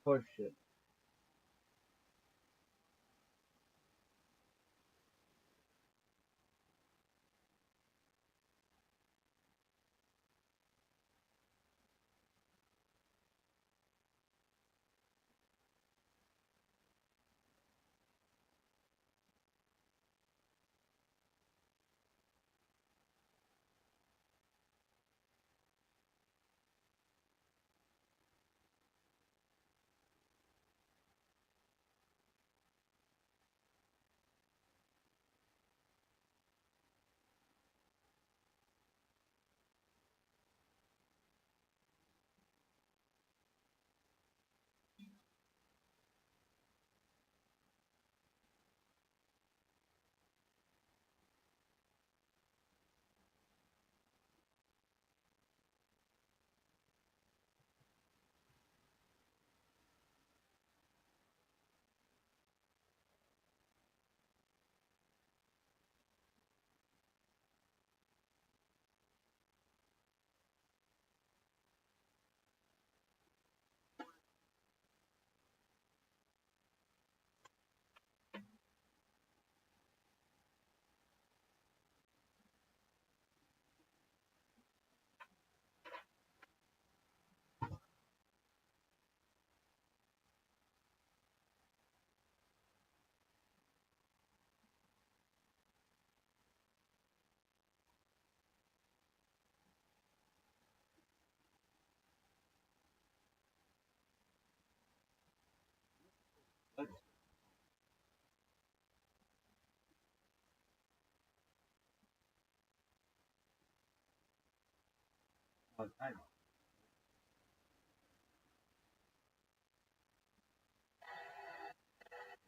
Horseshit.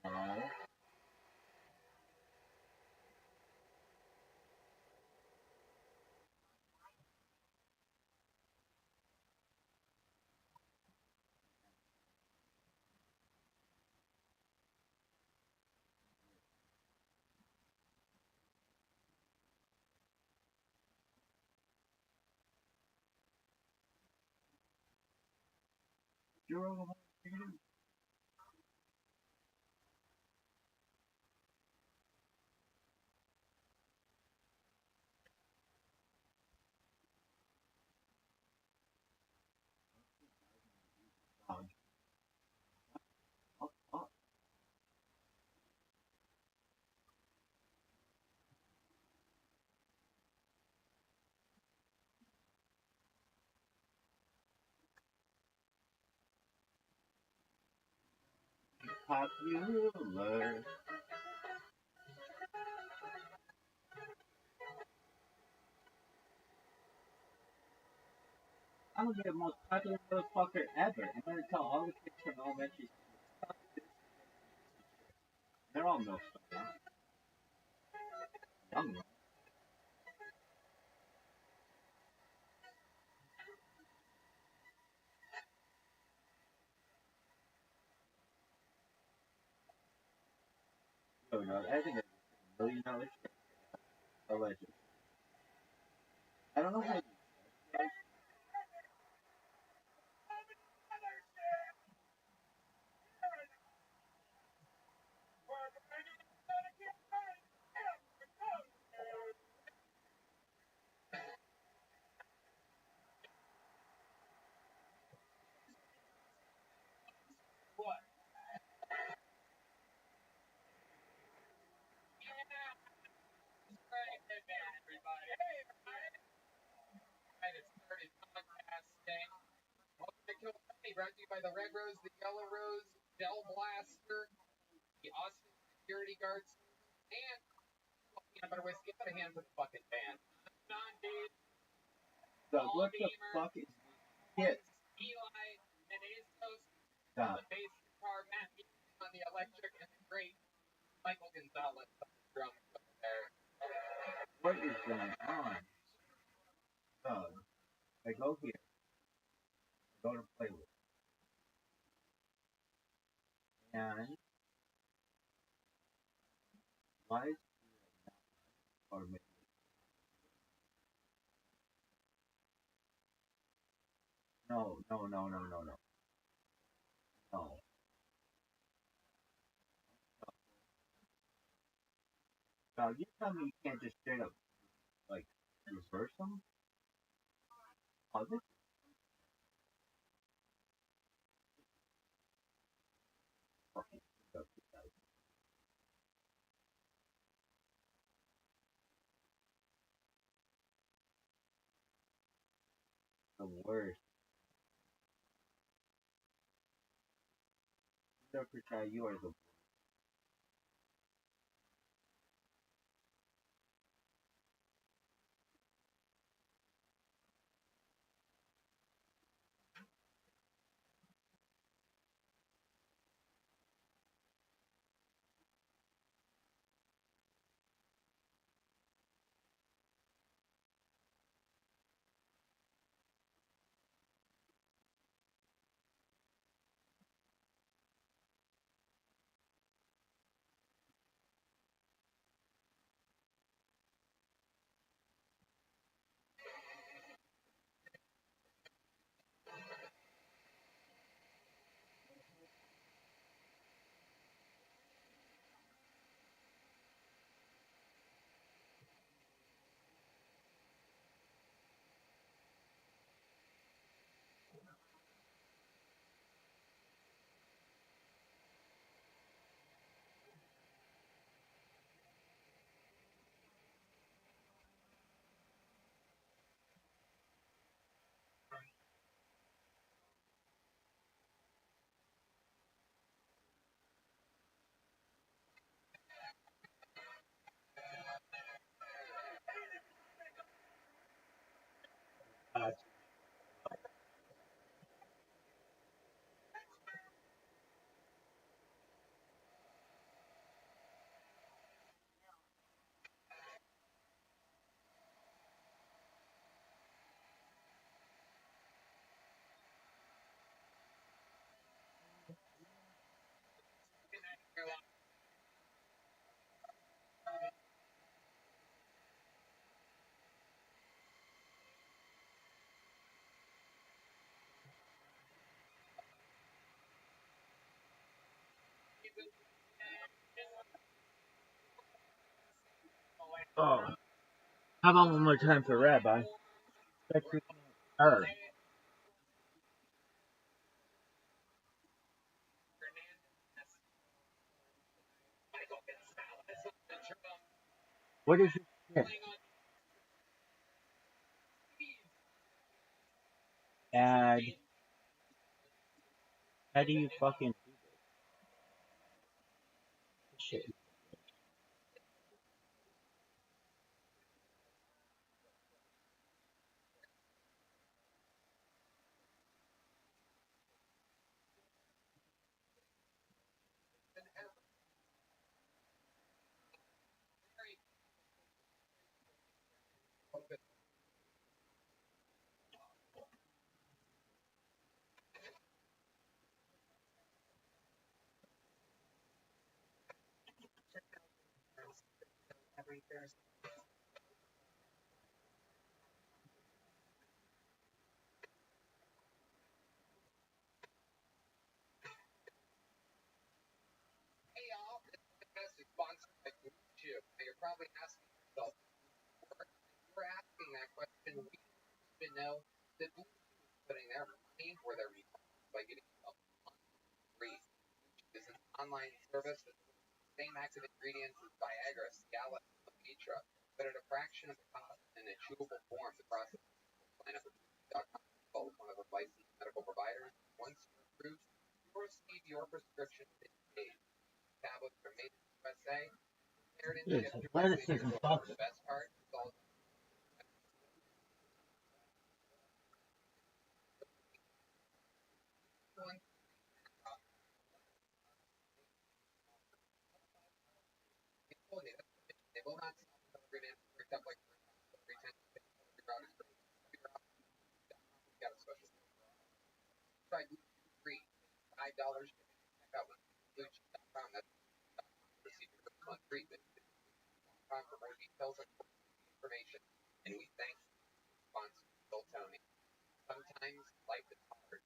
I don't know. You're over here. Oh, oh, popular. I'm gonna be the most popular motherfucker ever. I'm gonna tell all the kids from elementary school. They're all milk now. Young ones. Oh no, I think it's $1 million shit. Allegedly. I don't know how. Brought to you by the Red Rose, the Yellow Rose, Del Blaster, the Austin Security Guards, and peanut butter whiskey. Put a hand for the fucking band. John Dave, So what the fuck is this? Eli, and his host, Stop. the bass guitar, Matt on the electric, and the great Michael Gonzalez on the drums over there. What is going on? So, I go here. I go to playlist. And why is or no, no, no, no, no, no. No. So you tell me you can't just straight up like reverse them? Oh, this is fucking the worst. Secretary, you are the Oh. How about one more time for Rabbi? Secretary. Her. What is your shit? And how do you fucking do this shit? Hey, y'all, this podcast is sponsored by Blue Chew. Now, you're probably asking yourself, we're asking that question. We even know that Blue Chew is putting their money where their mouth is by getting a month free. This is an online service that uses the same active ingredients as Viagra, Cialis, and Levitra, but at a fraction of the cost and in a chewable form. The process is sign up at Blue.com, consult with one of the licensed medical providers. Once you're approved, you'll receive your prescription in days. Tablets are made in the USA, prepared and Yes, shipped directly to your athleticism, door. fuck. The best part is all one people need. They will not sell every man picked up like every 10 every round is free. We got a special try Blue Chew free. $5 shipping at checkout when BlueChew.com. That's receive your first month free. Visit BlueChew.com for more details and information. And we thank sponsor Bill Tony. Sometimes life is hard.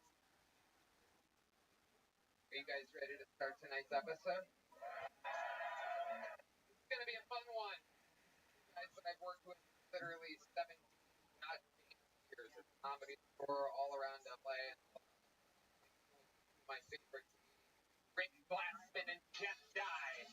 Are you guys ready to start tonight's episode? It's going to be a fun one. You guys that I've worked with literally 17, not 8 years at the Comedy Store all around LA. My favorite to be Rick Glassman and Jeff Dye.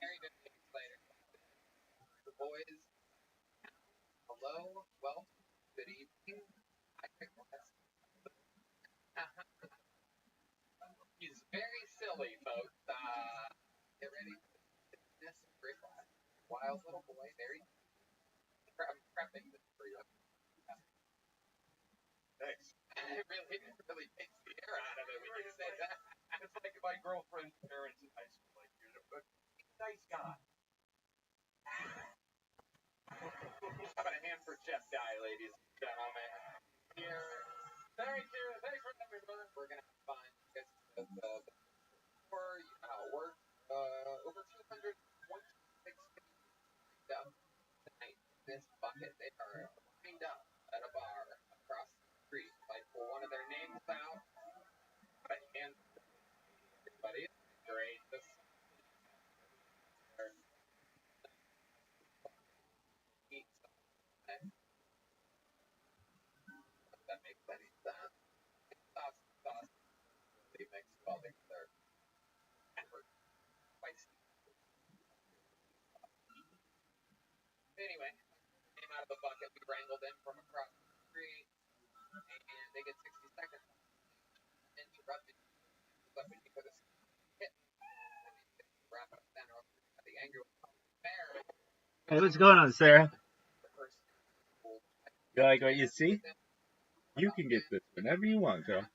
Very good things later. The boys, hello, welcome, good evening. He's very silly, folks. Get ready for this Rick wild little boy. I'm prepping this for you. Thanks. It really takes the air out of it when you say that. It's like my girlfriend's parents in high school. Like, you're a nice guy. How about a hand for Jeff Dye, ladies and gentlemen? Here. Thanks for coming, brother. We're going to have fun. You guys the you know how it works. Over 226 lined up tonight in this bucket. They are lined up at a bar across the street. Like, pull one of their names out. Have a hand for everybody. Great. This that makes any sense. Sauce really mixed well together. Spicy. Anyway, came out of the bucket. We wrangled them from across the street, and they get 60 seconds. Interrupted. But when you put a hit, wrap up center of the anger fair. Hey, what's going on, Sarah? You like what you see? You can get this whenever you want, girl.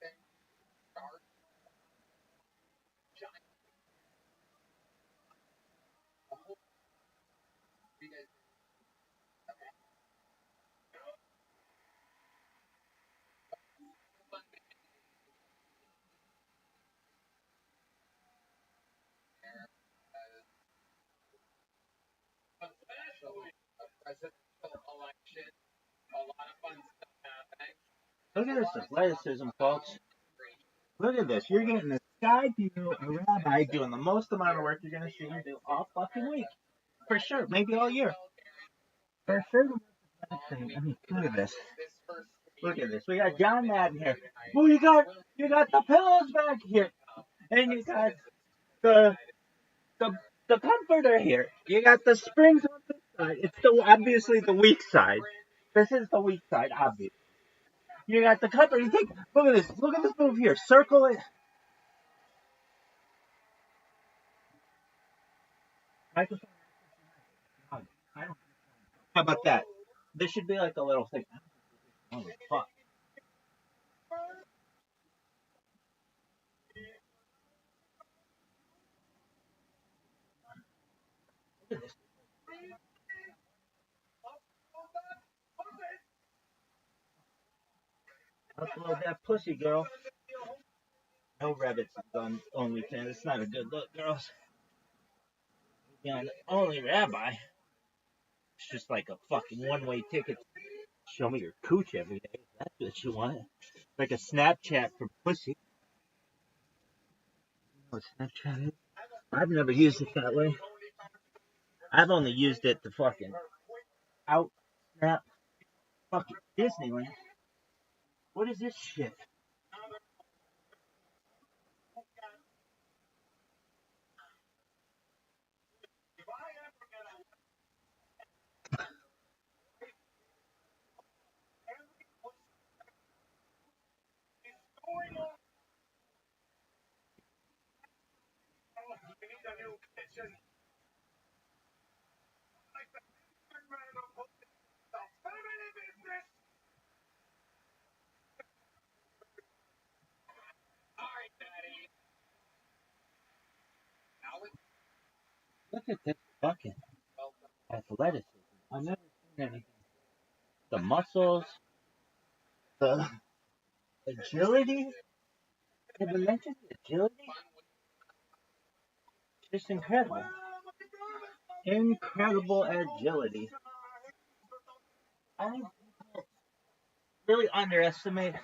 Presidential election, a lot of fun stuff happening. Look at this athleticism, folks. Look at this. You're getting this guy view, a rabbi, doing the most amount of work you're going to see him do all fucking week. For sure. Maybe all year. For sure. I mean, look at this. Look at this. We got John Madden here. Oh, you got the pillows back here. And you got the comforter here. You got the springs on this side. It's obviously the weak side. This is the weak side, obviously. You got the comforter. You think? Look at this. Look at this move here. Circle it. How about that? This should be like a little thing. Oh, fuck. Look at this. Upload that pussy, girl. No rabbits on OnlyFans. It's not a good look, girls. Yeah, the only rabbi. It's just like a fucking one-way ticket. Show me your cooch every day. That's what you want. Like a Snapchat for pussy. You know what Snapchat is? I've never used it that way. I've only used it to fucking out snap fucking Disneyland. What is this shit? Look at this fucking athleticism. I've never seen anything. The muscles, the agility. Yeah, but mention the agility, just incredible. Incredible agility. I think people really underestimate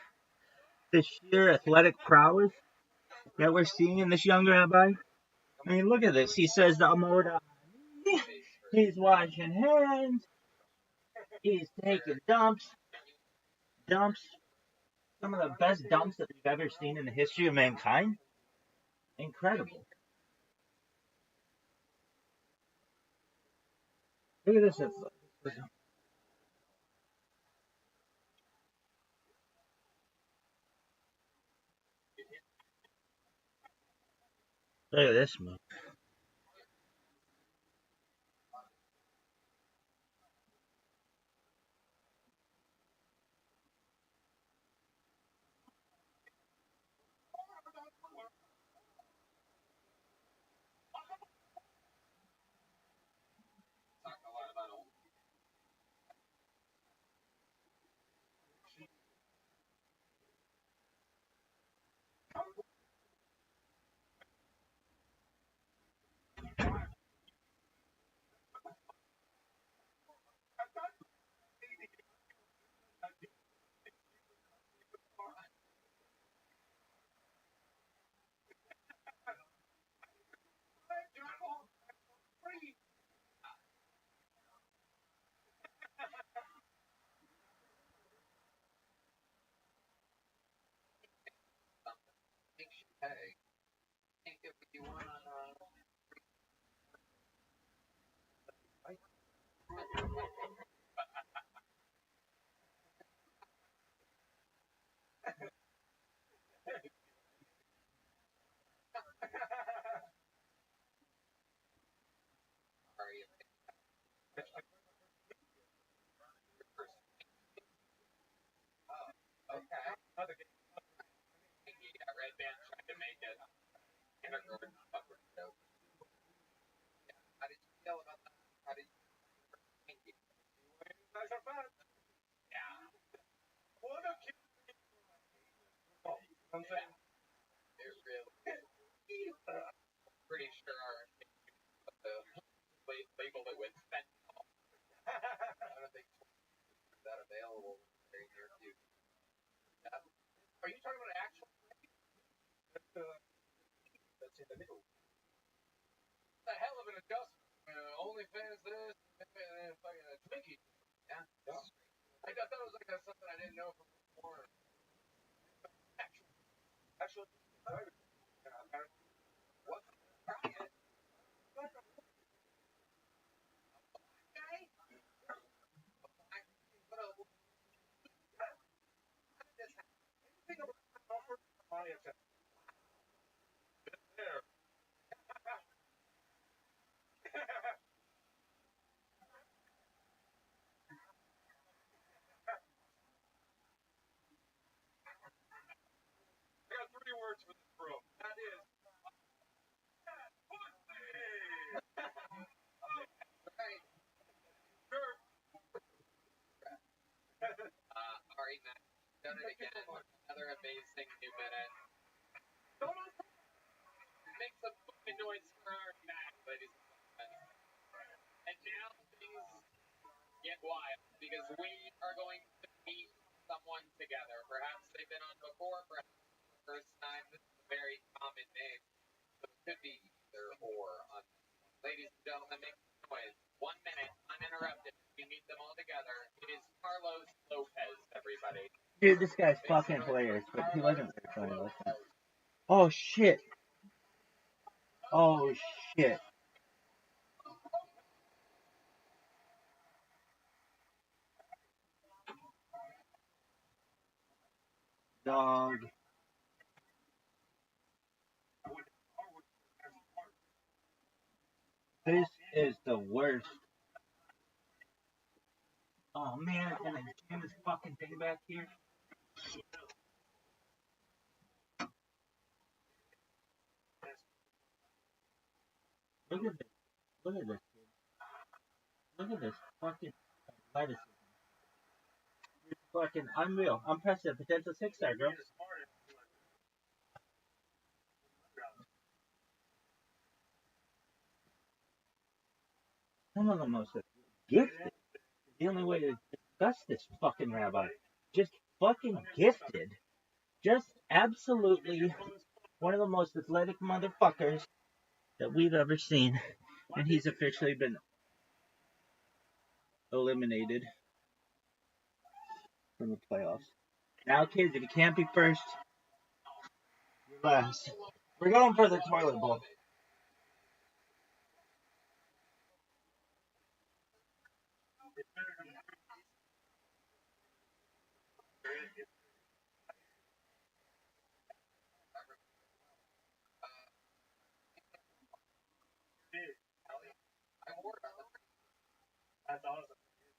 the sheer athletic prowess that we're seeing in this young rabbi. I mean, look at this. He says the Amoda. He's washing hands. He's taking dumps. Some of the best dumps that we've ever seen in the history of mankind. Incredible. Look at this. Look at this move. Hey, think if you want on sorry, okay. Yeah, Red Band tried to make it kindergarten fucker joke. How did you feel about that? How did you think it? Yeah, it really pretty sure our label it with fentanyl. I don't think that available very near future. Yeah. Are you talking about actual? That's in the middle. The hell of an adjustment. OnlyFans this, and then fucking a Twinkie. Yeah. I thought that was like something I didn't know from before. Actual. What? I got three words for this room. That is right. Sure. All right, Matt. Done it again. Another amazing 2 minute. Make some fucking noise for our Matt, ladies and gentlemen. And now things get wild because we are going to meet someone together. Perhaps they've been on before, perhaps the first time. This is a very common name. So it could be either or on this one. Ladies and gentlemen, make some noise. 1 minute, uninterrupted. We meet them all together. It is Carlos Lopez, everybody. Dude, this guy's fucking hilarious, but he wasn't very funny. Oh shit. Oh shit. Dog. This is the worst. Oh man, and I jam this fucking thing back here. Look at this. Look at this. Look at this fucking athleticism. It's fucking unreal. I'm pressing a potential 6-star, girl. Some of the most gifted. The only way to discuss this fucking rabbi. Just fucking gifted. Just absolutely one of the most athletic motherfuckers that we've ever seen. And he's officially been eliminated from the playoffs. Now, kids, if you can't be first, you're last. We're going for the toilet bowl.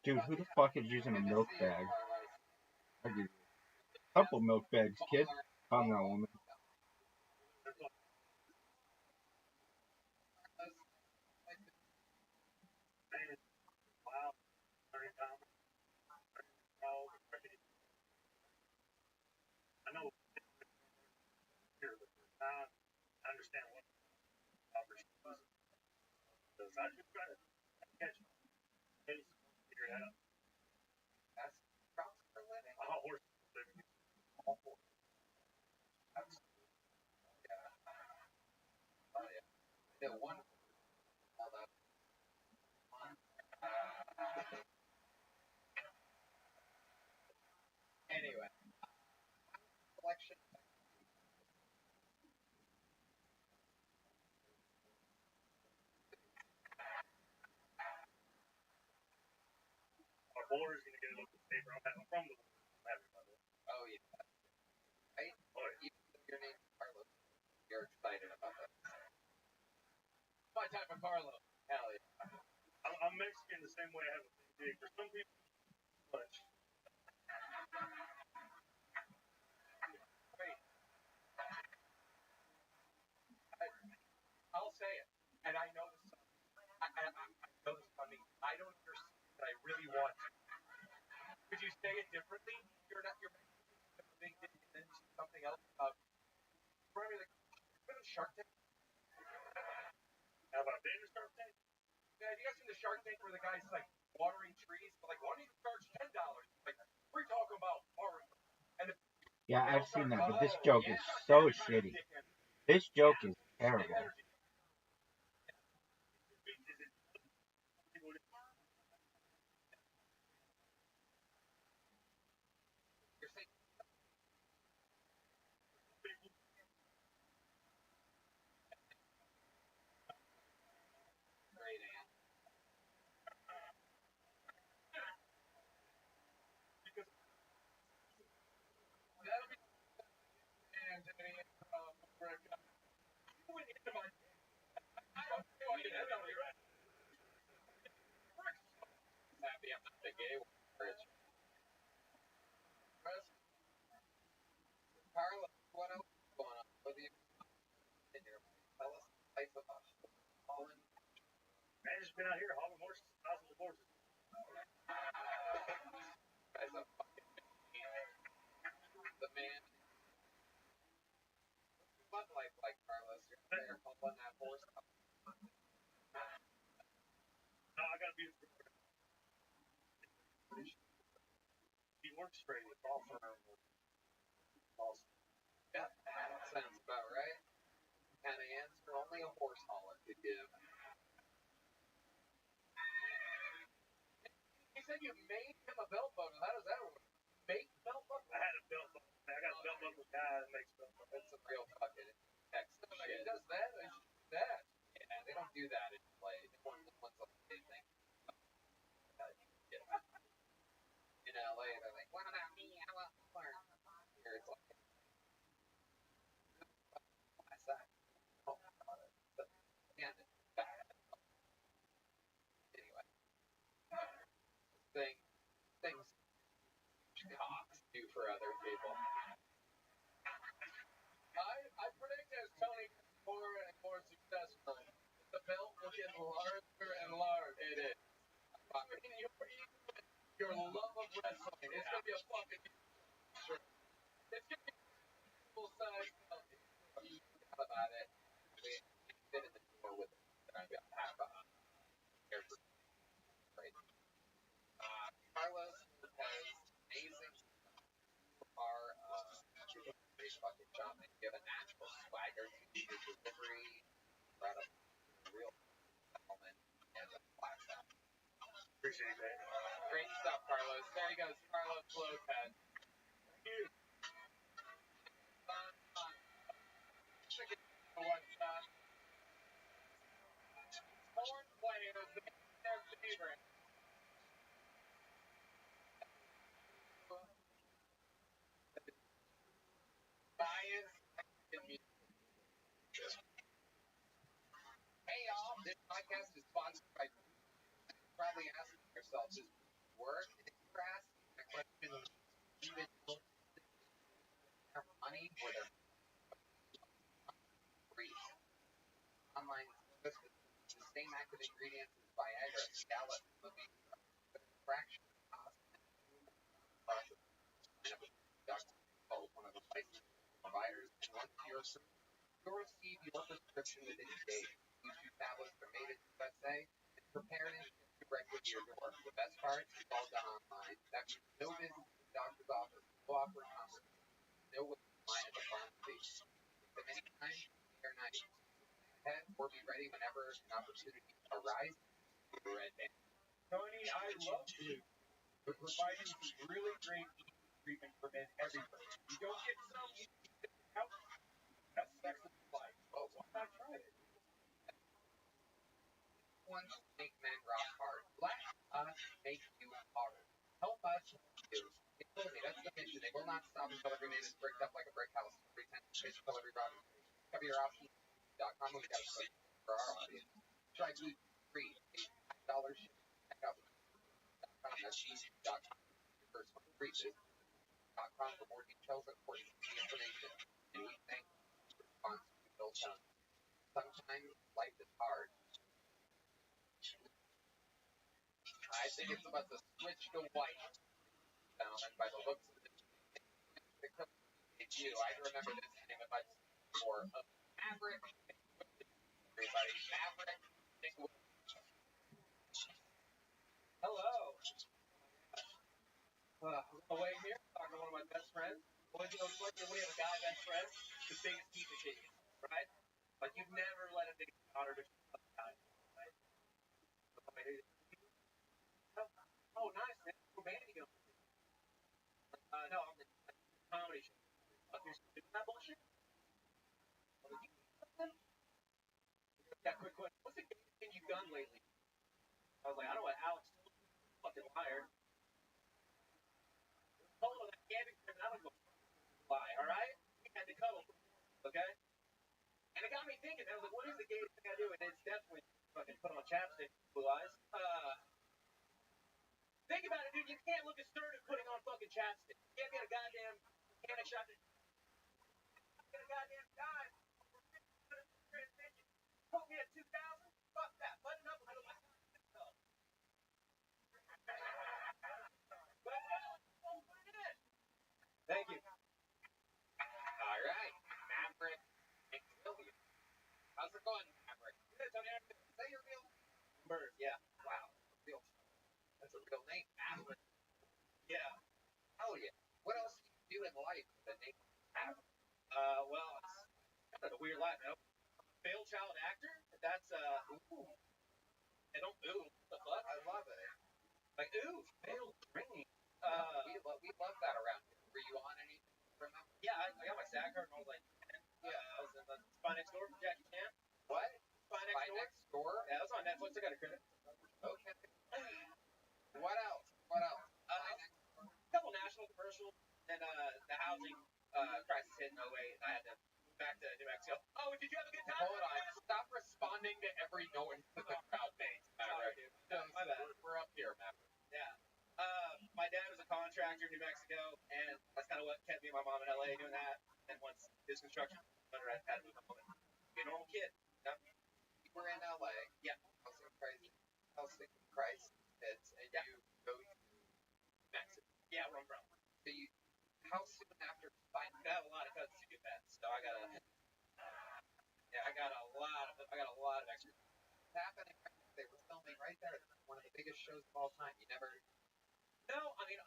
Dude, who the fuck is using a milk bag? I give you a couple milk bags, kid. Calm down, woman. Anyway, selection. Oh yeah, right. Even though your name's Carlos, you're excited about that. My type of Carlos. Hell yeah. Wait, I'll say it, and I know this. I know this about me. I don't understand, but I really want to. Could you say it differently? You're not. You're making it into something else. Remember the Shark Tank? Yeah, have you guys seen the Shark Tank where the guy's like watering trees? But like, why don't you charge $10? Like, we're talking about art. And the, Yeah, I've seen that, but this joke is so shitty. This joke is terrible. you're saying great answer. That'll be and you went into my happy I'm not the gay one. Carla, what else is going on with you in your life? Tell us the life of Holland. As a fucking the man. What life like Carlos? You're there pulling that horse. Yeah, that sounds about right. Kind of answer only a horse hauler could give. He said you made him a belt buckle. How does that work? Make belt buckle? That's some real fucking Texas shit. He does that? I should do that. Yeah, they don't do that in play. One's like anything. In LA, they're like, what about me? I want to learn. Here it's like, my side. Oh, but, and it's bad. Anyway, thing, things cocks do for other people. I predict as Tony gets more and more successful, the belt will get larger and larger. It is. I mean, your love of wrestling. It's gonna be a fucking shirt. It's gonna be a full size belt. How about it? We fit in the door with it. And I've got half a hair. Appreciate that. Great stuff, Carlos. There he goes, Carlos Lopez. What's horn players, their favorite. Science and music. Hey y'all, this podcast is sponsored by probably asking yourself, does music work? And if you're asking that question, even though their money or their free online service with the same active ingredients as Viagra, Cialis, movie, fraction cost. One of the licensed providers, and once you're approved, you'll receive your prescription within days. These two tablets are made in the USA and prepared and shipped directly to your door. The best part, it's all done online. That means no visit to the doctor's office, no awkward conversation, no waiting in line at the pharmacy. From any time, day or night, ahead or be ready whenever an opportunity arises. Red Band. Tony, I love you. We're providing some really great treatment for men everywhere. You don't get some, you get out. That's sex of life. Oh, why not try it? Ones make men rock hard. Let us make you hard. Help us do. They told me that's the mission. They will not stop until every man is bricked up like a brick house. Every 10 fish until every robin. Cover your options.com. We got a question for our audience. Try gluten free. $5 ship. Check out gluten.com. That's cheese.com. Your first one free. Com for more details and for easy information. And we thank you for your response to Bill Chung. Sometimes life is hard. I think it's about to switch to white. Gentlemen, by the looks of it, it's you. I remember this name if I've seen it before. Maverick. Everybody, Maverick. Hello. Away here, talking to one of my best friends. Well, you know, it's like we have a guy best friend, the biggest piece of shit, right? Like you've never let a big daughter to right? Oh, nice, man. What band are you going? No, I'm in comedy show. You're doing that bullshit? Yeah, quick question. What's the gayest thing you've done lately? I was like, I don't know what Alex is fucking liar. Hold on, that Gabby said I was going to lie, alright? We had to cuddle, okay? And it got me thinking, I was like, what is the gayest thing I do? And it's definitely fucking put on chapstick, blue eyes. Think about it, dude. You can't look assertive putting on fucking chapstick. You can't get a goddamn mechanic shot. Get a goddamn guy. Put me at 2,000. Fuck that. Button up. I don't like that. Let's go. Put it in. Thank you. All right, Maverick. How's it going, Maverick? Good, Tony. Is that your real bird? Yeah. Wow. Real. That's a real name, Maverick. Yeah. Hell yeah. What else do you do in life with the name Maverick? Well, it's kind of a weird life, you know? Failed child actor? That's, ooh. I don't, ooh. What the fuck? I love it. Like, ooh, failed training. We love that around here. Were you on anything? Remember? Yeah, I got my SAG card when I was like 10. Yeah, I was in the Spy Next Door for Jackie Chan. What? Spy Next Door? Yeah, that was on Netflix. I got a credit. Okay. What else? A couple national commercials and the housing crisis hit in 08. I had to move back to New Mexico. Oh, did you have a good time? Hold on. Stop responding to every noise that the crowd makes. Sorry, dude. No, my bad. We're up here, Maverick. Yeah. My dad was a contractor in New Mexico, and that's kind of what kept me and my mom in LA doing that. And once his construction was done, I had to move home and be a normal kid. You know? You were in LA. Yeah. Housing crisis hits, and you go to Mexico. Yeah, where I'm from. So how soon after finding? I have a lot of cousins who do that, so I got a lot of extra. It's happening. They were filming right there. One of the biggest shows of all time. You never. No, I mean,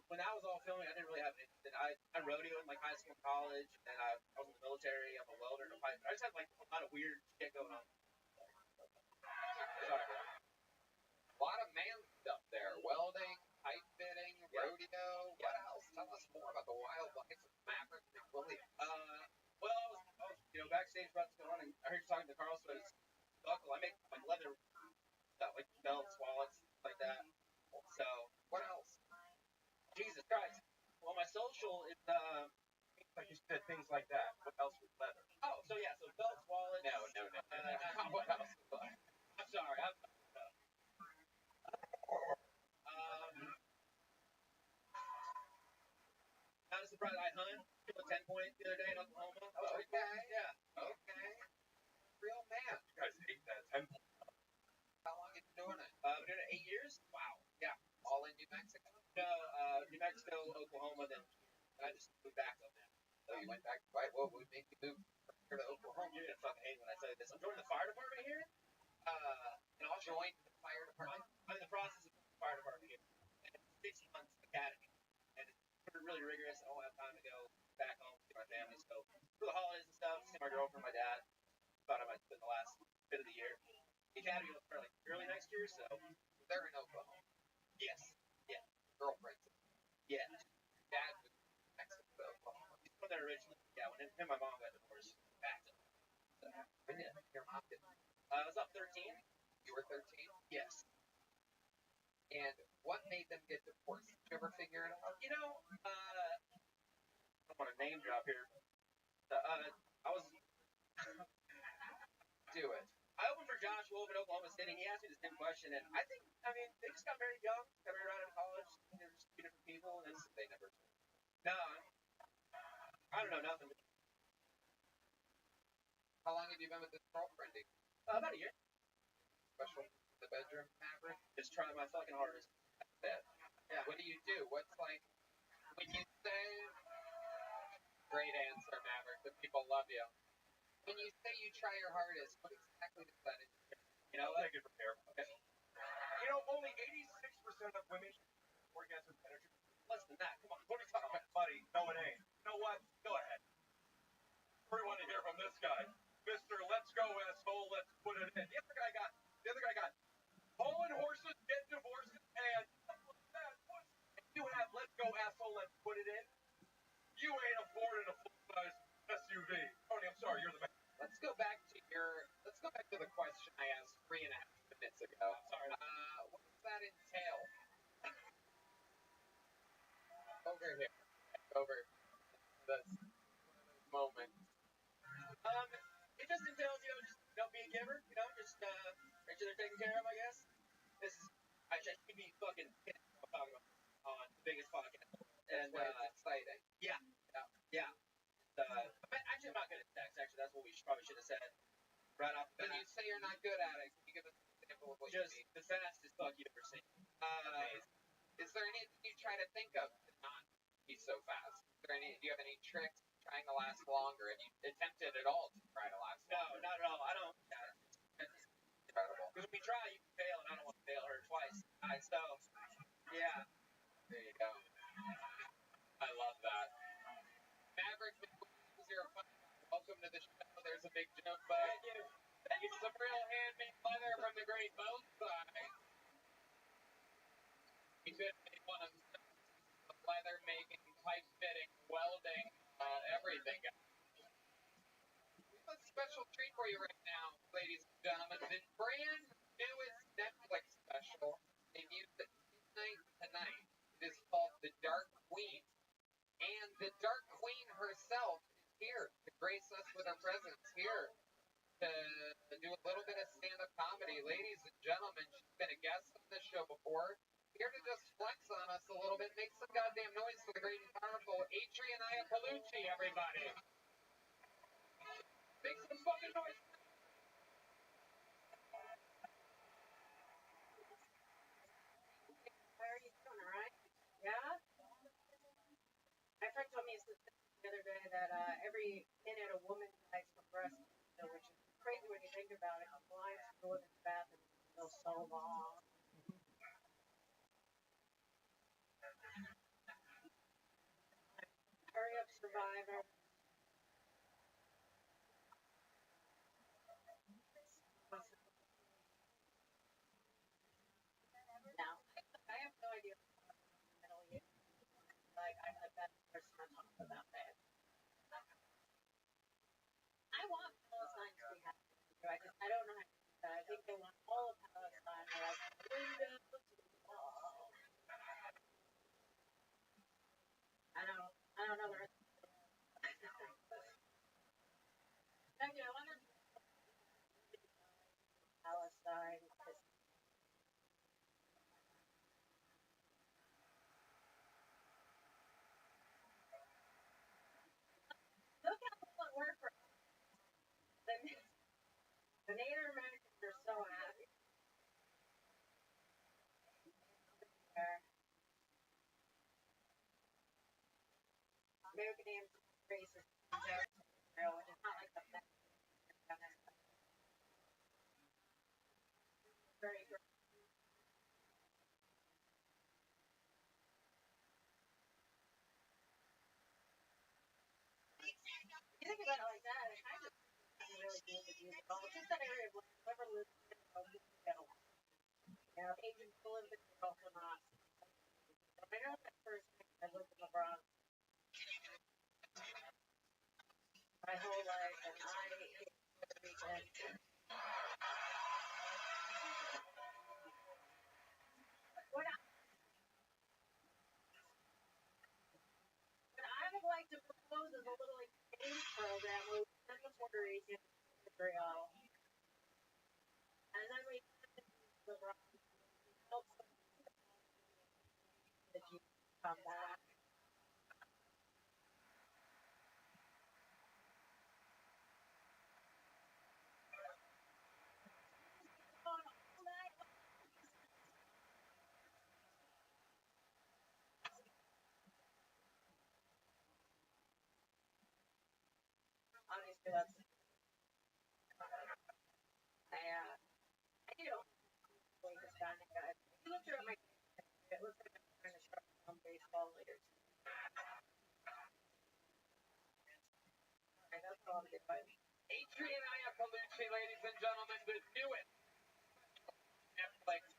when I was all filming, I didn't really have anything. I rodeoed in like high school and college, and I was in the military. I'm a welder and a pilot. I just had like a lot of weird shit going on. Sorry. A lot of man stuff. social is like you said, things like that. What else was leather? Oh, so yeah, so belts, wallets. No. What else? I'm sorry. Not a surprise. I hunt. Killed a 10 point the other day in Oklahoma. Oh, okay. Yeah. Okay. Real man. You guys hate that 10 point. How long have you been doing it? I've been doing it 8 years. Wow. Yeah. All in New Mexico? No, New Mexico, Oklahoma, then I just moved back on that. So you went back. Right. What would make you move from here to Oklahoma? You're gonna fucking hate when I say this. I'm joining the fire department here. And I'll join the fire department. I'm in the process of the fire department here. And it's 6 months academy. And it's really rigorous. I don't have time to go back home to see my family. So for the holidays and stuff, see my girlfriend, my dad. Thought I might spend the last bit of the year. The academy will start like early next year, so they're in Oklahoma. Yes. Yeah. Girlfriend. Yeah. Dad was in Mexico. He's from there originally. Yeah, when him and my mom got divorced, back to so, when did your mom get I was up 13. You were 13? Yes. And what made them get divorced? Did you ever figure it out? You know, I don't want to name drop here. I was do it. I opened for Josh Wolf in Oklahoma City. He asked me the same question, and I think, they just got married young, got married right out of college. They were just two different people, and they never. No, I don't know nothing. How long have you been with this girlfriend? About a year. Special in the bedroom, Maverick? Just trying my fucking hardest. That's it. Yeah. What do you do? What's like, when you say, great answer, Maverick, the people love you. When you say you try your hardest, what exactly does that mean? You know, I can prepare. Okay. You know, only 86% of women orgasm penetrate. Less than that. Come on, what are you talking about, buddy? No, it ain't. You know what? Go ahead. We want to hear from this guy, Mr. Let's Go Asshole. Let's put it in. The other guy got Poland horses, get divorces, and you have Let's Go Asshole. Let's put it in. You ain't affording a full-size SUV. Tony, I'm sorry, you're the man. Let's go back to the question I asked 3.5 minutes ago. Sorry. What does that entail? Over here. Over this moment. It just entails, just don't be a giver, just make sure they're taken care of, I guess. I should be fucking talking about on the biggest podcast. And it's exciting. Yeah. Actually, I'm not good at sex. Actually, that's what we probably should have said right off the bat. When you say you're not good at it, can you give us an example of what you mean? Just the fastest fuck you ever seen. Is there anything you try to think of to not be so fast? Do you have any tricks trying to last longer? Have you attempted at all to try to last longer? No, not at all. I don't. It's incredible. Because when we try, you can fail, and I don't want to fail her twice. Alright, so, yeah. There you go. I love that. Maverick, welcome to the show. There's a big joke, bud. Thank you. Some real handmade leather from the great bone side. He could be one of the leather making, pipe fitting, welding, everything. We have a special treat for you right now, ladies and gentlemen. The brand newest Netflix special debuts at midnight tonight. It is called The Dark Queen. And the Dark Queen herself is here to grace us with her presence, here to do a little bit of stand-up comedy. Ladies and gentlemen, she's been a guest on this show before. Here to just flex on us a little bit. Make some goddamn noise for the great and powerful Adriana Palucci, everybody. Make some fucking noise. How are you doing, all right? Yeah? My friend told me the other day that every minute a woman dies from breast cancer, which is crazy when you think about it. The lines to go in the bathroom feel so long. Hurry up, survivor. Now, I have no idea what's going on in the Middle East. Like, I'm the best person to talk about that. I want Palestine to be happy. I don't know how to do that. I think they want all of Palestine. They're like, windows to the wall. I don't. American AMC races comes out tomorrow, and it's not like the best. Very great. You think about it like that, it kind of doesn't really deal with you at all. It's just that area of whoever lives in it, you know, Asian people live in it, but also not. I know that first I lived in the Bronx my whole life, and I hate every weekend. What I would like to propose is a little exchange program where we send the Puerto Rican to Israel, and then we send them to the Bronx, help them that you come back. Honestly, that's I do like Hispanic guys. If you look through my it looks like I'm trying to start some baseball later. And that's all I'm getting by. Adrian Iapolucci, ladies and gentlemen, the newest Netflix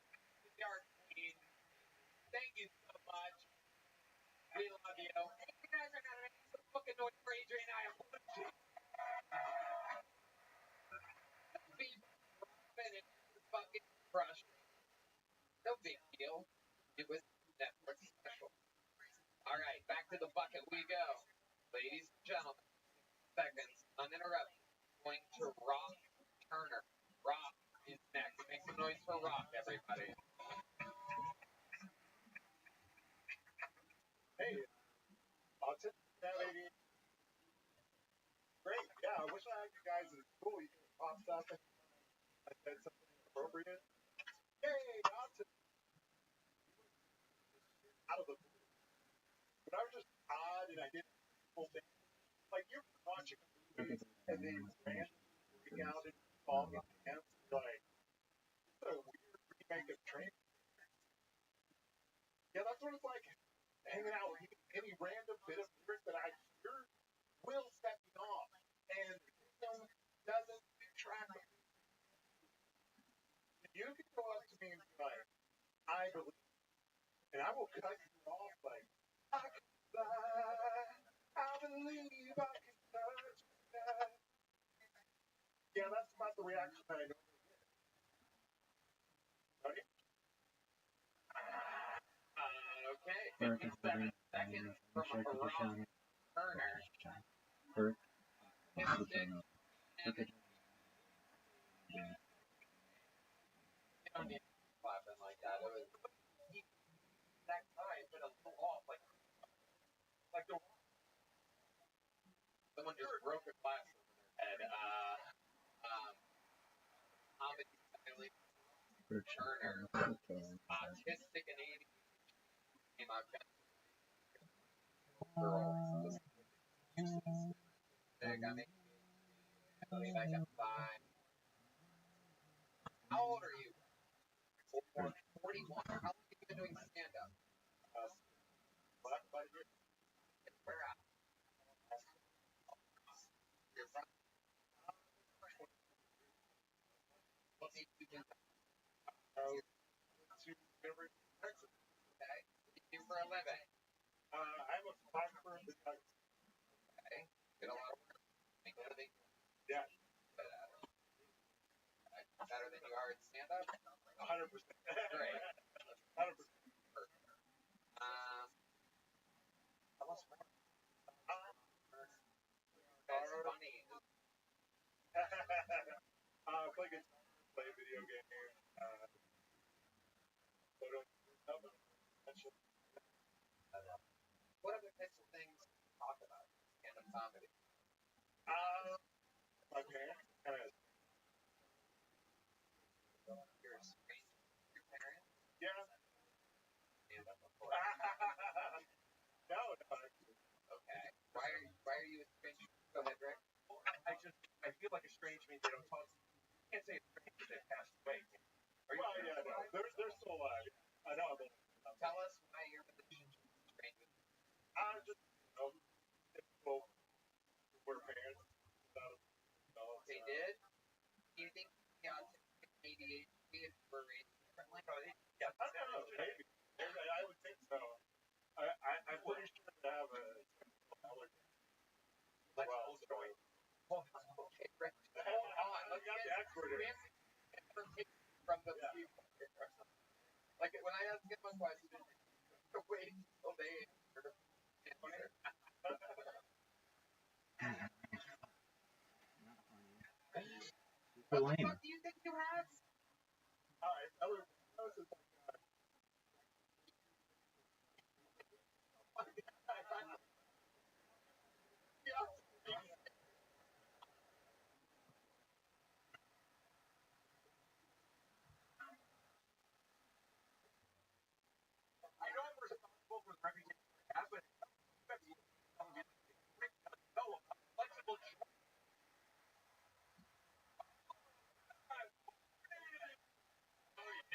PR queen. Thank you so much. We love you. You guys are gonna make Some fucking noise for Adrian Iapolucci. Beat Robin and fucking crush. No big deal. It was Netflix special. All right, back to the bucket we go. Ladies and gentlemen, seconds uninterrupted. Going to Rock Turner. Rock is next. Make some noise for Rock, everybody. Hey, Austin, that lady. Great. Yeah, I wish I had you guys in school. You could have popped up and I said something appropriate. Hey, Austin, out of the blue. But I was just odd and I didn't full thing. Like you're watching a movie and then randomly bring out and song and dance. You're like, this is a weird remake of Train. Yeah, that's what it's like hanging out with any random bit of lyric that I hear will set me off. And rhythm doesn't track of you can go up to me and be like, I believe, and I will cut you off like, I can fly, I believe I can touch the sky. Yeah, that's about the reaction that I normally get. Right? Okay, 57 seconds from Rock Turner. Mystic. You don't need to clap in like that. It was that time, but a little off, like the someone just broke a glass over their head. Comedy styling Turner, autistic and 80 came out girls. Big, I mean, I believe I can find. How old are you? 41. How long have you been doing stand up? Last 5 years. Where at? You're from? What made you do that? To University of Texas. Okay. What do you do for a living? I'm a photographer in the Texas. Okay. Get a lot of work. Make a living. Yeah. Better than you are at stand up? 100%. Great. 100%. Tell us more. That's funny. Play guitar, play video games, photo stuff. What other types of things do you talk about? Stand up comedy. My parents kind of. You're straight with your parents? Yeah. Stand up before. No, actually. Okay. They're still alive. I know. Tell us why your relationship is strained with Just typical. We're parents. They did? Do you think the autistic ADHD if you were raised differently? Yeah, I don't know. Maybe. I would think so. I'm pretty sure they have a story. Okay, Rick. Hold on. Let's get from the people. Like when I ask him a question, wait until they answer. What the fuck do you think you have? Alright, that was I know I'm responsible for the reputation I have, but flexible.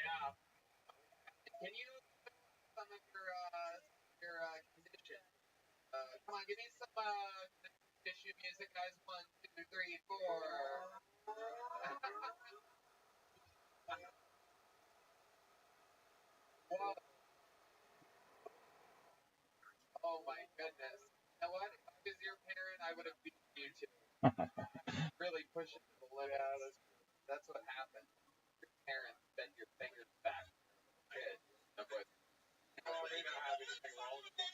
Yeah. Can you some of your condition? Come on, give me some issue music, guys. 1, 2, 3, 4. Whoa. Oh my goodness. You know what? If I was your parent, I would have beaten you too. Really pushing the limits. Yeah, that's what happened. Your parents bent your fingers back. Kid. No, but Oh, they don't have anything wrong with them.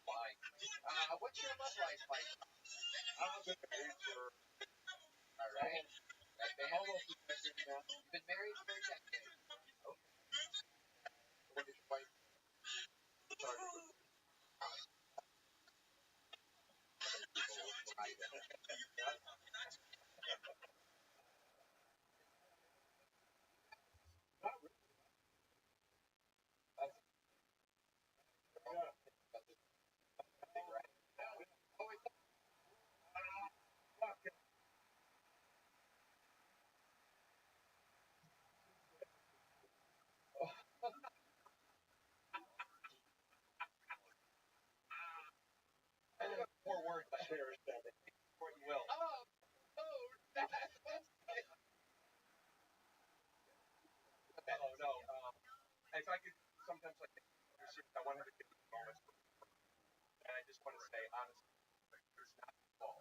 Fine. What's your love life like? I've been married for Alright. almost a decade now. You've been married for a decade. Okay. When did your wife start? More words I cherish that. Or you will. Oh, that's oh no. If I could sometimes like I want her to give me moments, and I just want to say honestly, it's not your fault.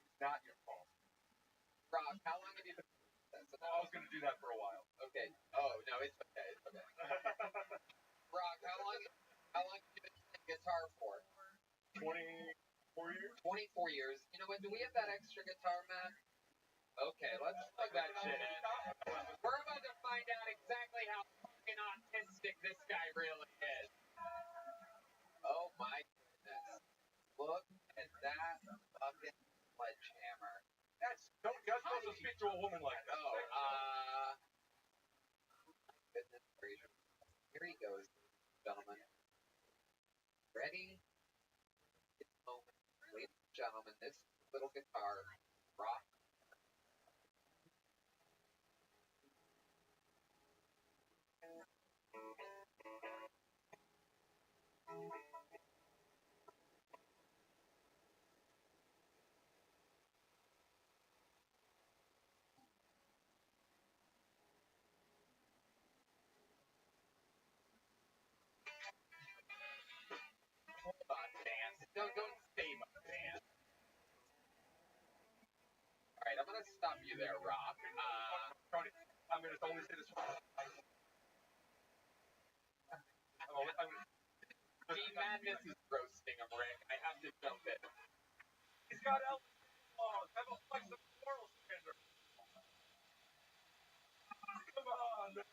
It's not your fault. Rob, how long have you been? I was going to do that for a while. Okay. Oh no, it's okay. It's okay. Rob, how long have you been playing guitar for? 24 years. 24 years. You know what? Do we have that extra guitar, Matt? Okay, let's plug that shit in. We're about to find out exactly how fucking autistic this guy really is. Oh my goodness. Look at that fucking sledgehammer. You're supposed to speak to a woman like that. Oh, goodness gracious. Here he goes, gentlemen. Ready? It's moment. Ladies and gentlemen, this little guitar rock. Hold on, Dan. Don't say my Dan. Alright, I'm gonna stop you there, Rob. I'm going to only say this once. Team Madness is roasting him, Rick. I have to jump in. He's got laws. Have a flexible moral standard. Come on, man.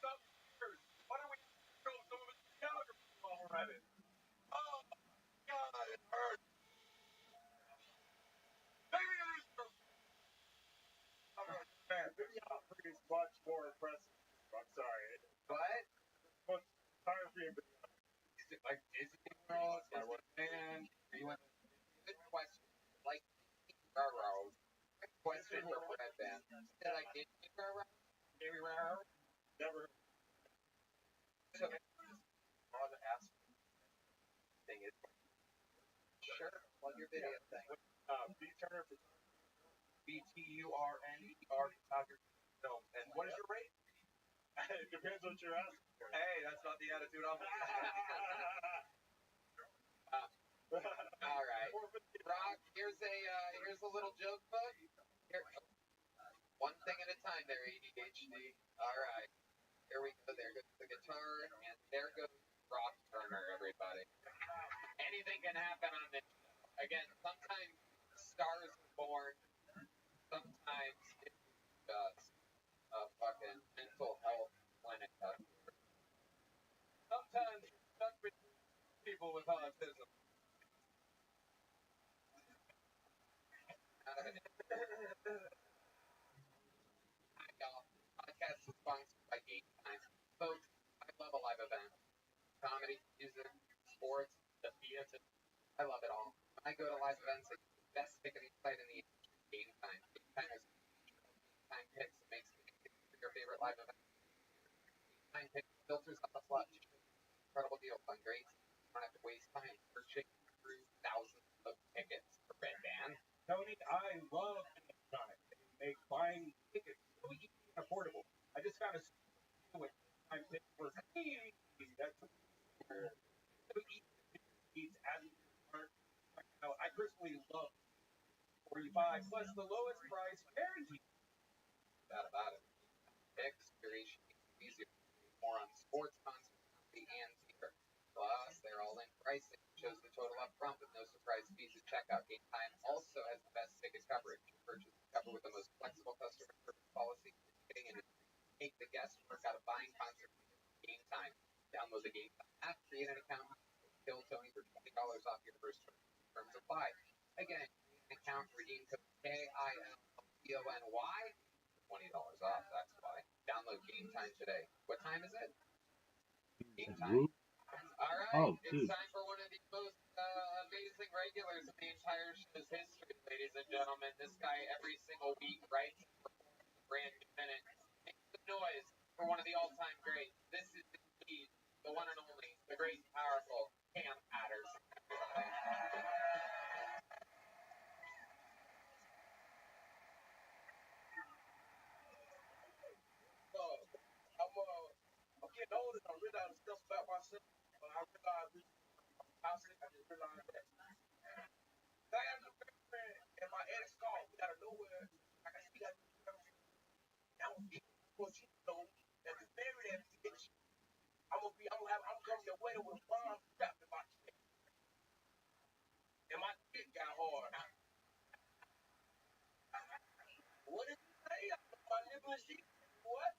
Stop years. Why don't we show some of his geography while we're at it? Oh, God, it hurts. Maybe it is true. Man, this is much more impressive. I'm sorry. What? Tired of being Is it like Disney World? Never. So, on the ask thing is sure. Plug your video thing. B Turner BTURNER film. And what is your rate? It depends what you're asking. Hey, that's not the attitude I'm. All right, Rock. Here's a little joke book. Here, one thing at a time. There, ADHD. All right, here we go. There goes the guitar, and there goes Rock Turner. Everybody. Anything can happen on this show. Again, sometimes stars are born. Sometimes it's just a fucking mental health clinic. Sometimes you're stuck between people with autism. Podcast is sponsored by Game Time. Folks, I love a live event. Comedy, music, sports, the theater. I love it all. When I go to live events, it's the best ticketing site in the industry. Game Time. Game Time is Game Time picks makes your favorite live event. Game Time picks filters out the flush. Incredible deals on great. You don't have to waste time searching through thousands of tickets for Red Band. Tony, I love Game Time. They make buying tickets so easy and affordable. I just found a deal with Game Time for me. That's so easy to do. I personally love 45 plus the lowest price guaranteed. That about it. Picks, curation, easier. More on sports, concert, comedy, and theater. Plus, they're all in pricing. Shows the total up front with no surprise fees at checkout. Game Time also has the best ticket coverage. Purchase cover with the most flexible customer service policy. Getting in make the guesswork out of buying concert tickets. Game Time. Download the Game Time app, create an account, kill Tony for $20 off your first terms apply. Again, create an account, redeem code KILTONY for $20 off. That's why. Download Game Time today. What time is it? Game Time. All right, it's time for one of the most amazing regulars in the entire show's history, ladies and gentlemen. This guy every single week writes and performs a brand new minute. Make some noise for one of the all-time greats. This is indeed the one and only, the great and powerful Cam Patterson. I'm getting older and I realize stuff about myself. I realize I just realized that. I got a new girlfriend and my ex called me out of nowhere. I got she got a new girlfriend. I was getting what she told me that to marry that bitch. I'm coming your wedding with bomb strapped in my chest. And my dick got hard. What did you say? My nipple she what?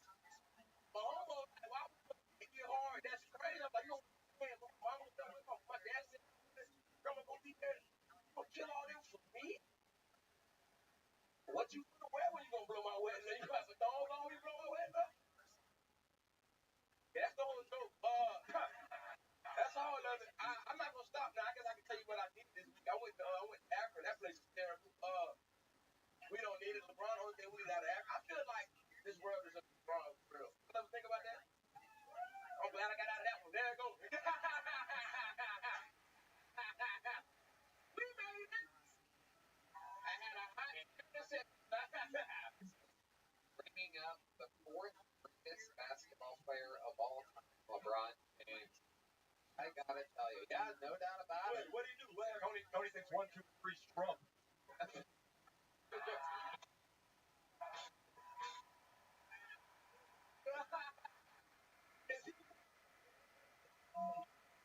My homo like, why would you get hard? That's crazy. I'm like, you don't understand. My dad said I'm gonna go be there. You gonna kill all them for me? What you gonna wear when you gonna blow my wedding? You got some dog on when you blow my wedding up? That's the whole joke. That's all of it. I'm not gonna stop now. I guess I can tell you what I did this week. I went to Akron. That place is terrible. We don't need it. LeBron only thing we need out of Akron. I feel like this world is a LeBron world. You ever think about that? I'm glad I got out of that one. There it goes. We made it. I had a hot bringing up the fourth greatest basketball player of all time, LeBron James. I gotta tell you, yeah, no doubt about it. What do you do? Tony thinks 1, 2, 3 strong.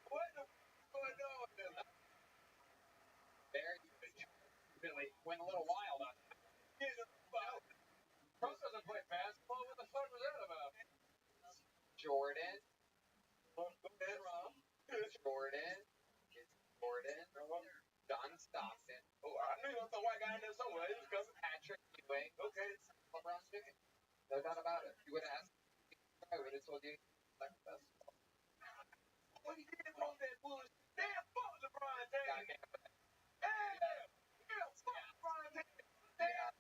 What the going on? Very really went a little wild on that. Trump doesn't play basketball. What the fuck was that about? Jordan. Go ahead, Rob. Jordan. John Stockton. Oh, I knew there was a white guy in there somewhere. He was cousin Patrick Ewing. Okay. LeBron's chicken. No doubt about it. You would have asked me, I would have told you like the best. When he did all that bullshit, damn, fuck LeBron James. Goddamn. Yeah, fuck LeBron James. Damn.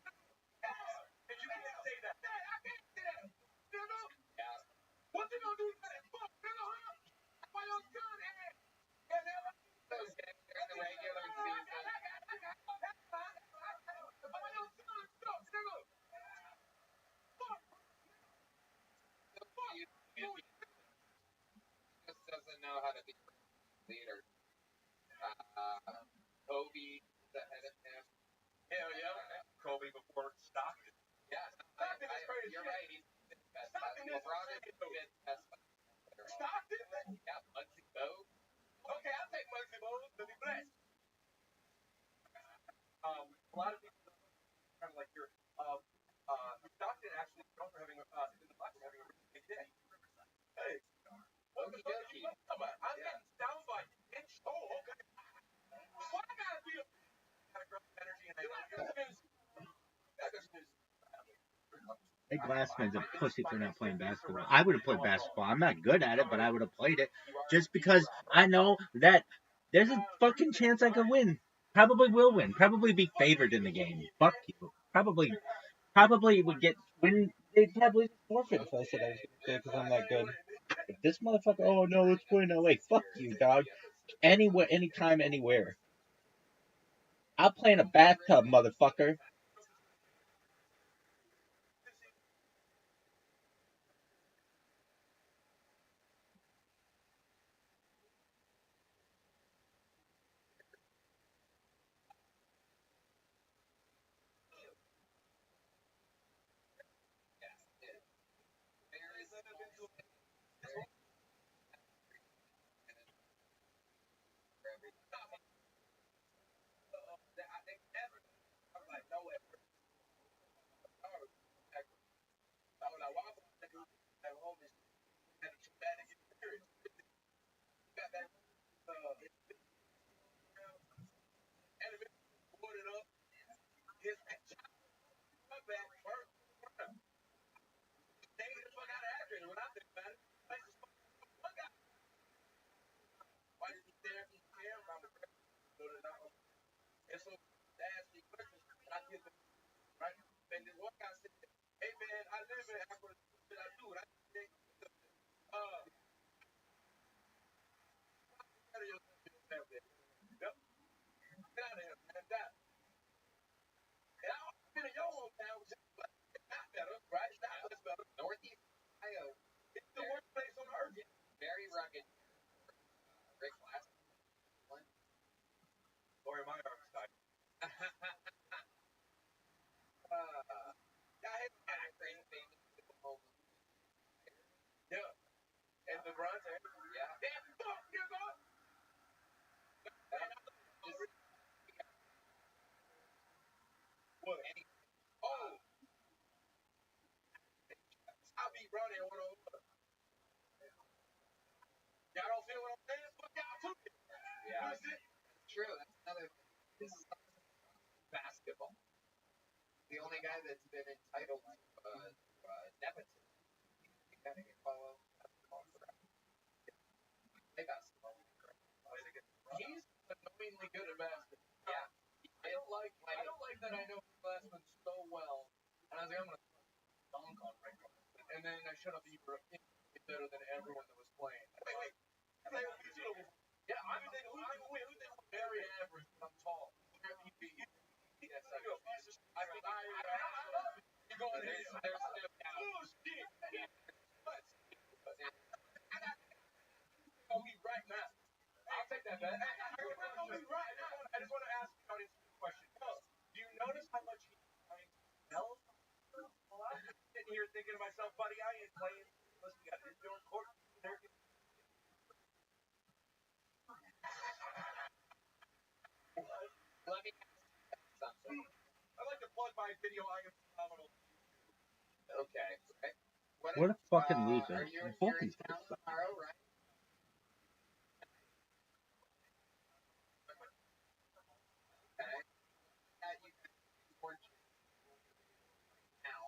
And you can't say that. leader. Kobe is ahead of him. Hell yeah. Kobe before Stockton. Yeah, Stockton is crazy. you're right. He's the best. Stockton is LeBron is insane, the though. fifth best player. Stockton? Yeah, Muggsy Bogues. Okay, I'll take Muggsy Bogues to be blessed. A lot of people kind of like your Stockton actually is known for having in the locker room having a really big dick. Hey, what the fuck are you talking about? I'm getting soundbite. Oh, okay. Why I gotta be a kind of grumpy energy and that's just news. Hey, Glassman's a pussy for not playing basketball. I would have played basketball. I'm not good at it, but I would have played it just because I know that there's a fucking chance I could win. Probably will win. Probably be favored in the game. Fuck you. Probably would get win. They'd probably forfeit if I said I was going to play because I'm that good. But this motherfucker, oh no, let's play in LA. Fuck you, dog. Anywhere, anytime, anywhere. I'll play in a bathtub, motherfucker. Northeast Ohio. It's the worst place on earth. Very rugged. Rick last one. Or am I archetype? Yeah. And the Bronx area. Yeah. Damn, fuck, nigga. What? Oh. I'll be running on over. Y'all don't feel what I'm saying? Fuck y'all too. Yeah. True. That's another thing. This is basketball. The only guy that's been entitled to nepotism. You gotta get follow basketball forever. Play basketball. He's annoyingly good at basketball. Yeah. I don't like that I know Glassman so well. And I was like, I'm gonna dunk on Rick. And then I shut up that you were better than everyone that was playing. Wait. Yeah, I'm very average, but I'm tall. Yes, you go in here. Me right now. I'll take that bet. Right now. I just want to ask the audience a question. Do you notice how much he smells? I'm sitting here thinking to myself, buddy, I ain't playing. Unless we got indoor court. Let me ask something. I like to plug my video. I am phenomenal. Okay. What a fucking loser. Are you Both in these guys town suck. tomorrow, right? Okay. You can report now.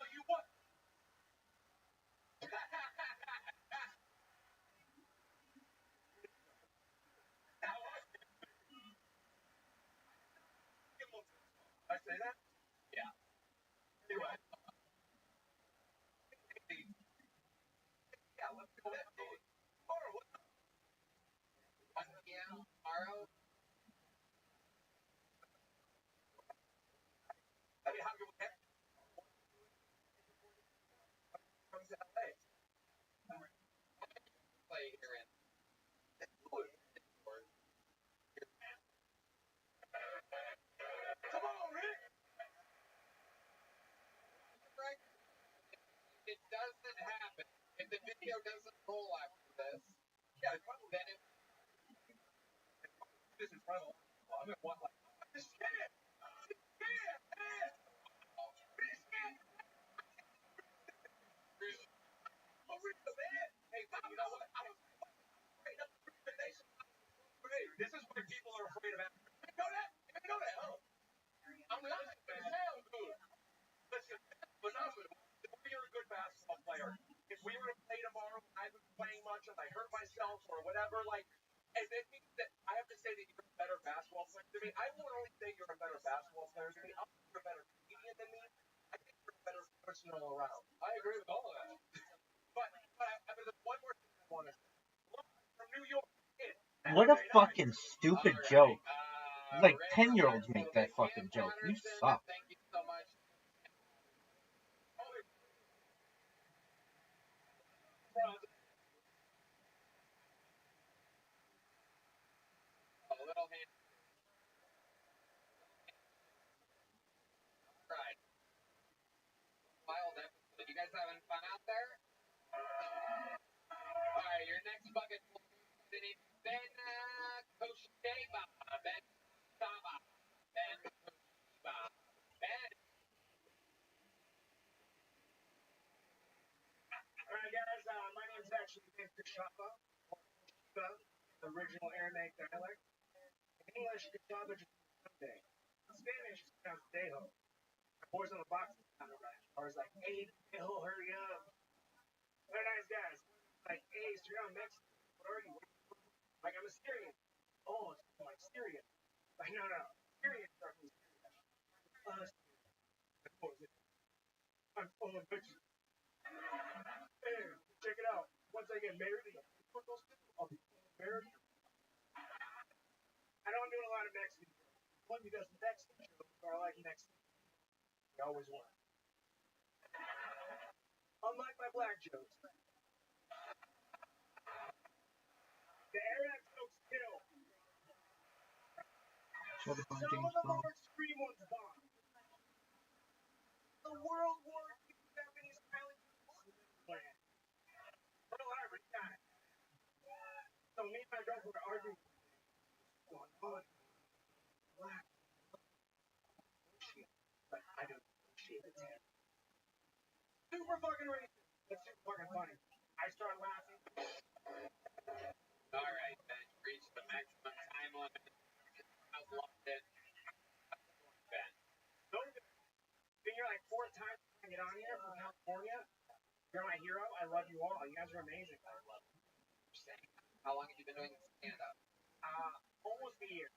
You what? I say that? Yeah. Anyway, it doesn't happen, if the video doesn't roll after this, yeah, then it. This is front of I'm gonna want like this shit. Hey, you know what? I was afraid of this is why people are afraid of it. You know that? You know that? Oh. I'm not gonna sound good. Listen, phenomenal. If you're a good basketball player, if we were to play tomorrow and I've been playing much and I hurt myself or whatever, like, and it means that I have to say that you're a better basketball player than me. I won't only say you're a better basketball player than me. I'll say you're a better comedian than me. I think you're a better person all around. I agree with all of that. but there's one more thing I want to say. From New York. What a fucking stupid joke. Like 10-year-olds make that fucking joke. You suck. Thank you so much. A little hand. Right. Wild episode. You guys having fun out there? Alright, your next bucket will be Ben Kosheba. Ben Saba. Ben Kosheba. Ben. Alright, guys, my name's actually Ben Kosheba, the original Aramaic dialect. In English, Kosheba just means Sunday. In Spanish, it's pronounced Dejo. My boys on the box sound right. I was like, hey, Dejo, hurry up. They're nice guys. Like, hey, so you're not Mexican. What are you? Like, I'm a Syrian. Oh, it's like Syria. Like, no. Syrian stuff is Syria. I'm full of bitches. Hey, check it out. Once I get married, I'll be married. I don't do a lot of Mexican. One who does Mexican jokes, or I like Mexican. I always want. Unlike my black jokes. The Arab jokes kill. Some of the more extreme ones bomb. The World War II Japanese pilot plan. Pearl Harbor died. So me and my girlfriend were arguing. Going on. Black. But I don't appreciate it. Super fucking racist. That's super fucking funny. I start laughing. Alright, Ben. Reached the maximum time limit. Outlawed it. Ben. Been here like 4 times to get on here from California. You're my hero. I love you all. You guys are amazing. I love you. How long have you been doing stand up? Almost a year.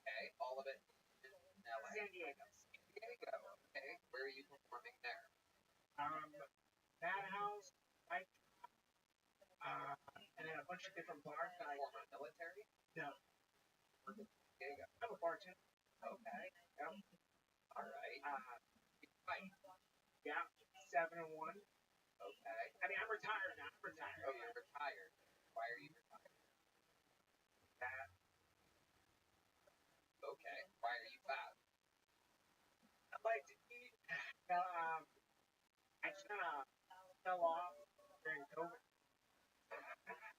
Okay, all of it in LA. San Diego. San Diego. Okay, where are you performing there? Madhouse, White, and then a bunch of different bars. Former military? No. Diego. I'm a bartender. Okay. Yep. Alright. Fight. Yeah. 7 and 1. Okay. I mean, I'm retired now. I'm retired. Oh, you're retired. Why are you retired? Okay. Why are you fat? I like to eat. I just kind of fell off during COVID.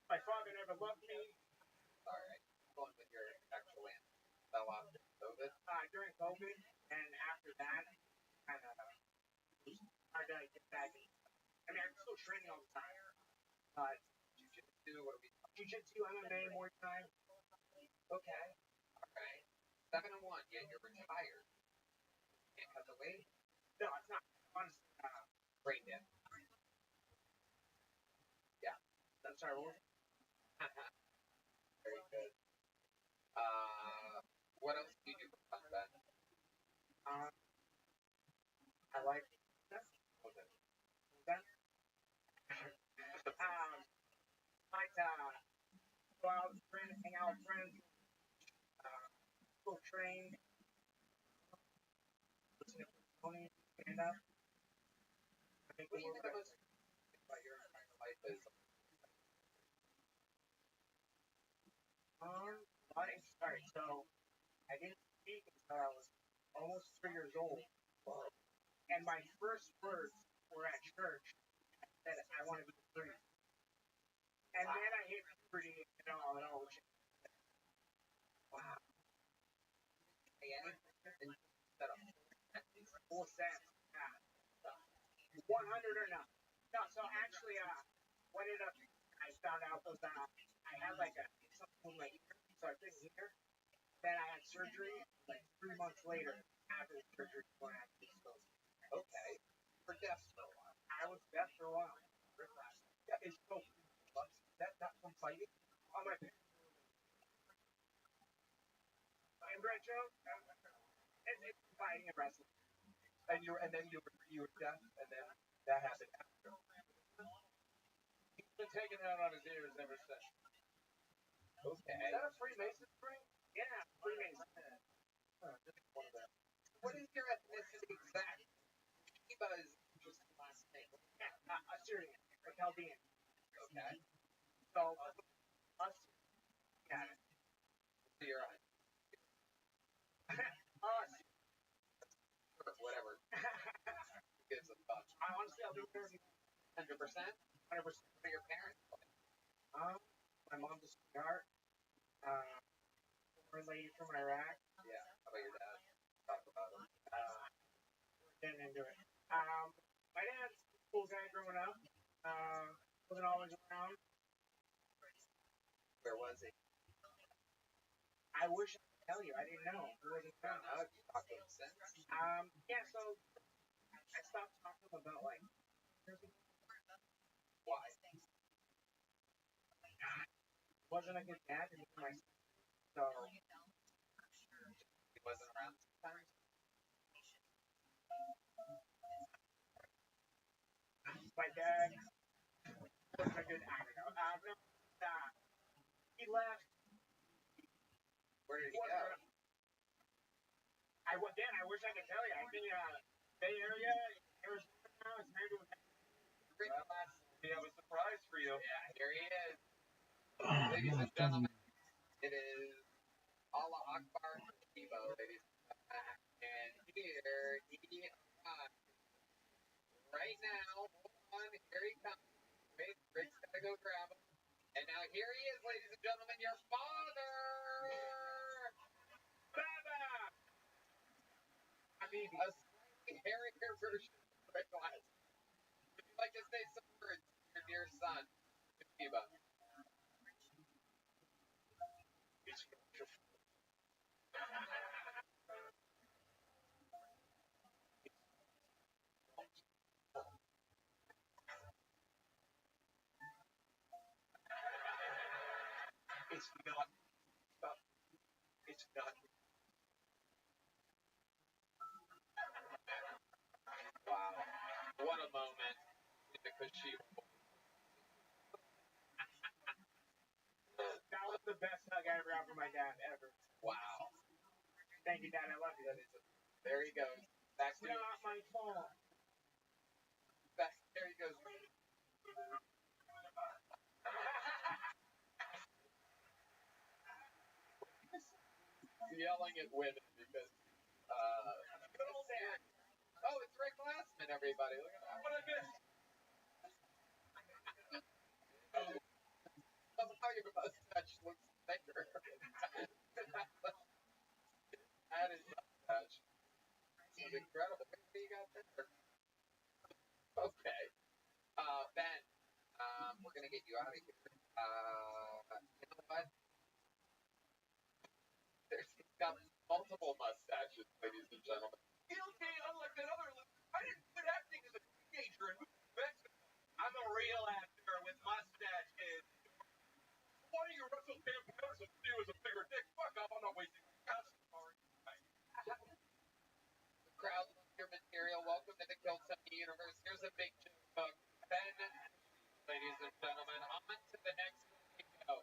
My father never loved me. Alright. Going with your actual answer. Fell off during COVID? During COVID, and after that, kind of hard to get back in. I mean, I'm still training all the time. But Jiu-Jitsu, what are we talking? Jiu-Jitsu, MMA, Muay Thai. Okay. Alright. 7 and 1, yet you're retired. Can't cut the weight? No, it's not. Honestly, brain dead. Yeah. I'm sorry, what was it? Very good. What else do you do for fun, Ben? I like that. Like go out with friends, hang out with friends, go train, listen to Tony, stand up. What do you think the most about your entire life is? Alright, so I didn't speak until I was almost 3 years old. And my first words were at church. pretty, you know, and all. Wow. And set up 4 cents. 100 or not. No, so actually, what ended up, I found out was I had like something like so I couldn't hear. Then I had surgery like 3 months later after the surgery when I had these. okay. For death for a while. I was deaf for a while. Yeah, it's so that's from fighting. On my Brett Joe, it's fighting and wrestling. And then you were deaf, and then that happened after. He's been taking that on his ears ever since. Okay. Is that a Freemason ring? Yeah, Freemason. What is your ethnicity exactly? Shiba is just the last name. Yeah, Assyrian, or Chaldean. Okay. So, us, got it. So you're right. Us. Whatever. Gives a fuck. Honestly, I'll be 100%. 100%? 100% for your parents? My mom's a sweetheart. Foreign lady from Iraq. Yeah. How about your dad? Talk about him. Getting into it. My dad's a cool guy growing up. Wasn't always around. Where was he? I wish I could tell you. I didn't know. He wasn't around. Have you talked to him since? Yeah, so I stopped talking about like Why? wasn't a good dad to me and my so He wasn't around sometimes? my dad wasn't a good I don't know. He left. Where did he go? I wish I could tell you. I've been Bay Area, Arizona now. It's married to a We have a surprise for you. Yeah, here he is. Ladies and gentlemen, it is Allah Akbar Shiba, ladies and gentlemen. And here he arrives. Right now, hold on, here he comes. Wait, Rick's gotta go grab him. And now here he is, ladies and gentlemen, your father! Baba! A slightly hairier version of Rick Glass. Would you like to say some words to your dear son, Shiba? It's not. It's not. Wow. What a moment in the Kashiba. That was the best hug I ever got from my dad ever. Wow. Thank you, Dad. I love you. There he goes. Back It's to not my fault. there he goes. Yelling at women because good old dad. Oh, it's Rick Glassman, everybody. Look at that. What I missed. How your mustache looks thicker. That is mustache. This is incredible. What do you got there? Okay. Ben, we're gonna get you out of here. You know what? He's got multiple mustaches, ladies and gentlemen. Okay, unlike that other, I didn't quit acting as a teenager and moved to Mexico. I'm a real actor with mustaches. Why do you wrestle vampires and you as a bigger dick? Fuck off, I'm not wasting my time. The crowd loves your material. Welcome to the Kill Tony universe. Here's a big joke. Ben, ladies and gentlemen, on to the next one we go.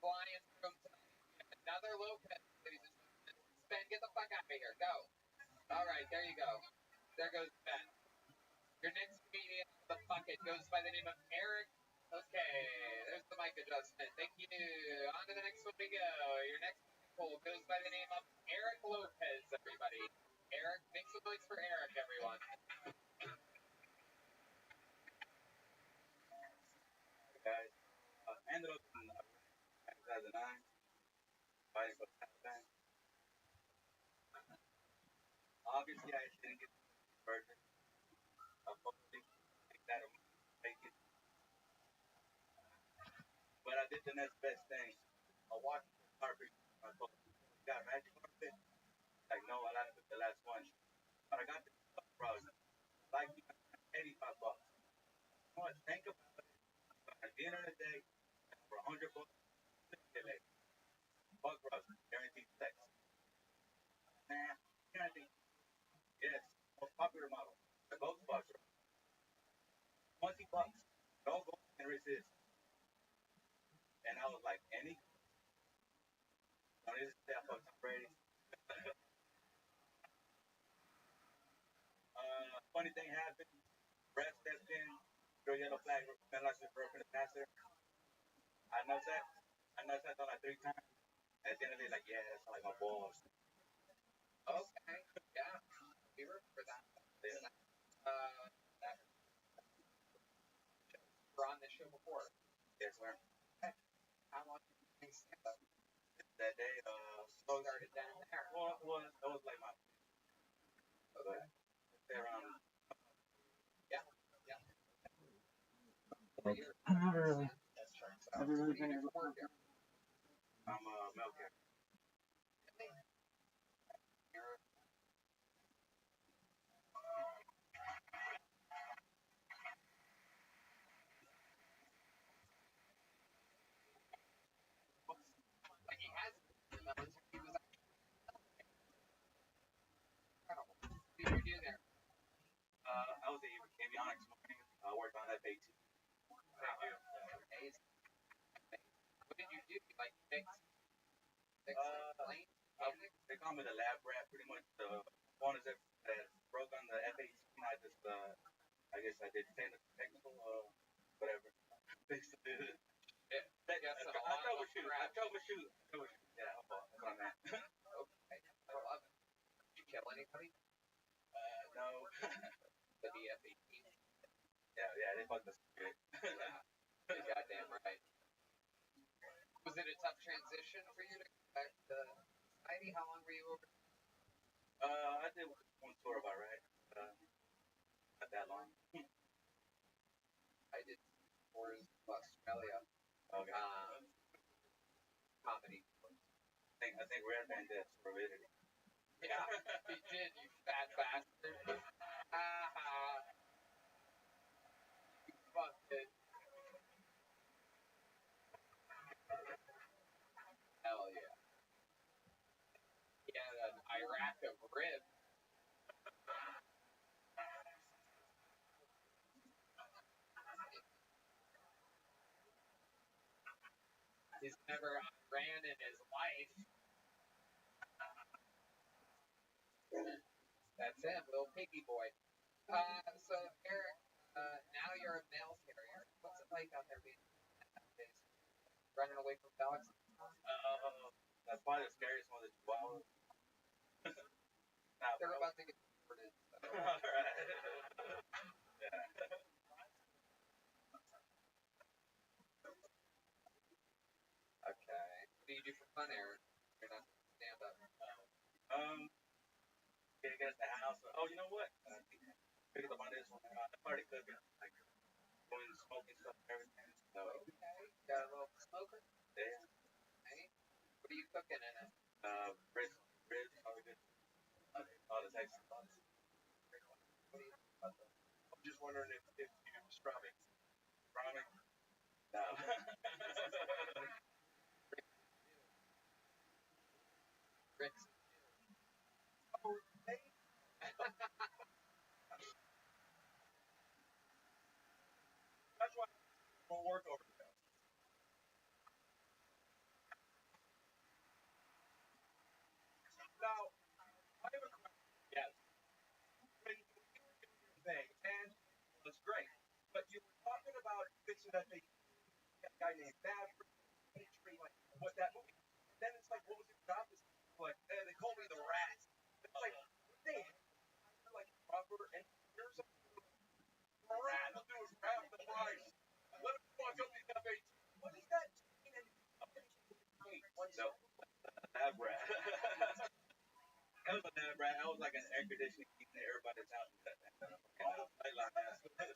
Flying from another Lopez, ladies and gentlemen. Ben, get the fuck out of here. Go. All right, there you go. There goes Ben. Your next comedian, the bucket, goes by the name of Eric. Okay, there's the mic adjustment. Thank you. On to the next one we go. Your next poll goes by the name of Eric Lopez, everybody. Eric, make some noise for Eric, everyone. Guys, ended up 2009, fighting for the Taliban. Obviously, I didn't get the version of hopefully that I would make it, but I did the next best thing. I watched the carpet. I told him, "You got a magic carpet?" Like, no, I got to pick the last one. But I got the browser. Like, $85. You know what? Think about it. At the end of the day, for $100, like, bug browser, guaranteed sex. Nah, guaranteed. Yes, most popular model, the Ghost browser, $20. No go and resist. And I was like, any? Don't even say I fucked Tom Brady. Funny thing happened. Brad stepped in, threw a yellow flag, penalized the broken the passer. I know that. I know that like 3 times. At the end of the day, like, yeah, that's like my balls. Okay. Yeah. We remember that. Yeah. That we're on this show before. Yes, sir. How long did you think stand up? That day, Started down there. well, that was like my. Okay. Around. Yeah. Yeah. I've never really been able to. I'm a milk carrier. Like he has been in the military. He was incredible. What did you do there? I was a avionics marine. I worked on F-18. Amazing. What did you do? Like fix plane? They call me the lab rat, pretty much. The one that broke on the F-18. I just, I guess I did technical, whatever. Fixed it. I troubleshoot. Yeah, that's what I'm at. Okay. I love it. Did you kill anybody? No. The F-18. Yeah, they fucked us good. You're goddamn right. Was it a tough transition for you to go back to society? How long were you over? I did one tour about right. Not that long. I did tours of Australia. Okay. Comedy. I think Red Band did Morbidity. Yeah, he did, you fat bastard. You fucked it. Hell yeah. He had an Iraq of ribs. He's never ran in his life. That's him, little piggy boy. So Eric, now you're a mail carrier. What's it like out there being nowadays? Running away from dogs? That's probably the scariest one that you wow. They're about to get deported. So. Alright. Yeah. Okay. What do you do for fun, Eric? You're not stand up. Get us the house. Oh, you know what? Pick it up on this one. Party cooking. Like, doing smoking stuff and everything. So, Okay. Got a little smoker? yeah. Hey. What are you cooking in it? Ribs, all the good. All the types of stuff. I'm just wondering if you strumming. Strumming? No. Rick's. Oh, hey. That's why we'll work over there. Now, I have a question. Yes. When you were doing your thing, and it was great, but you were talking about fixing that thing. A guy named Badger, like, what that movie. And then it's like, what was your job? Like, they called me the rat. It's like, they like proper engineers. The rat will do is half the price. Let him fuck up these F-18. What is that? that was like an air conditioning heat in everybody's house.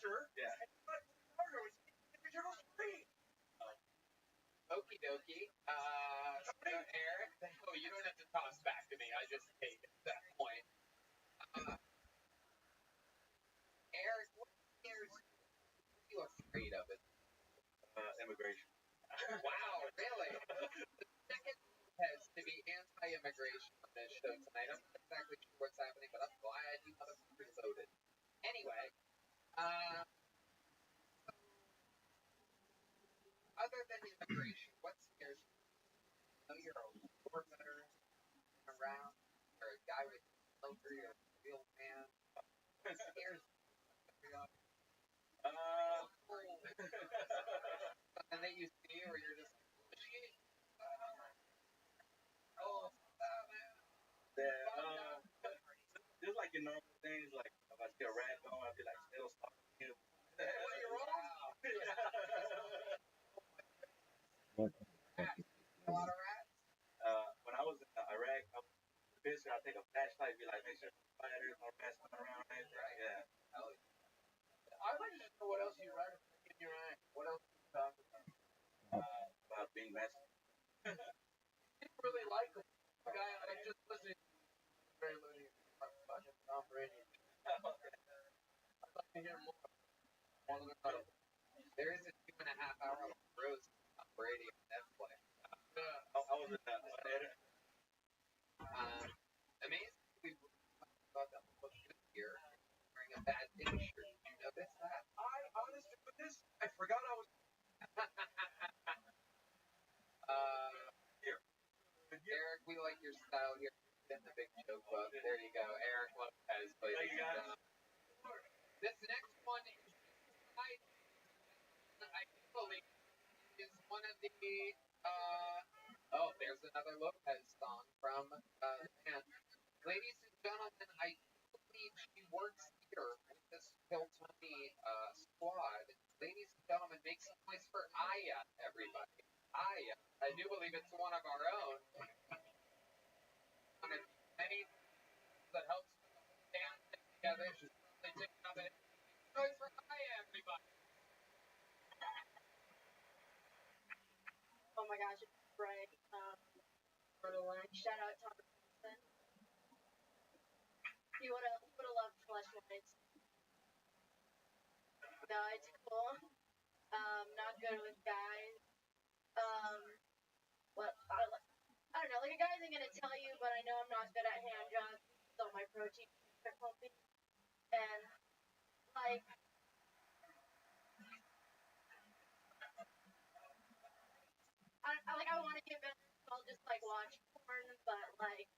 Sure. Yeah. Okie dokie. Eric. Oh, you don't have to toss back to me. I just take it at that point. Eric, what scares you afraid of it? Immigration. Wow, really? The second has to be anti-immigration on this show tonight. I'm not exactly sure what's happening, but I'm glad you motherfuckers voted. Anyway, other than immigration, what scares you? I know you're a war veteran around, you're a guy with over, you're a real man. What scares you? Something that you see, or you're just like, shit. Oh, man. Just like your normal things, like if I see a rat going, I'd be like, still stop him. Well, you're wrong. What? A lot of rats. When I was in Iraq, I was basically I take a flashlight, be like, make sure there's no rats coming around. Right? Yeah. I'd like to know what else you write in your eye. What else you talk about? About being messy. I didn't really like him. The guy I just listened to very little fucking Tom Brady. I'd like to hear more. There is a 2.5 hour roast of Tom Brady on Netflix. I was in editor. Amazing. We thought that was good here. Wearing a bad pink shirt. Did you notice that? I honestly with this, I forgot I was here. Eric, we like your style here in the Big Show Club. There you go. Eric Lopez, ladies and gentlemen. This next one is, I believe, is one of the, oh, there's another Lopez song from the band. Ladies and gentlemen, I believe she works here with this Kill Tony squad. Ladies and gentlemen, make some noise for Aya, everybody. Aya. I do believe it's one of our own. One of many that helps band together. She's probably taking up it. Noise for Aya, everybody. Oh my gosh, it's right. For the line. Shout out Tom Robinson. He would have loved flashlights. No, it's cool. Not good with guys. What I don't know. Like a guy isn't gonna tell you, but I know I'm not good at hand jobs. So my protein are pumping, and like. I want to get better, so I'll just like watch porn, but like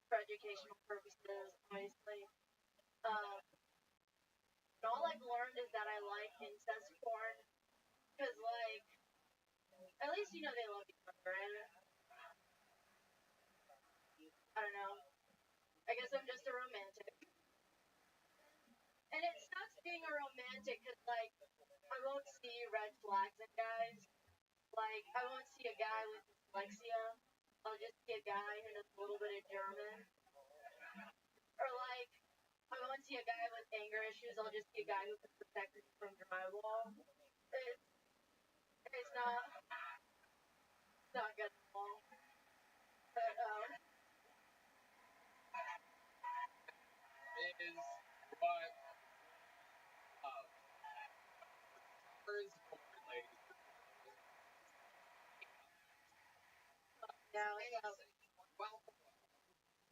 for educational purposes, obviously. And all I've learned is that I like incest porn, cause like at least you know they love each other, right? I don't know. I guess I'm just a romantic, and it sucks being a romantic, cause like I won't see red flags in guys. Like I won't see a guy with dyslexia. I'll just see a guy who knows a little bit of German. Or like, I won't see a guy with anger issues. I'll just see a guy who can protect me from drywall. It's not good at all. But Is what first born ladies. yeah, Well,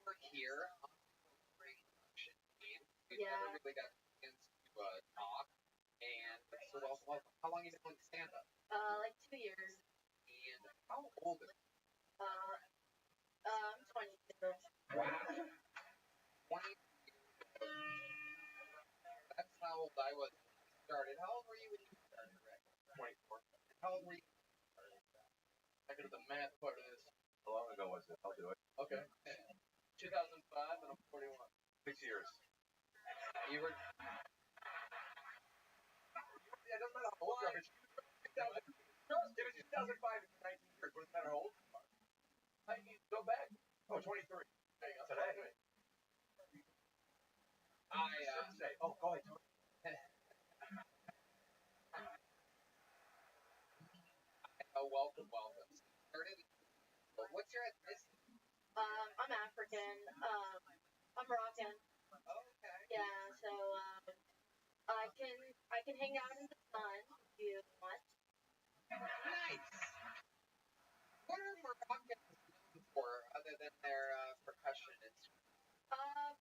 we're here on the great production team. We've Yeah. never really got a chance to talk. And so, well, how long have you been doing stand up? like 2 years. And how old is you? I'm 22. Wow. 20. That's how old I was when I started. How old were you when you started, Rick? 24. How old were you? I could have the math part of this. How long ago was it? I'll do it. Okay. 2005, and I'm 41. 6 years. You were. Yeah, it doesn't matter how old you are. It's 2000. No, it was 2005 and 19 years. What does it matter how old you are? I need to go back. Oh, 23. There you go. Today. Oh, go ahead. Welcome. What's your ethnicity? I'm African. I'm Moroccan. Okay. Yeah, so I can hang out in the sun if you want. Nice. What are Moroccans known for other than their percussion instruments?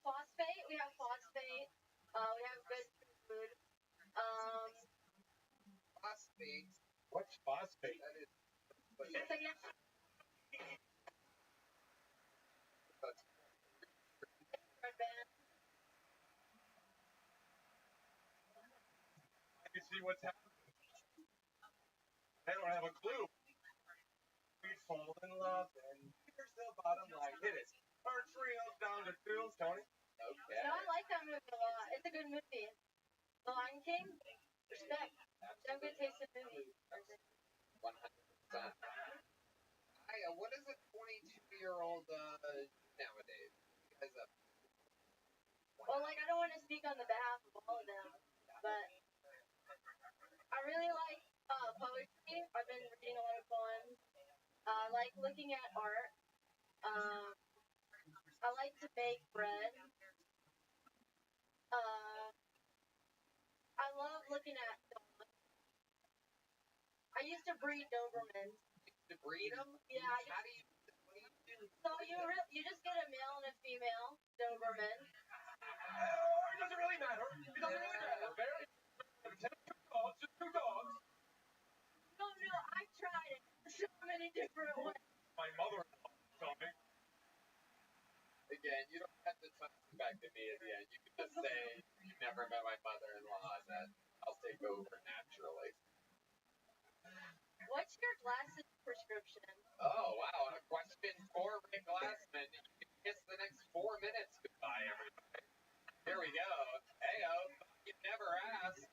Phosphate. We have phosphate. We have good food. Um, Phosphate. What's phosphate? That is. so yeah, red band. I can see what's happening. They don't have a clue. We fall in love, and here's the bottom line. Hit it. Our trio's down to two, Tony. Okay. No, I like that movie a lot. It's a good movie. The Lion King. Respect. Some good taste in movies. 100%. What is a 22-year-old nowadays? You guys up? Well, like I don't want to speak on the behalf of all of them, but I really like poetry. I've been reading a lot of poems. I like looking at art. I like to bake bread. I love looking at dogs. I used to breed Dobermans. To breed them? Yeah. How do you? What do you do? So you just get a male and a female Doberman. It doesn't really matter. It doesn't really matter. Very two dogs, just two dogs. No, I've tried it so many different ways. My mother-in-law told me. Again, you don't have to talk back to me at the end. You can just say you've never met my mother-in-law, and then I'll take over naturally. What's your glasses prescription? Oh, wow. A question for Rick Glassman. You can kiss the next 4 minutes goodbye, everybody. Here we go. Hey-o. You never asked.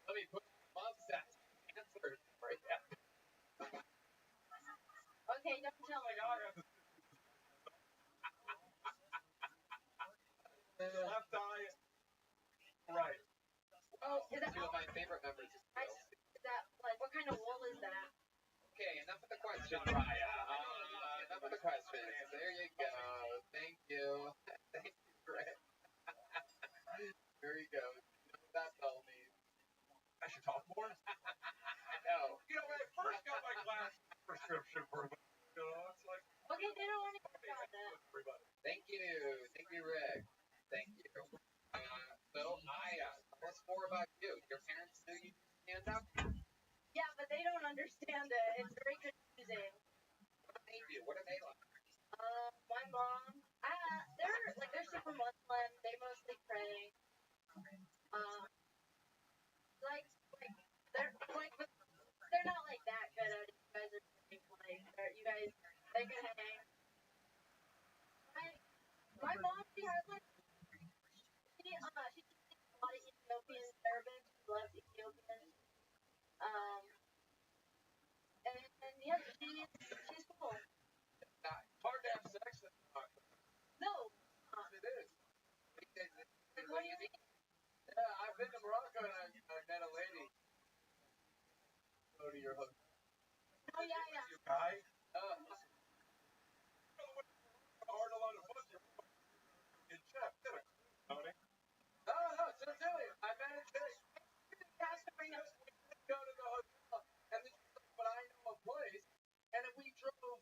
Let me put love sets answers for you. Okay, don't tell me. Left eye, right. Oh, Is that two of my favorite members of PLC. Is that like what kind of wool is that? Okay, enough of the questions, Raya. Enough of the questions. There you go. Thank you. Thank you, Rick. There you go. You know what that bell means. I should talk more. No. You know, when I first got my glass prescription for it's like, Okay, they don't want to hear about that. Thank you, Rick. Thank you. So, Aya, tell us more about you. Your parents knew you could stand up? Yeah, but they don't understand it. It's very confusing. What do they do? What are they like? My mom, they're super Muslim. They mostly pray. Like they're not like that good at it. You guys are they can hang. My mom, she has like she speaks a lot of Ethiopian Arabic. She loves Ethiopians. And yeah, she's cool. Hard to have sex. No. It is. What do you mean? Yeah, I've been to Morocco and I met a lady. Go to your husband. Oh yeah. Your guy. Hard a lot of fun. In Chef, Tony. No, seriously. I met a chick. Go to the hotel, and then but I know a place, and then we drove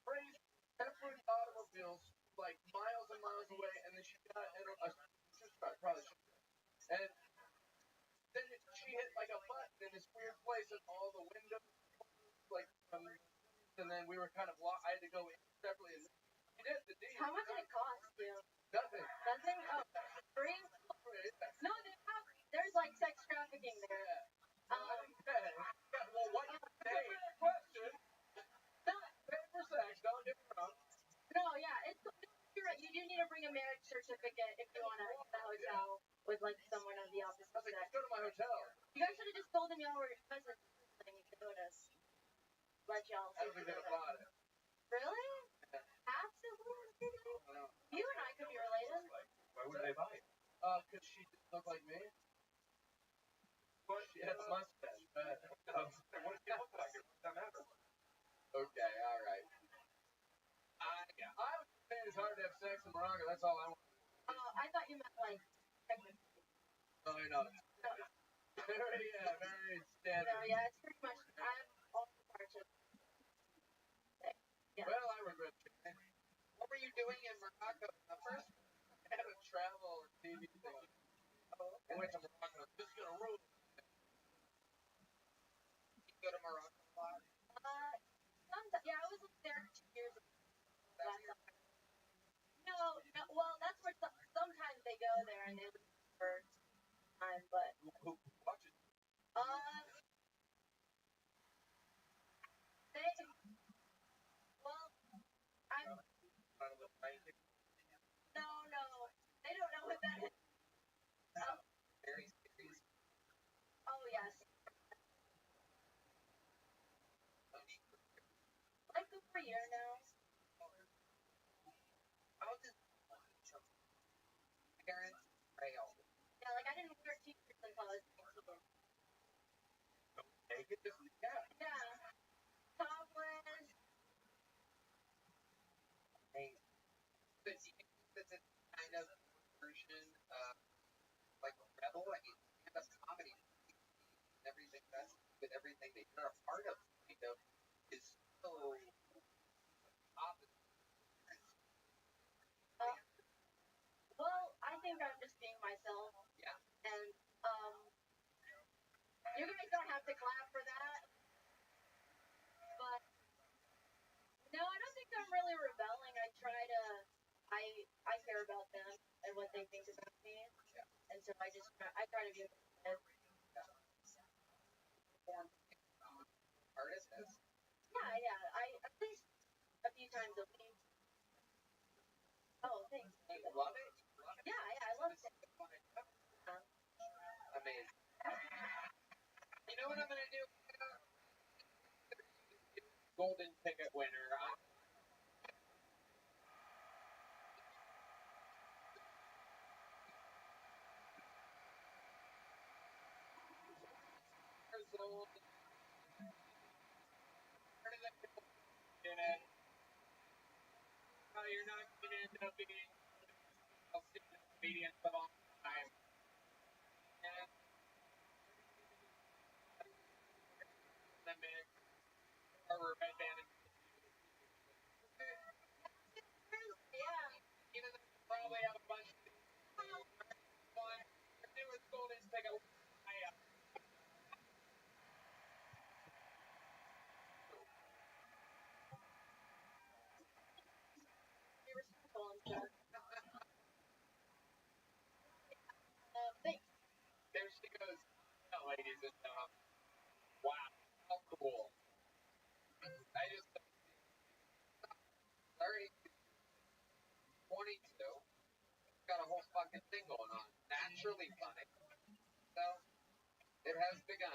crazy, separate automobiles, like miles and miles away, and then she got in a probably. And then she hit like a button in this weird place, and all the windows, like, and then we were kind of lost. I had to go in separately. And we did the deed. How much did it cost you? Nothing. Nothing? Oh, free? No, there's like sex trafficking there. Well, what you say? Question. Pay for sex. Don't get me wrong. No, yeah, you're right. You do need to bring a marriage certificate if you want to the hotel with like someone of the opposite sex. Go to my hotel. You guys should have just told them y'all were cousins and you could let y'all. I don't think they bought it. Really? Yeah. How? Absolutely. You and I could be related. Why would they buy it? Because she didn't look like me. She has a mustache. What does she look like? It doesn't matter. Okay, alright. I was saying it's hard to have sex in Morocco, that's all I want. I thought you meant like technically. Oh, I know. Very standard. No, yeah, it's pretty much. I'm also partial. Yeah. Well, I regret it. What were you doing in Morocco? First, I had a travel TV thing. I went to Morocco. This is gonna rule. You go to Morocco a lot? Yeah, I was there 2 years ago. No, well, that's where sometimes they go there and they leave for time, but. Who watches? They. Well, I'm. No, they don't know what that is. Very serious. Oh yes. Like over a year now. How does parents rail? Yeah, like I didn't wear t-shirts until I was 18. Yeah. Topless. Hey, but do you think that it's kind of version of like Rebel? I mean, stand-up comedy and everything that's with everything that you're a part of, is so opposite. Well, I think I'm just being myself. Yeah. And you guys don't have to clap for that. But no, I don't think I'm really rebelling. I care about them and what they think about me. Yeah. And so I try to be a good Perform artist as. Yeah. I at least a few times a week. Oh, thanks. You love it? Yeah, I love it. Amazing. You know what I'm gonna do? Golden ticket winner. You're not gonna end up being comedians of all time. And the mix or red band. Yeah. Even though you probably have a bunch of one, your newest golden ticket. Be respectful and stuff. Thanks. There she goes, ladies and gentlemen. Wow, how cool. I just 30, 22, got a whole fucking thing going on. Naturally funny. So, it has begun.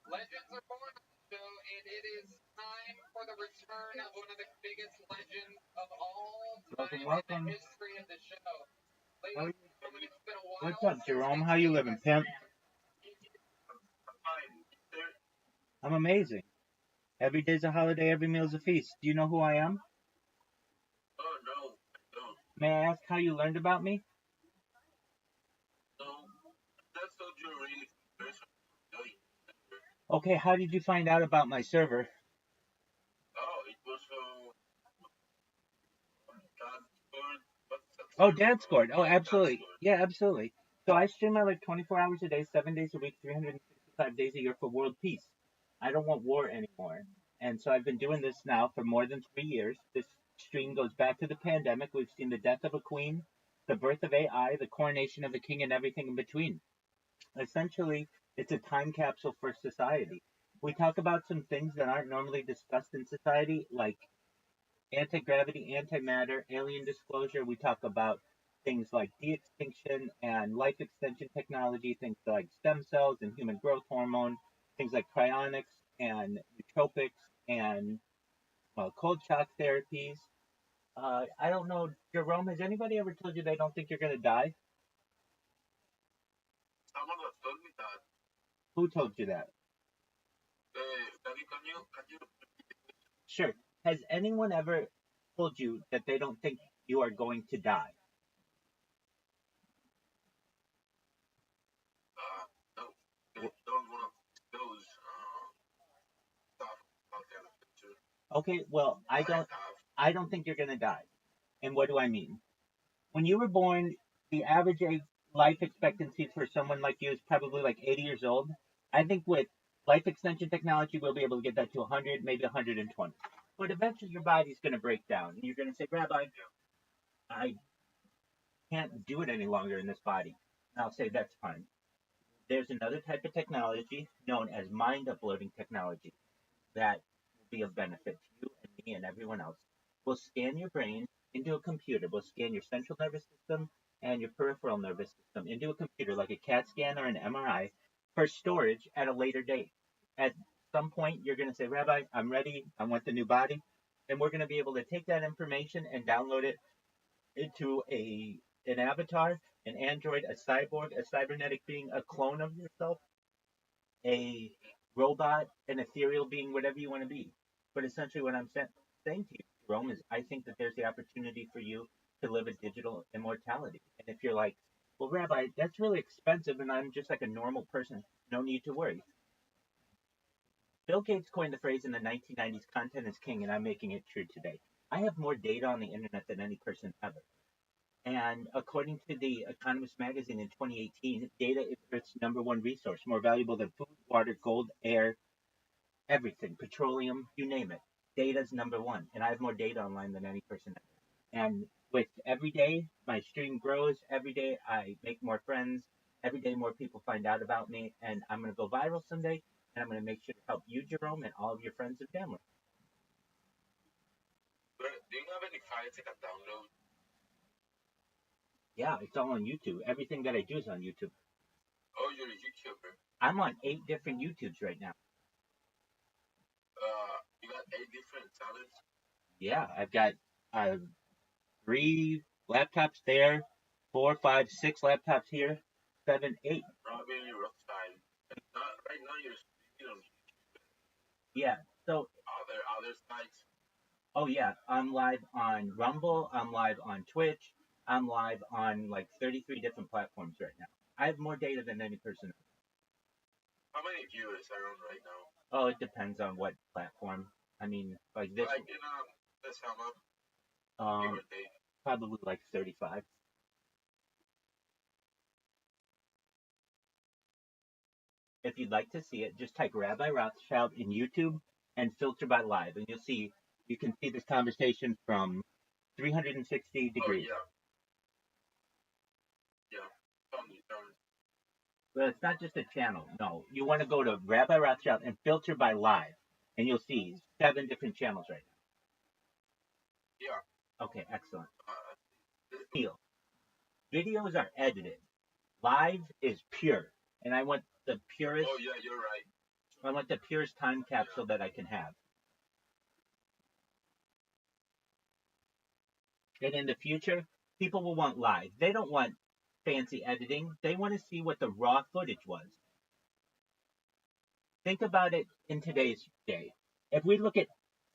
Legends are born on the show, and it is time for the return of one of the biggest legends of all time in the history of the show. Ladies and gentlemen, it's been a while. What's up, Jerome? How you living, pimp? I'm amazing. Every day's a holiday, every meal's a feast. Do you know who I am? Oh, no, I don't. May I ask how you learned about me? No, that's so you really person. Okay, how did you find out about my server? Oh, it was Oh, Dad scored. Oh, absolutely. Yeah, absolutely. So I stream at like 24 hours a day, 7 days a week, 365 days a year for world peace. I don't want war anymore. And so I've been doing this now for more than 3 years. This stream goes back to the pandemic. We've seen the death of a queen, the birth of AI, the coronation of a king, and everything in between. Essentially, it's a time capsule for society. We talk about some things that aren't normally discussed in society, like anti-gravity, antimatter, alien disclosure. We talk about things like de-extinction and life extension technology, things like stem cells and human growth hormone, things like cryonics and nootropics and cold shock therapies. I don't know, Jerome. Has anybody ever told you they don't think you're gonna die? Someone has told me that. Who told you that? Daddy, can you Sure. Has anyone ever told you that they don't think you are going to die? no, they don't want to disclose stuff about their future. Okay, well, I But I don't. have. I don't think you're gonna die. And what do I mean? When you were born, the average life expectancy for someone like you is probably like 80 years old. I think with life extension technology, we'll be able to get that to 100, maybe 120. But eventually, your body's going to break down, and you're going to say, Rabbi, I can't do it any longer in this body. And I'll say, that's fine. There's another type of technology known as mind uploading technology that will be of benefit to you and me and everyone else. We'll scan your brain into a computer. We'll scan your central nervous system and your peripheral nervous system into a computer like a CAT scan or an MRI for storage at a later date. At some point, you're going to say, Rabbi, I'm ready. I want the new body. And we're going to be able to take that information and download it into an avatar, an android, a cyborg, a cybernetic being, a clone of yourself, a robot, an ethereal being, whatever you want to be. But essentially, what I'm saying to you, Jerome, is I think that there's the opportunity for you to live a digital immortality. And if you're like, well, Rabbi, that's really expensive, and I'm just like a normal person, no need to worry. Bill Gates coined the phrase in the 1990s, content is king, and I'm making it true today. I have more data on the internet than any person ever. And according to the Economist magazine in 2018, data is Earth's number one resource, more valuable than food, water, gold, air, everything, petroleum, you name it. Data's number one, and I have more data online than any person ever. And with every day, my stream grows. Every day, I make more friends. Every day, more people find out about me, and I'm going to go viral someday. And I'm going to make sure to help you, Jerome, and all of your friends and family. Do you have any files I can download? Yeah, it's all on YouTube. Everything that I do is on YouTube. Oh, you're a YouTuber. I'm on 8 different YouTubes right now. You got 8 different channels? Yeah, I've got 3 laptops there, 4, 5, 6 laptops here, 7, 8. Rabbi Rothschild. Right now you're speaking on Yeah. So, other sites. oh yeah, I'm live on Rumble. I'm live on Twitch. I'm live on like 33 different platforms right now. I have more data than any person. How many viewers are on right now? Oh, it depends on what platform. I mean, like this. Like in the summer, give or take. Probably like 35. If you'd like to see it, just type Rabbi Rothschild in YouTube and filter by live, and you'll see you can see this conversation from 360 degrees. Oh yeah, yeah. But it's not just a channel. No, you want to go to Rabbi Rothschild and filter by live, and you'll see 7 different channels right now. Yeah. Okay, excellent. Deal. Videos are edited. Live is pure, and I want the purest. Oh yeah, you're right. I want the purest time capsule that I can have. And in the future, people will want live. They don't want fancy editing. They want to see what the raw footage was. Think about it in today's day. If we look at,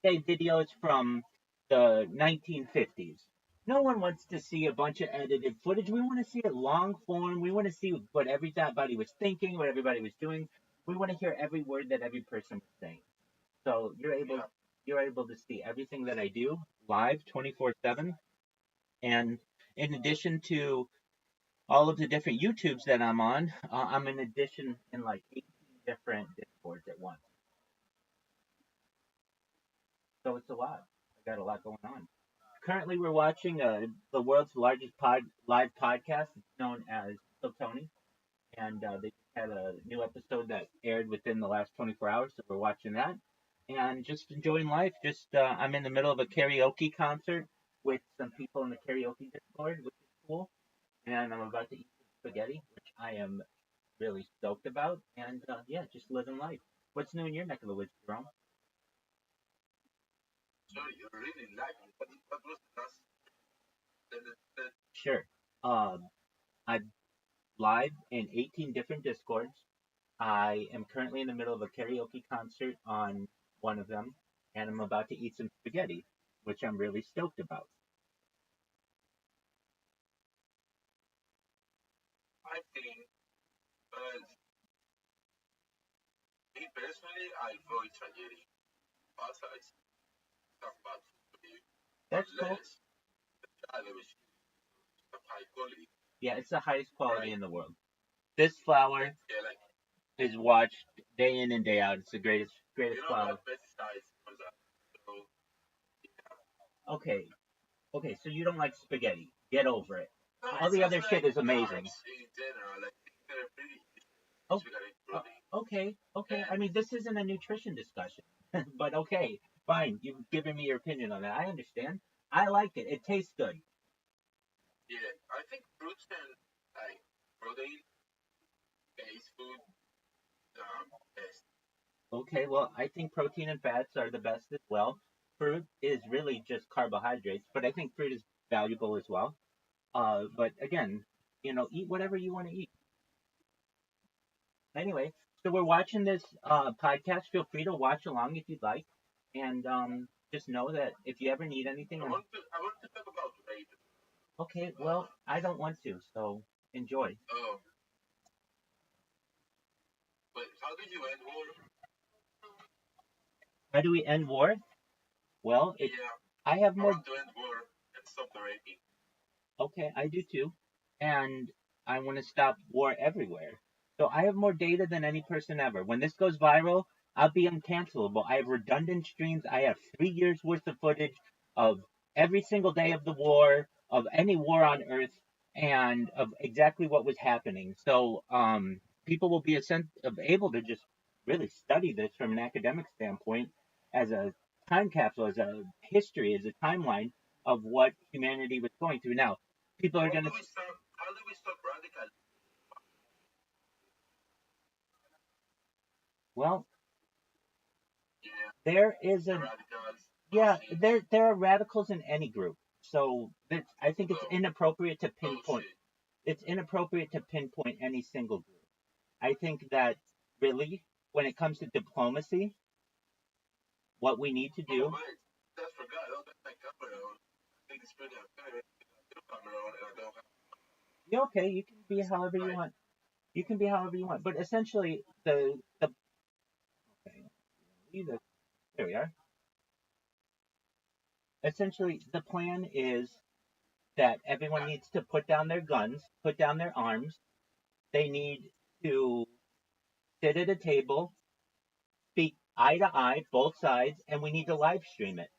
say, videos from the 1950s, no one wants to see a bunch of edited footage. We want to see it long form. We want to see what everybody was thinking, what everybody was doing. We want to hear every word that every person was saying. So you're able to see everything that I do live 24/7. And in addition to all of the different YouTubes that I'm on, I'm in addition in like 18 different Discords at once. So it's a lot. I got a lot going on. Currently, we're watching the world's largest live podcast. It's known as So Tony, and they had a new episode that aired within the last 24 hours. So we're watching that and just enjoying life. Just I'm in the middle of a karaoke concert with some people in the karaoke Discord, which is cool. And I'm about to eat spaghetti, which I am really stoked about. And yeah, just living life. What's new in your neck of the woods, Jerome? Sorry, you're really lagging. What was the last sentence? Sure. I'm live in 18 different Discords. I am currently in the middle of a karaoke concert on one of them, and I'm about to eat some spaghetti, which I'm really stoked about. I think, me personally, I avoid spaghetti. Pasta is not bad for you. That's cool. Unless the other is of high quality. Yeah, it's the highest quality Right. in the world. This flour Yeah, like, is watched day in and day out. It's the greatest you don't flour. have pesticides on that. So, yeah. Okay, okay, so you don't like spaghetti. Get over it. No, All it's the just other shit like is amazing. carbs in general. Like, they're pretty Oh, spaghetti protein. okay, okay. I And mean, this isn't a nutrition discussion, but okay, fine. You've given me your opinion on that. I understand. I like it. It tastes good. yeah, I think fruits and like protein based food best. Okay, well, I think protein and fats are the best as well. Fruit is really just carbohydrates, but I think fruit is valuable as well. But again, eat whatever you want to eat. Anyway, so we're watching this podcast. Feel free to watch along if you'd like, and just know that if you ever need anything, I want to talk about rape. okay. Well, I don't want to, so enjoy. Oh, but how did you end war? How do we end war? Well, Yeah, I have I more. want to end war and stop the raping. Okay, I do too. And I want to stop war everywhere. So I have more data than any person ever. When this goes viral, I'll be uncancelable. I have redundant streams. I have 3 years worth of footage of every single day of the war, of any war on Earth, and of exactly what was happening. So people will be able to just really study this from an academic standpoint as a time capsule, as a history, as a timeline of what humanity was going through. Now, people are How going do to, we stop? How do we stop radical well, yeah, there is the a, radicals, yeah, Nazis? there are radicals in any group. So I think it's Oh, inappropriate to oh pinpoint. shit. It's inappropriate to pinpoint any single group. I think that really, when it comes to diplomacy, what we need to Oh do. man, just forgot. I don't have my camera on. I think it's pretty unfair. I camera on and I don't have. Yeah, okay, you can be however you Right. want. You can be however you want. But essentially, the okay, there we are. Essentially, the plan is that everyone needs to put down their guns, put down their arms. They need to sit at a table, speak eye to eye, both sides, and we need to live stream it.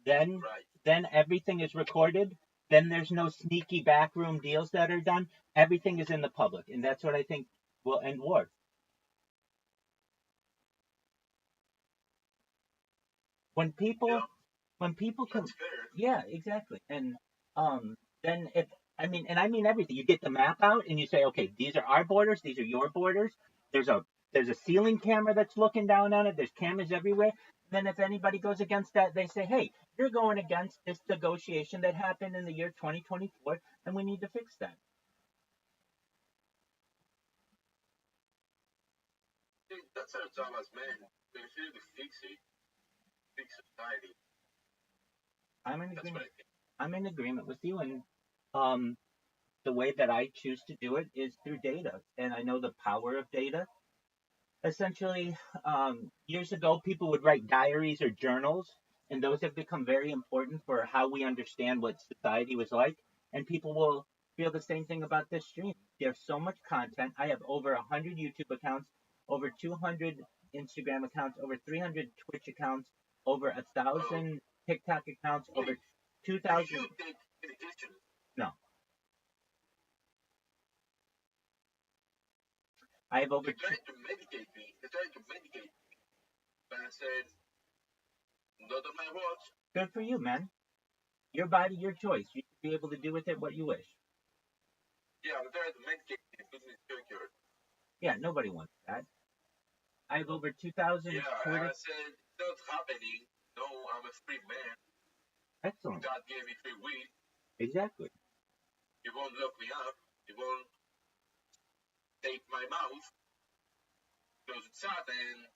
Then, Right. then everything is recorded. Then there's no sneaky backroom deals that are done. Everything is in the public, and that's what I think will end war. When people, Yeah, when people can, that's fair. yeah, exactly. And then if and I mean everything. You get the map out and you say, okay, these are our borders, these are your borders. There's a there's a ceiling camera that's looking down on it. There's cameras everywhere. Then if anybody goes against that, they say, hey, you're going against this negotiation that happened in the year 2024, and we need to fix that. That's our job as men. We're here to fix it, fix society. I'm in That's what agreement. I think. I'm in agreement with you, and um, the way that I choose to do it is through data, and I know the power of data. Essentially, years ago, people would write diaries or journals, and those have become very important for how we understand what society was like. And people will feel the same thing about this stream. There's so much content. I have over 100 YouTube accounts, over 200 Instagram accounts, over 300 Twitch accounts, over a Oh, thousand TikTok accounts, over wait. Do 2,000. you take medication? No, I have over They two. tried to medicate me. They tried to medicate me. But I said, not on my watch. Good for you, man. Your body, your choice. You should be able to do with it what you wish. Yeah, they tried to medicate me and put me in circular. Yeah, nobody wants that. I have over 2,000 Yeah, and Twitter. I said, it's not happening. No, I'm a free man. Excellent. God gave me free will. Exactly. He won't lock me up. He won't take my mouth, close it shut, and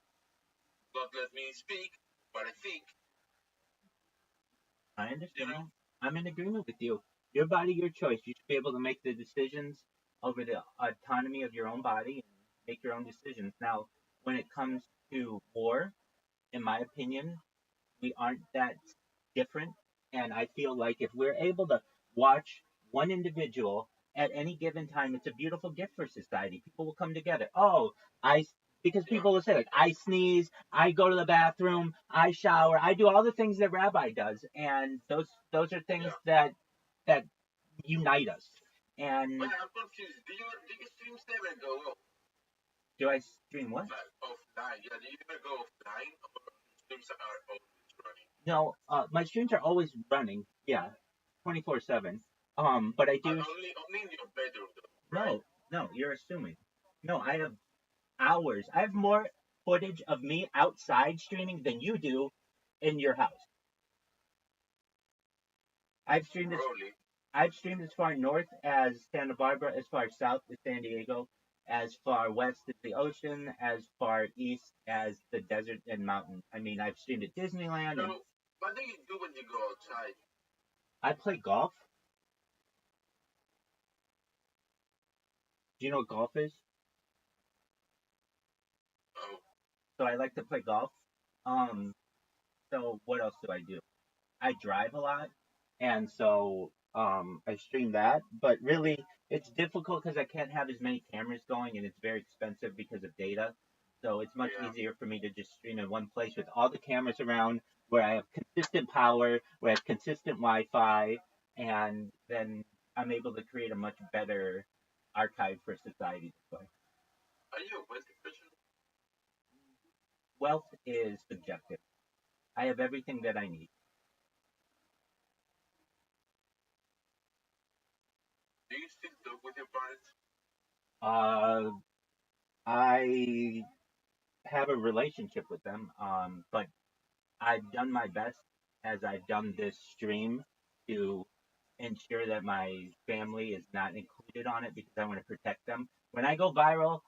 not let me speak what I think. I You understand. know? I'm in agreement with you. Your body, your choice. You should be able to make the decisions over the autonomy of your own body and make your own decisions. Now, when it comes to war, in my opinion, we aren't that different. And I feel like if we're able to watch one individual at any given time, it's a beautiful gift for society. People will come together. Oh, I, because Yeah. people will say, like, I sneeze, I go to the bathroom, I shower, I do all the things that Rabbi does. And those are things that unite us. And But I'm confused. Do you streams never go off? do I stream what? Like offline? Yeah, do you ever go offline? Or streams are always running? No, my streams are always running. Yeah, 24/7. But I do. Only in your bedroom, though, right? No, no, you're assuming. No, I have hours. I have more footage of me outside streaming than you do in your house. I've streamed as Probably. I've streamed as far north as Santa Barbara, as far south as San Diego, as far west as the ocean, as far east as the desert and mountains. I mean, I've streamed at Disneyland, and So, what do you do when you go outside? I play golf. Do you know what golf is? Oh, So I like to play golf. Um, so what else do I do? I drive a lot, and so I stream that. But really, it's difficult because I can't have as many cameras going, and it's very expensive because of data. So it's much yeah. easier for me to just stream in one place with all the cameras around, where I have consistent power, where I have consistent Wi-Fi, and then I'm able to create a much better archive for society to play. Are you a wealthy person? Wealth is subjective. I have everything that I need. Do you still talk with your parents? Uh, I have a relationship with them, but I've done my best as I've done this stream to ensure that my family is not included on it because I want to protect them. When I go viral,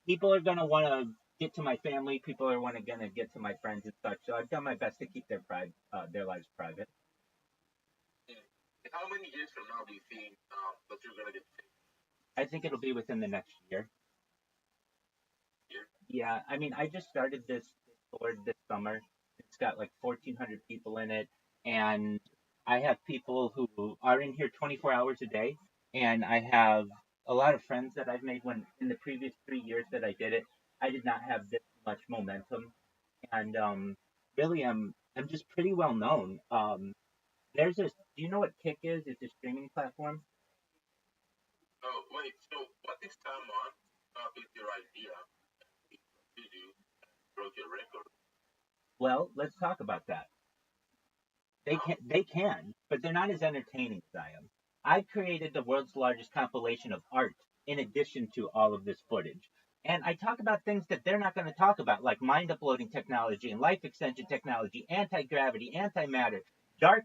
people are gonna want to get to my family. People are gonna get to my friends and such. So I've done my best to keep their lives private. Hmm. How many years from now do you think that you're gonna get famous I think it'll be within the next year. here? Yeah, I mean, I just started this board this summer. It's got like 1,400 people in it, and I have people who are in here 24 hours a day, and I have a lot of friends that I've made when in the previous 3 years that I did it. I did not have this much momentum, and really, I'm just pretty well known. There's this. Do you know what Kick is? It's a streaming platform. Oh, wait. So, what if someone copied your idea, it sued you, broke your record? Well, let's talk about that. How? They can, but they're not as entertaining as I am. I created the world's largest compilation of art in addition to all of this footage. And I talk about things that they're not going to talk about, like mind uploading technology and life extension technology, anti-gravity, antimatter,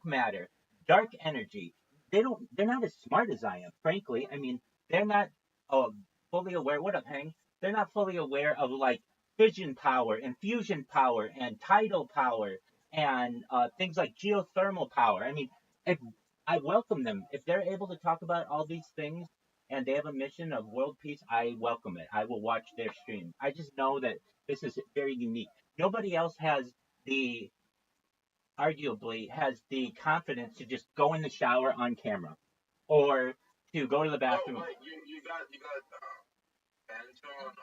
matter, dark energy. They're not as smart as I am, frankly. I mean, they're not oh, fully aware. What up, Hank? They're not fully aware of like fission power and fusion power and tidal power and things like geothermal power. I mean, if I welcome them if they're able to talk about all these things and they have a mission of world peace. I welcome it. I will watch their stream. I just know that this is very unique. Nobody else has the arguably has the confidence to just go in the shower on camera or to go to the Oh, bathroom. wait. You got pants on, or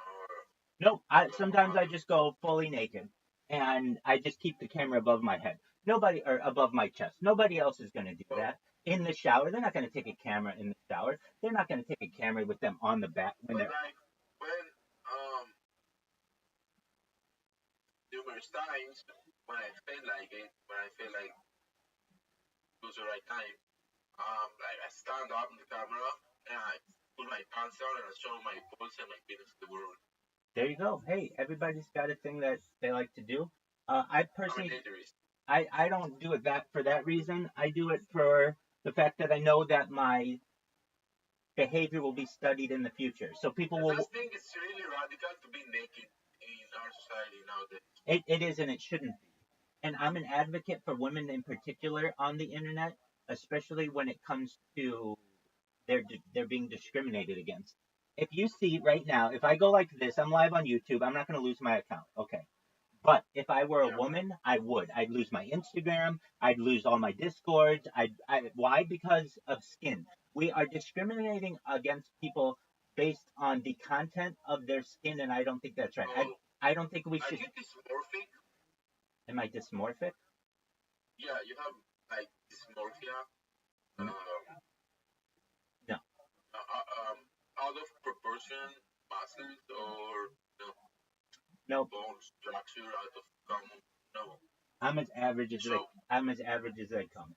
Nope. you got Sometimes I bottom? just go fully naked, and I just keep the camera above my head. Nobody or above my chest. Nobody else is going to do Oh, that in the shower. They're not going to take a camera in the shower. They're not going to take a camera with them on the back when but they're. like, when, numerous times, when I feel like it, when I feel like it was the right time, like I stand up in the camera and I put my pants down and I show my balls and my penis to the world. There you go. Hey, everybody's got a thing that they like to do. I I'm a personally, dangerous. I don't do it that for that reason. I do it for the fact that I know that my behavior will be studied in the future. So people And I will. think it's really radical to be naked in our society nowadays. It is and it shouldn't be. And I'm an advocate for women in particular on the internet, especially when it comes to they're being discriminated against. If you see right now, if I go like this, I'm live on YouTube. I'm not going to lose my account. Okay. But if I were a Yeah. woman, I would. I'd lose my Instagram. I'd lose all my Discords. Why? Because of skin. We are discriminating against people based on the content of their skin, and I don't think that's right. Oh, I don't think we are should. you dysmorphic? Am I dysmorphic? Yeah, you have like dysmorphia. N- Um, No, out of proportion muscles or no no. bone structure out of common. No. I'm as average as So I'm as average as they come.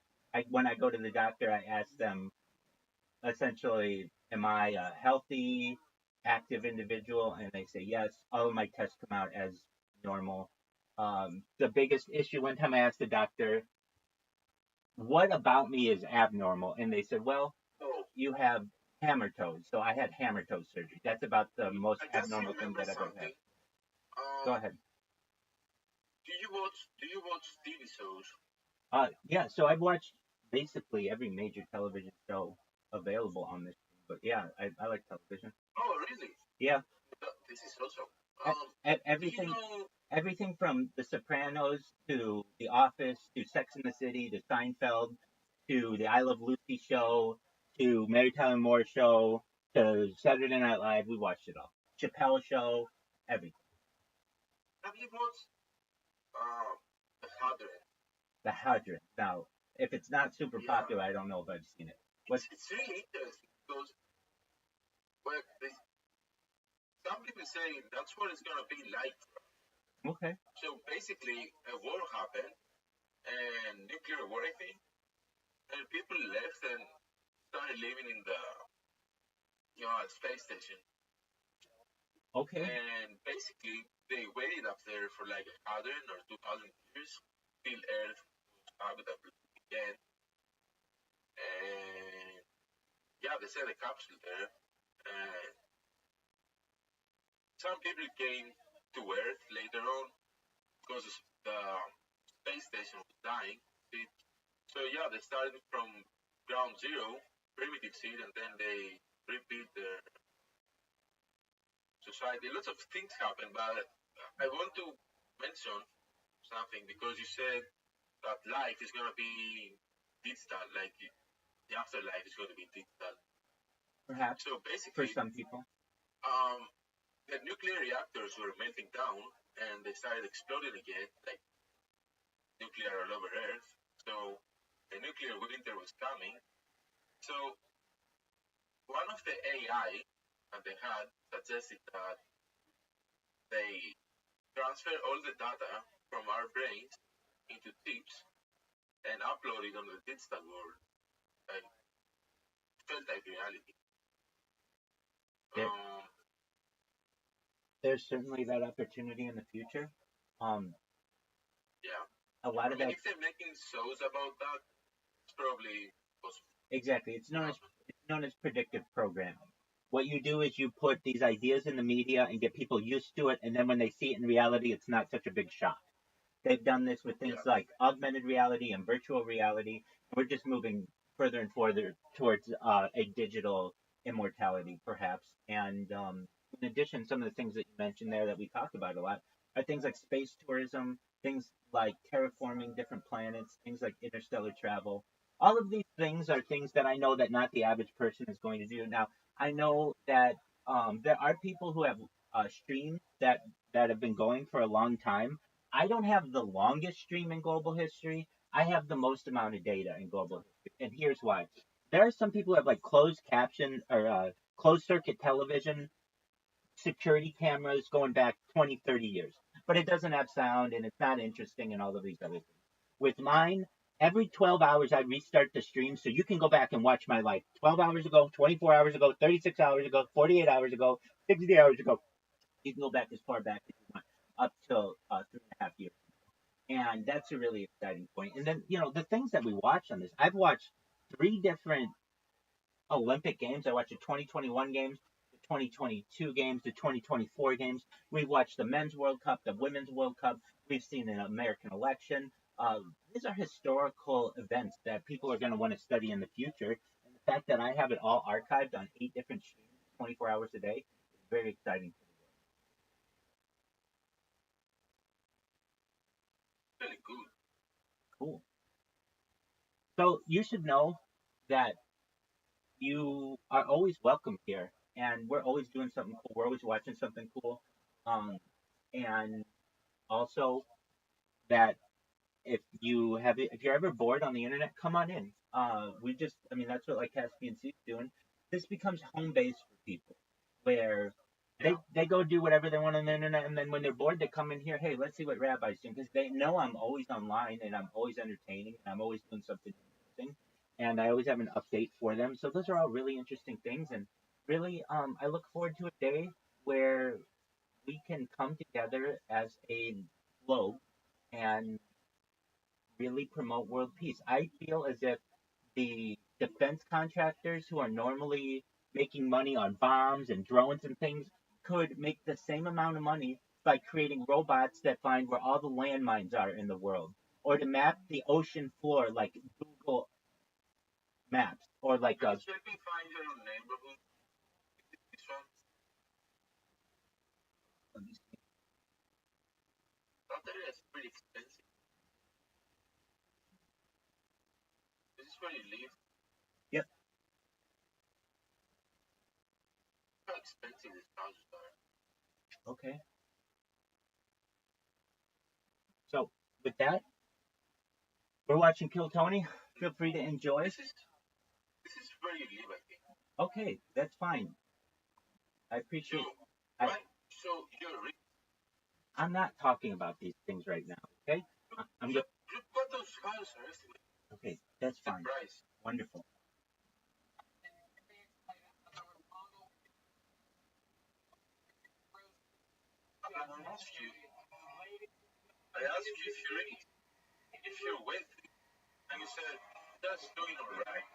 When I go to the doctor, I ask them essentially, am I a healthy, active individual? And they say yes. All of my tests come out as normal. The biggest issue, one time I asked the doctor, what about me is abnormal? And they said, well, oh, you have hammer toes. So I had hammer toe surgery. That's about the most I just abnormal thing remember that I've ever had. something. Go ahead. Do you watch TV shows? Yeah, so I've watched basically every major television show available on this. But yeah, I like television. Oh, really? Yeah, This is awesome. Do you everything know? everything from The Sopranos to The Office to Sex and the City to Seinfeld to the I Love Lucy show to Mary Tyler Moore show to Saturday Night Live. We watched it all. Chappelle show, everything. Have you watched The Hundred? The Hydrant. Now, if it's not super Yeah, popular, I don't know if I've seen it. it's What's it's really interesting because well, some people say that's what it's gonna be like. okay? So basically, a war happened and nuclear war, I think, and people left and started living in the space station. Okay. And basically, they waited up there for like 100 or 2,000 years till Earth was habitable again. And yeah, they set a capsule there. And some people came to Earth later on because the space station was dying. So yeah, they started from ground zero, primitive seed, and then they rebuilt their society. Lots of things happen, but I want to mention something because you said that life is gonna be digital, like the afterlife is gonna be digital. Perhaps So for basically, some people. um, the nuclear reactors were melting down and they started exploding again, like nuclear all over Earth. So the nuclear winter was coming. So one of the AI that they had suggested that they transfer all the data from our brains into chips and upload it on the digital world. Like felt like reality. There, Um, there's certainly that opportunity in the future. Um, yeah. a lot I of mean, that if they're making shows about that, it's probably possible exactly. to happen. It's known as predictive programming. What you do is you put these ideas in the media and get people used to it, and then when they see it in reality, it's not such a big shock. They've done this with things Yeah. like augmented reality and virtual reality. We're just moving further and further towards a digital immortality, perhaps. And in addition, some of the things that you mentioned there that we talked about a lot are things like space tourism, things like terraforming different planets, things like interstellar travel. All of these things are things that I know that not the average person is going to do. Now, I know that there are people who have streams that have been going for a long time. I don't have the longest stream in global history. I have the most amount of data in global history. And here's why. There are some people who have like closed caption or closed circuit television security cameras going back 20, 30 years. But it doesn't have sound and it's not interesting and all of these other things. With mine, every 12 hours I restart the stream so you can go back and watch my life 12 hours ago, 24 hours ago, 36 hours ago, 48 hours ago, 60 hours ago. You can go back as far back as you want, up till 3.5 years. And that's a really exciting point. And then, the things that we watch on this, I've watched 3 different Olympic Games. I watched the 2021 games, the 2022 games, the 2024 games. We've watched the Men's World Cup, the Women's World Cup. We've seen an American election. These are historical events that people are going to want to study in the future. And the fact that I have it all archived on 8 different streams, 24 hours a day, is very exciting. Really good. Cool. So you should know that you are always welcome here, and we're always doing something cool. We're always watching something cool, and also that if you're ever bored on the internet, come on in. I mean, that's what like Caspian Sea's doing. This becomes home base for people, where they go do whatever they want on the internet, and then when they're bored, they come in here. Hey, let's see what Rabbi's doing, because they know I'm always online and I'm always entertaining and I'm always doing something interesting, and I always have an update for them. So those are all really interesting things, and really, I look forward to a day where we can come together as a globe and really promote world peace. I feel as if the defense contractors who are normally making money on bombs and drones and things could make the same amount of money by creating robots that find where all the landmines are in the world, or to map the ocean floor like Google Maps, or like Can you help me find your neighborhood? This one? That area is pretty expensive. This is where you live. Yep. How expensive these houses are. Okay. So with that, we're watching Kill Tony. Feel free to enjoy. This is where you live, I think. Okay, that's fine. I appreciate. So, right? So you're rich. I'm not talking about these things right now. Okay. I'm Look what those houses are estimated. Okay, that's The fine. price. Wonderful. I asked you if you're rich, if you're wealthy, and you said that's doing all right.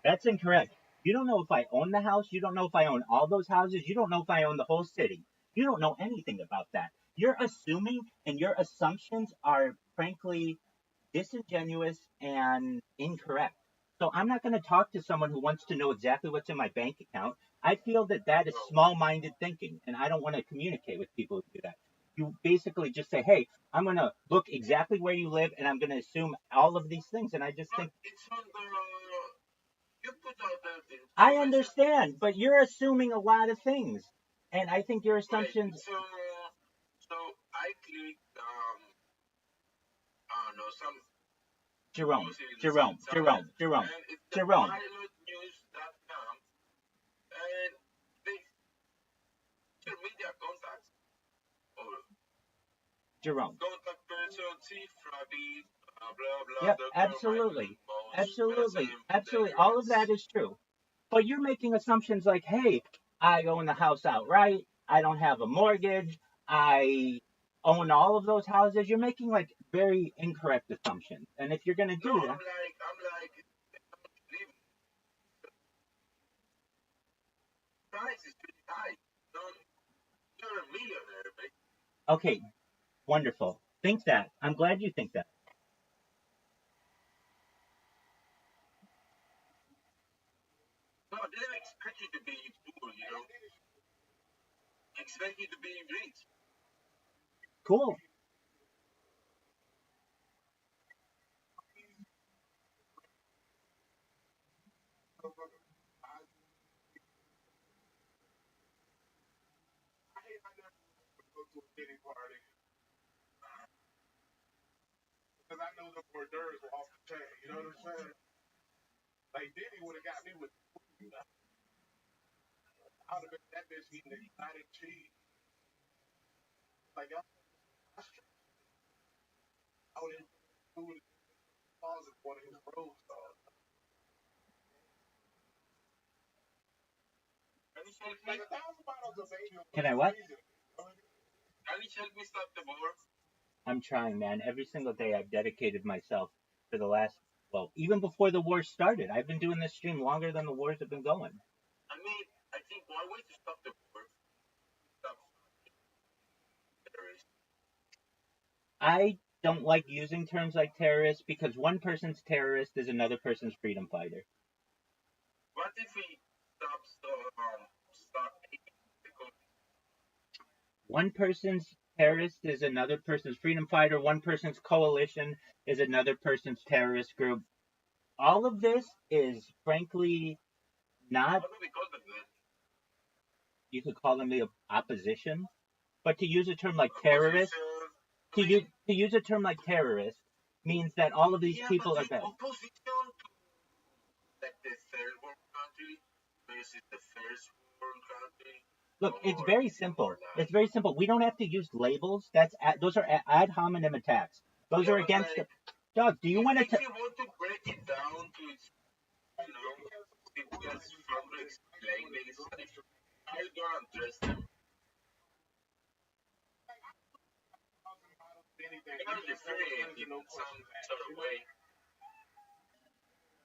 That's incorrect. You don't know if I own the house. You don't know if I own all those houses. You don't know if I own the whole city. You don't know anything about that. You're assuming, and your assumptions are frankly disingenuous and incorrect. So I'm not going to talk to someone who wants to know exactly what's in my bank account. I feel that that is small-minded thinking, and I don't want to communicate with people who do that. You basically just say, "Hey, I'm going to look exactly where you live, and I'm going to assume all of these things." And I just think It's on the. You put out the. I understand, but you're assuming a lot of things, and I think your assumptions. So I clicked. I don't know some. Jerome, And it's Jerome. pilotnews.com, and they social media contacts or Jerome. contact person, chief Rabbi, blah blah. Yep, absolutely. All of that is true. But you're making assumptions like, hey, I own the house outright. I don't have a mortgage. I own all of those houses. You're making like very incorrect assumptions. And if you're going to do that. I'm like, price is pretty high. You're a millionaire, mate. Okay, wonderful. Think that. I'm glad you think that. No, they didn't expect you to be poor, Expect you to be rich. Cool. Party because I know the hors d'oeuvres were off the chain. You know what I'm saying? Like Diddy would have got me with. I would have been that bitch eating exotic cheese. Like I would have food in the closet one of his road stars. Like $1,000 of baby. Can I what? Can please help me stop the war? I'm trying, man. Every single day I've dedicated myself for the last, well, even before the war started. I've been doing this stream longer than the wars have been going. I mean, I think one way to stop the war, stop terrorists. I don't like using terms like terrorist because one person's terrorist is another person's freedom fighter. What if we stop because One person's terrorist is another person's freedom fighter. One person's coalition is another person's terrorist group. All of this is frankly not, how do we call them then? you could call them the opposition, but to use a term like terrorist, Opposition. to use a term like terrorist means that all of these Yeah, people but are bad. opposition to like the third world country versus the first world country. Look, it's Or very is it simple. more like It's very simple. We don't have to use labels. Those are ad hominem attacks. Those yeah, are but against the like Doug. Do you want to? if you want to break it down to its simplest form to explain this, how you gonna address them? Anything. You gotta differentiate in some sort of way.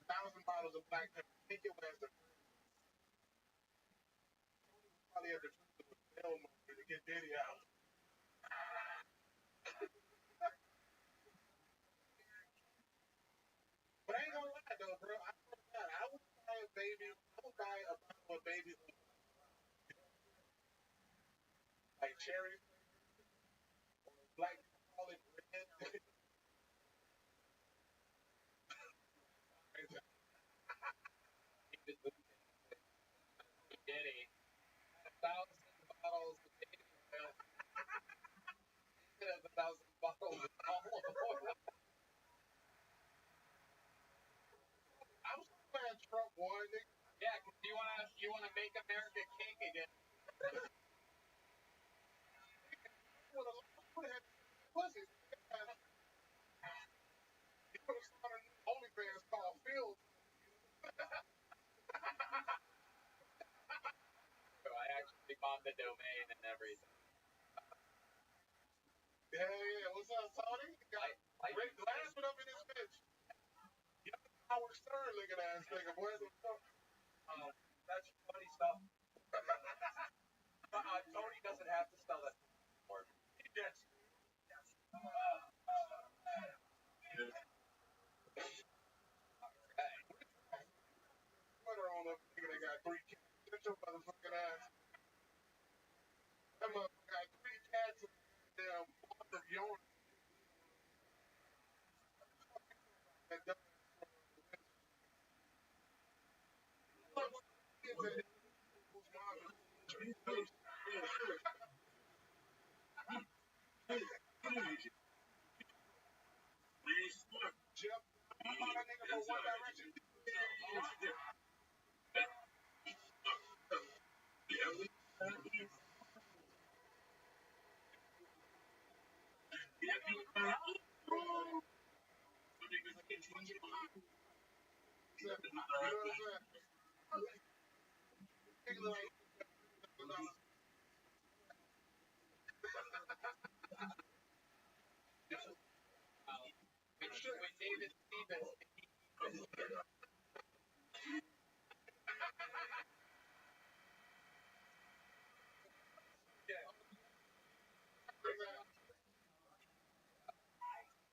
1,000 bottles of black pepper. Take your ass to probably have to turn to a cell monitor to get Diddy out. But I ain't gonna lie though, bro. I swear to God, I would buy a baby. I would buy a bottle of baby like cherry or black olive red. Getty, 1,000 bottles of baby oil. Instead of 1,000 bottles of olive oil. I'm so glad Trump won, nigga. Yeah, because you wanna make America king again. Would have had pussies. He would have started an OnlyFans called Phil. So I actually bought the domain and everything. Yeah. What's up, Tony? Rick Glass went up in this bitch. Young Howard Stern looking ass nigga, boy. That's funny stuff. Tony doesn't have to spell that anymore. He gets Twitter on a nigga that got 3 cats. Shut your motherfucking ass. That motherfucker got 3 cats and damn box of yarn. That dumb kids that whose mom is Jeff. I saw that nigga from One Direction. You know what I'm saying? Nigga look like With David Stevens.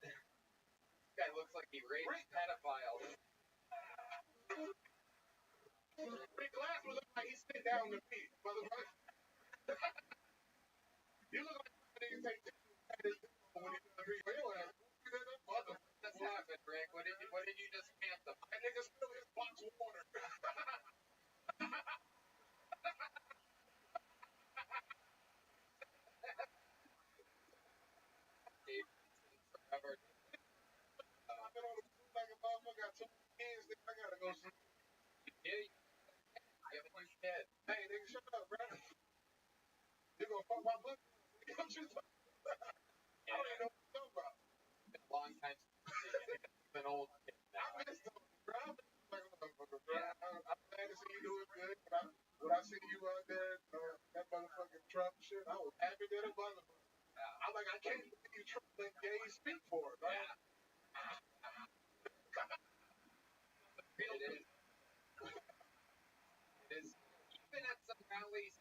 This guy looks like he raped pedophiles. Rick Glass would look like he sit down to me, motherfucker. You look like nigga take when he does read your ass. That's happened, Rick. What did you just phantom? That nigga spill his box of water. Forever. I've been on the food like a motherfucker. Got 2 kids. Nigga, I gotta go sleep. Yeah, you have a new kid. Hey, nigga, shut up, bro. You gonna fuck my pussy? What you talking about? I don't even know what you're talking about. It's been a long time since he's an old kid now. I miss Tony, bro. I miss him like a motherfucker, bro. I'm glad to see you doing good. When I see you out there, that motherfucking Trump shit, I was happy that a motherfucker. Yeah. I'm like, I can't believe you trying to let gays speak for it, right? Yeah. It is. It is. Even at some rallies.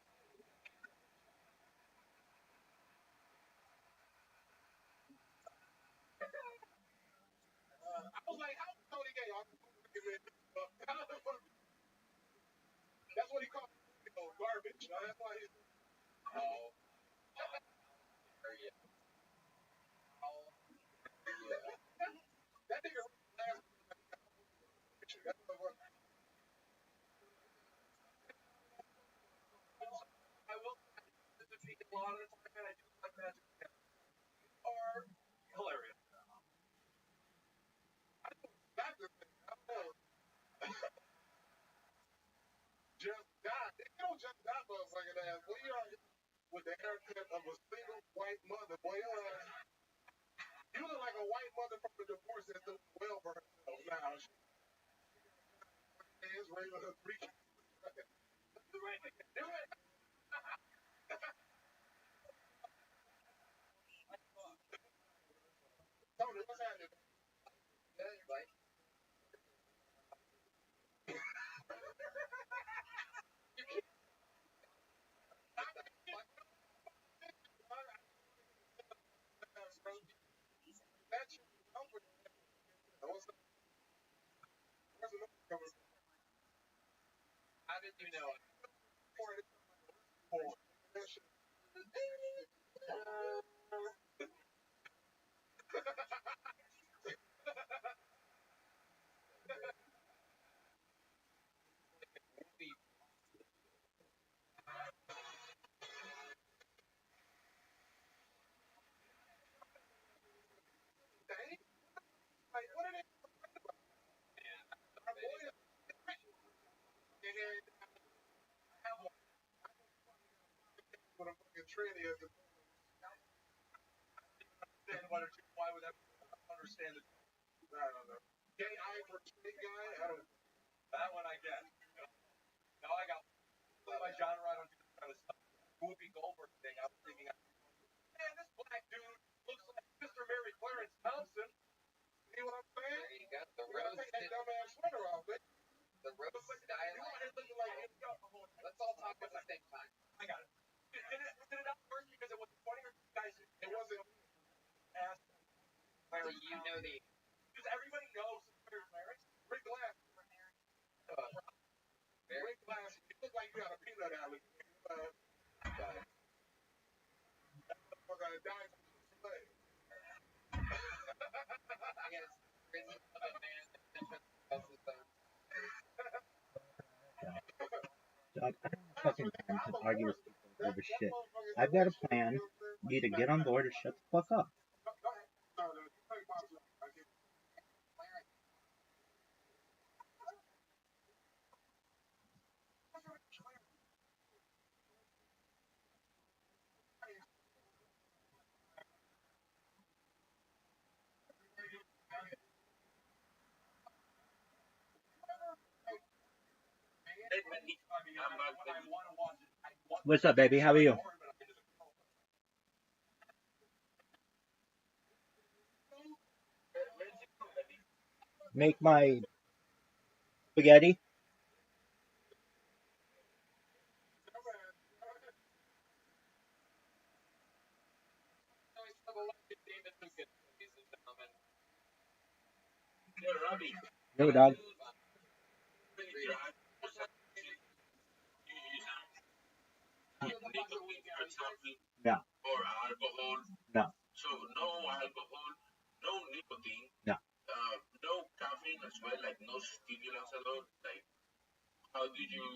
I was like, how is Tony gay? That's what he called garbage. That's why he's. Oh. Yeah. Oh. That nigga last. That's what. I will defeat a lot of the time, and I do like Magic are hilarious. That's the thing. I don't know. Just die. You don't just die, motherfucking ass. When you are with the haircut of a single white mother, boy, you look like a white mother from a divorce that's doing well for herself now. She is raising her three kids. Do it. Do it. Tony, what's happening? Yeah, you're right. That's your company. What's the number? How did you know it? That shit. Like, what are they? Our boy is with a fucking tranny as a Why would that understand it? I don't know. Gay Ivor straight guy? I don't know. That one I get. Now I got my genre. I don't do this kind of stuff. Whoopi Goldberg thing. I was thinking, man, this black dude looks like Mr. Mary Clarence Thompson. See what I'm saying? There you go. The You gotta rose. take that dumbass sweater off, man. The rose You want dialect. it looking like Let's all talk at the same time. I got it. Did it not work because it was funny, or you guys? it wasn't Asked like Do you know the? because everybody knows Mary Clarence. Rick Glass. Very Rick Glass. You look like you got a peanut allergy. good. Or gonna die from Chick-fil-A. I guess prison of a man that tells his own. Dog, I don't have fucking time to argue with people over shit. I've got a plan. You either get on board or shut the fuck up. What's up, baby? How are you? Make my spaghetti. Yo, dog. No, Or alcohol. no, So no alcohol, no nicotine, no. no caffeine as well, like no stimulants at all. Like, how do you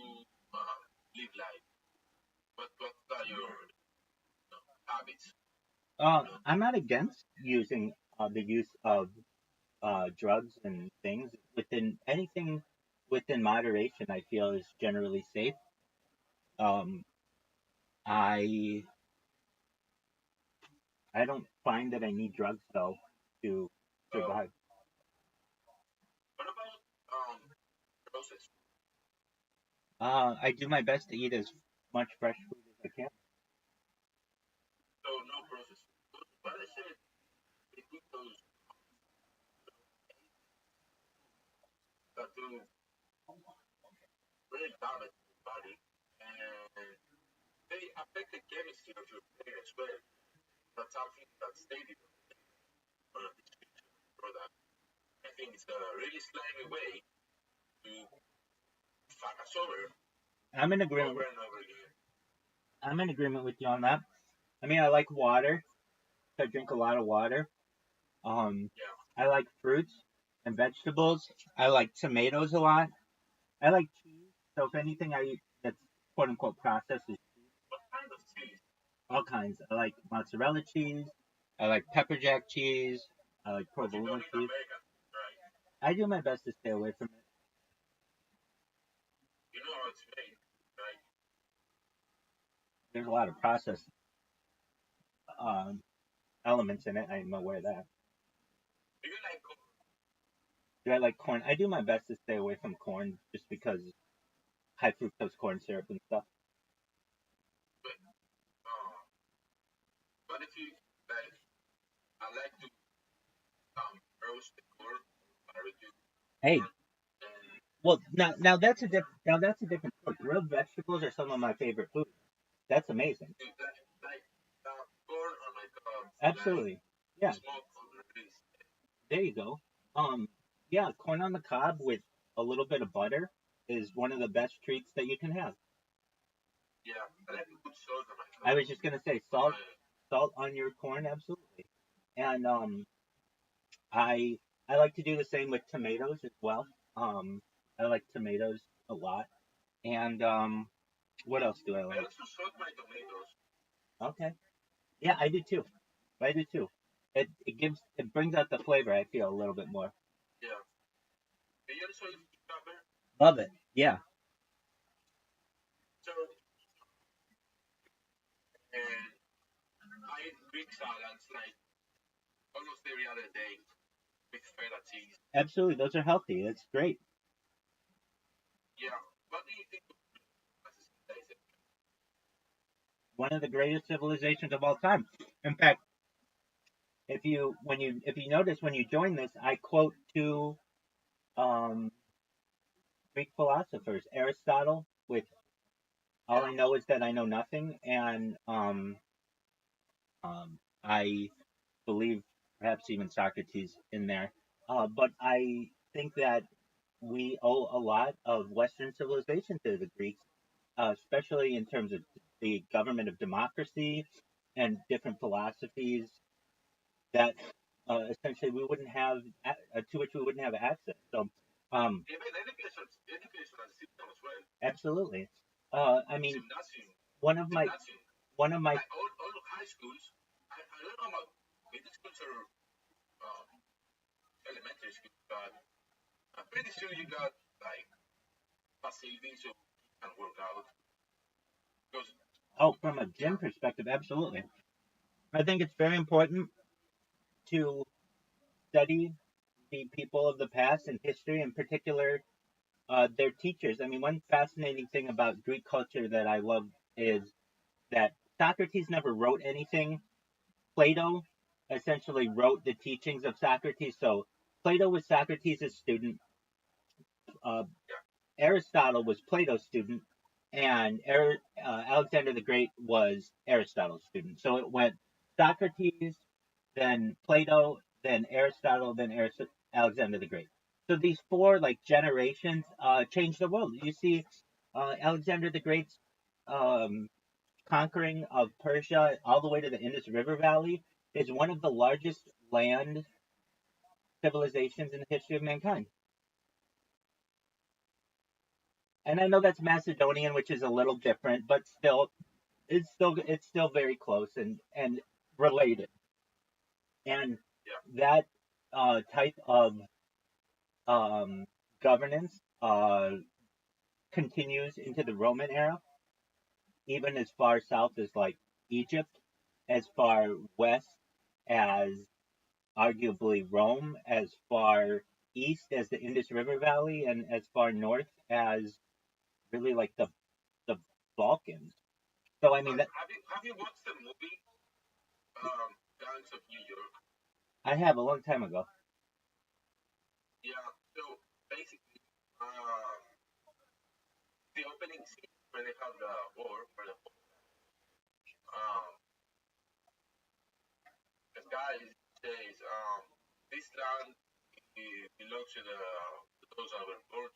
live life? What are your habits? I'm not against using the use of drugs and things within anything within moderation. I feel is generally safe. Um, I I don't find that I need drugs though to survive. What about processed? I do my best to eat as much fresh food as I can. So no processed. But I said they put those that do really damage to the body, and they affect the chemistry of your brain as well. That's something that stated on a description of the product. I think it's a really slimy way to fuck us over I'm in agreement. over and over again. I'm in agreement with you on that. I mean, I like water. I drink a lot of water. Yeah. I like fruits and vegetables. I like tomatoes a lot. I like cheese. So if anything I eat that's quote unquote processed is What kind of cheese? all kinds. I like mozzarella cheese. I like pepper jack cheese. I like But you don't provolone eat cheese. American, right? I do my best to stay away from it. You know how it's made, right? There's a lot of processed um, elements in it. I'm aware of that. Do you like corn? Do I like corn? I do my best to stay away from corn just because high fructose corn syrup and stuff. But, uh, but if you like, I like to roast the corn, barbecue Hey, corn, and well now that's a different story. Grilled vegetables are some of my favorite foods. That's amazing. like corn on my cob, like Absolutely. Yeah, smoke on the grease. there you go. Um, yeah, corn on the cob with a little bit of butter is one of the best treats that you can have. Yeah, I like to put salt on my I cob. was just gonna say On my salt on your corn, absolutely. And I I like to do the same with tomatoes as well. Um, I like tomatoes a lot. And what else do I I like? also salt my tomatoes. Okay, yeah, I do too. I do too. It brings out the flavor. I feel a little bit more. Yeah. Do you also eat cucumber? Love it. Yeah, So, and I eat Greek salads like almost every other day with feta cheese. absolutely. Those are healthy. It's great. Yeah. What do you think of as a civilization? One of the greatest civilizations of all time. In fact, if you notice when you join this, I quote two um, Greek philosophers, Aristotle with "All Yeah. I know is that I know nothing," and I believe perhaps even Socrates in there. But I think that we owe a lot of Western civilization to the Greeks, especially in terms of the government of democracy and different philosophies that essentially we wouldn't have to which we wouldn't have access. So, Even educational system as well. absolutely. I mean, Gymnasium. one of my Gymnasium. one of my Like all high schools. I don't know about middle schools or uh, elementary schools, but I'm pretty sure you got like facilities so you can work out. Because, from a yeah, gym perspective, absolutely. I think it's very important to study the people of the past and history, in particular, their teachers. I mean, one fascinating thing about Greek culture that I love is that Socrates never wrote anything. Plato essentially wrote the teachings of Socrates. So Plato was Socrates' student. Uh, yeah, Aristotle was Plato's student, and Alexander the Great was Aristotle's student. So it went Socrates, then Plato, then Aristotle, then Alexander the Great. So these four like generations changed the world. You see, Alexander the Great's um, conquering of Persia all the way to the Indus River Valley is one of the largest land civilizations in the history of mankind. And I know that's Macedonian, which is a little different, but still, it's still very close and related. And yeah. that type of governance continues into the Roman era, even as far south as like Egypt, as far west as arguably Rome, as far east as the Indus River Valley, and as far north as really like the Balkans. So I mean But that have you watched the movie? Um, gangs of New York. I have a long time ago. Yeah, so basically, the opening scene where they have the war, where um, the guy says, this land belongs to those that were born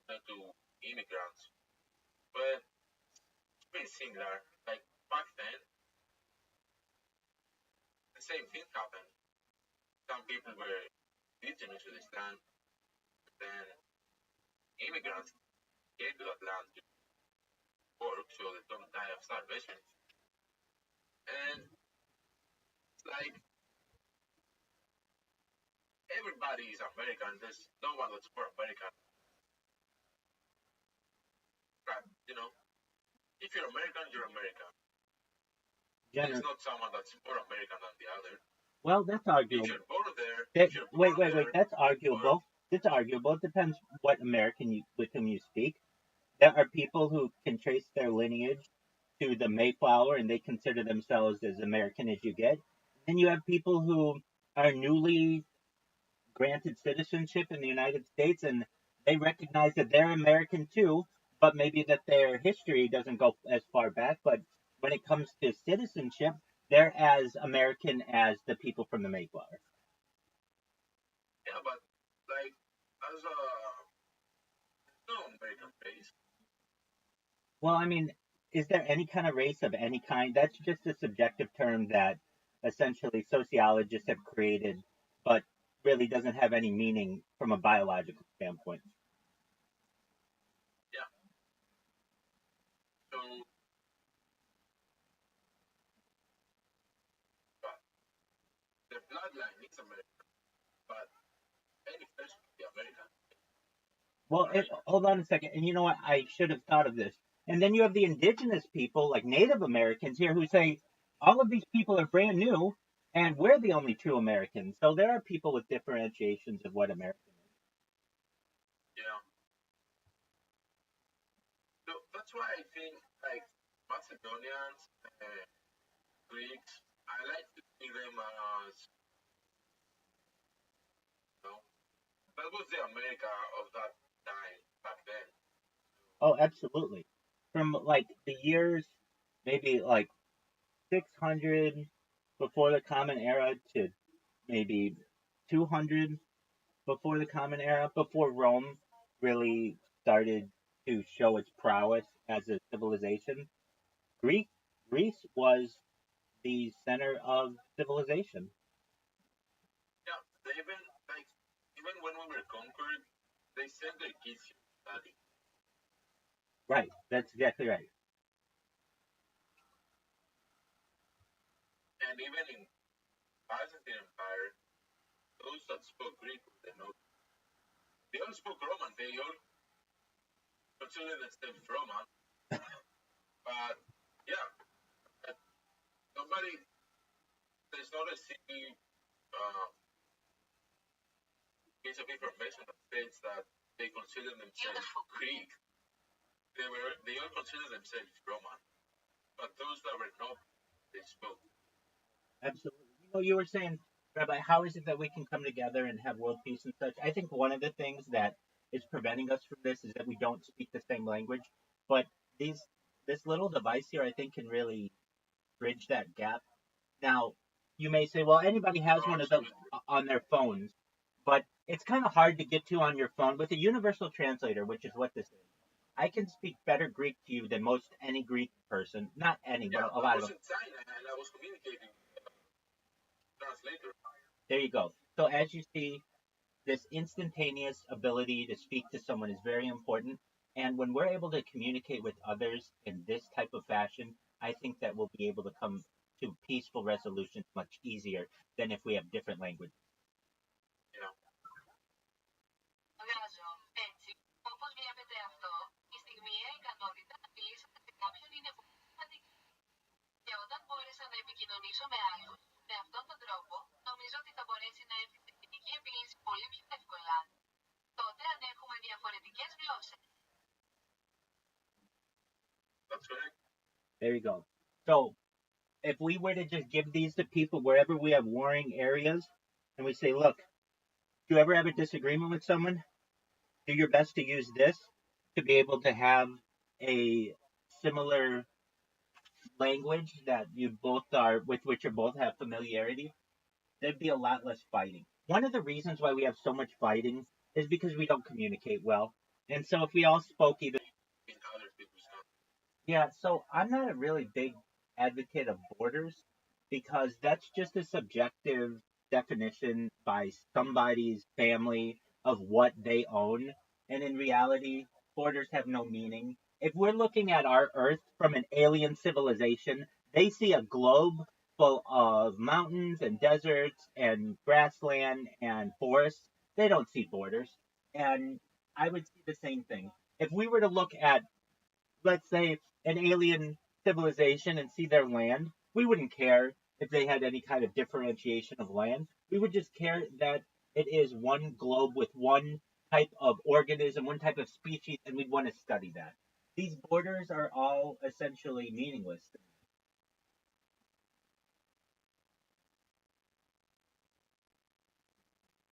not to immigrants. But it's pretty similar. Like back then, the same thing happened. Some people were indigenous to this land, then immigrants came to that land to work so they don't die of starvation. And it's like everybody is American. There's no one that's for American. But, if you're American, you're American. There's not someone that's more American than the other. Well, that's arguable. If you're born there, wait. That's arguable. It's arguable. It depends what American with whom you speak. There are people who can trace their lineage to the Mayflower and they consider themselves as American as you get. Then you have people who are newly granted citizenship in the United States and they recognize that they're American too, but maybe that their history doesn't go as far back. But when it comes to citizenship, they're as American as the people from the Mayflower. Yeah, but like as a no American race. Well, I mean, is there any kind of race of any kind? That's just a subjective term that essentially sociologists have created, but really doesn't have any meaning from a biological standpoint. Yeah. So, but the bloodline is American, but any person can be American. Well, hold on a second. And you know what? I should have thought of this. And then you have the indigenous people, like Native Americans here, who say all of these people are brand new, and we're the only true Americans. So there are people with differentiations of what American is. Yeah. So that's why I think like Macedonians, Greeks, I like to see them as that was the America of that time back then. Oh, absolutely. From like the years, maybe like 600 before the Common Era to maybe 200 before the Common Era, before Rome really started to show its prowess as a civilization. Greek Greece was the center of civilization. Yeah, they even when we were conquered, they sent their kids here to study. Right, that's exactly right. And even in Byzantine Empire, those that spoke Greek were the nobles. They all spoke Roman. They all considered themselves Roman. But yeah, nobody. There's not a single uh, piece of information that states that they consider themselves Greek. They all consider themselves Roman. But those that were not, they spoke. Absolutely. You were saying, Rabbi, how is it that we can come together and have world peace and such? I think one of the things that is preventing us from this is that we don't speak the same language. But these this little device here, I think, can really bridge that gap. Now, you may say, well, anybody has one of those on their phones, but it's kind of hard to get to on your phone with a universal translator, which is what this is. I can speak better Greek to you than most any Greek person. Not any, Yeah, but a lot of was them. in China and I was communicating with a translator. There you go. So as you see, this instantaneous ability to speak to someone is very important. And when we're able to communicate with others in this type of fashion, I think that we'll be able to come to peaceful resolutions much easier than if we have different languages. Yeah. Και όταν μπόρεσα να επικοινωνήσω με άλλους, με αυτόν τον τρόπο, νομίζω ότι θα μπορέσει να έρθει τεχνική επίλυση πολύ πιο εύκολα. Τότε αν έχουμε διαφορετικές γλώσσες. That's correct. There you go. So if we were to just give these to people wherever we have warring areas, and we say, look, do you ever have a disagreement with someone? Do your best to use this to be able to have a similar language that you both are with which you both have familiarity. There'd be a lot less fighting. One of the reasons why we have so much fighting is because we don't communicate well. And so if we all spoke either in other people's country. yeah, so I'm not a really big advocate of borders because that's just a subjective definition by somebody's family of what they own. And in reality, borders have no meaning. If we're looking at our Earth from an alien civilization, they see a globe full of mountains and deserts and grassland and forests. They don't see borders. And I would see the same thing. If we were to look at, let's say, an alien civilization and see their land, we wouldn't care if they had any kind of differentiation of land. We would just care that it is one globe with one type of organism, one type of species, and we'd want to study that. These borders are all essentially meaningless.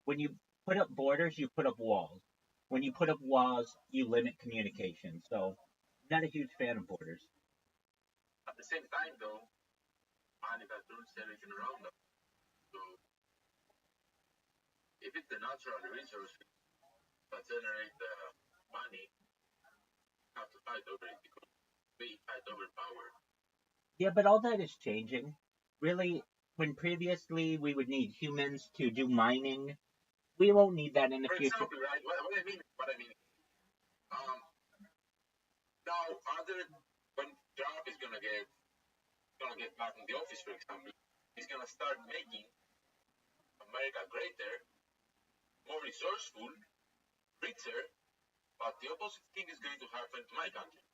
When you put up borders, you put up walls. When you put up walls, you limit communication. So, not a huge fan of borders. At the same time, though, money that rules everything around us. So if it's the natural resource that generate the money, you have to fight over it because we fight over power. Yeah, but all that is changing. Really, when previously we would need humans to do mining, we won't need that in the For future. example, right? What I mean, um, now other when Trump is gonna get back in the office, for example, he's gonna start making America greater, more resourceful, richer, but the opposite thing is going to happen to my country.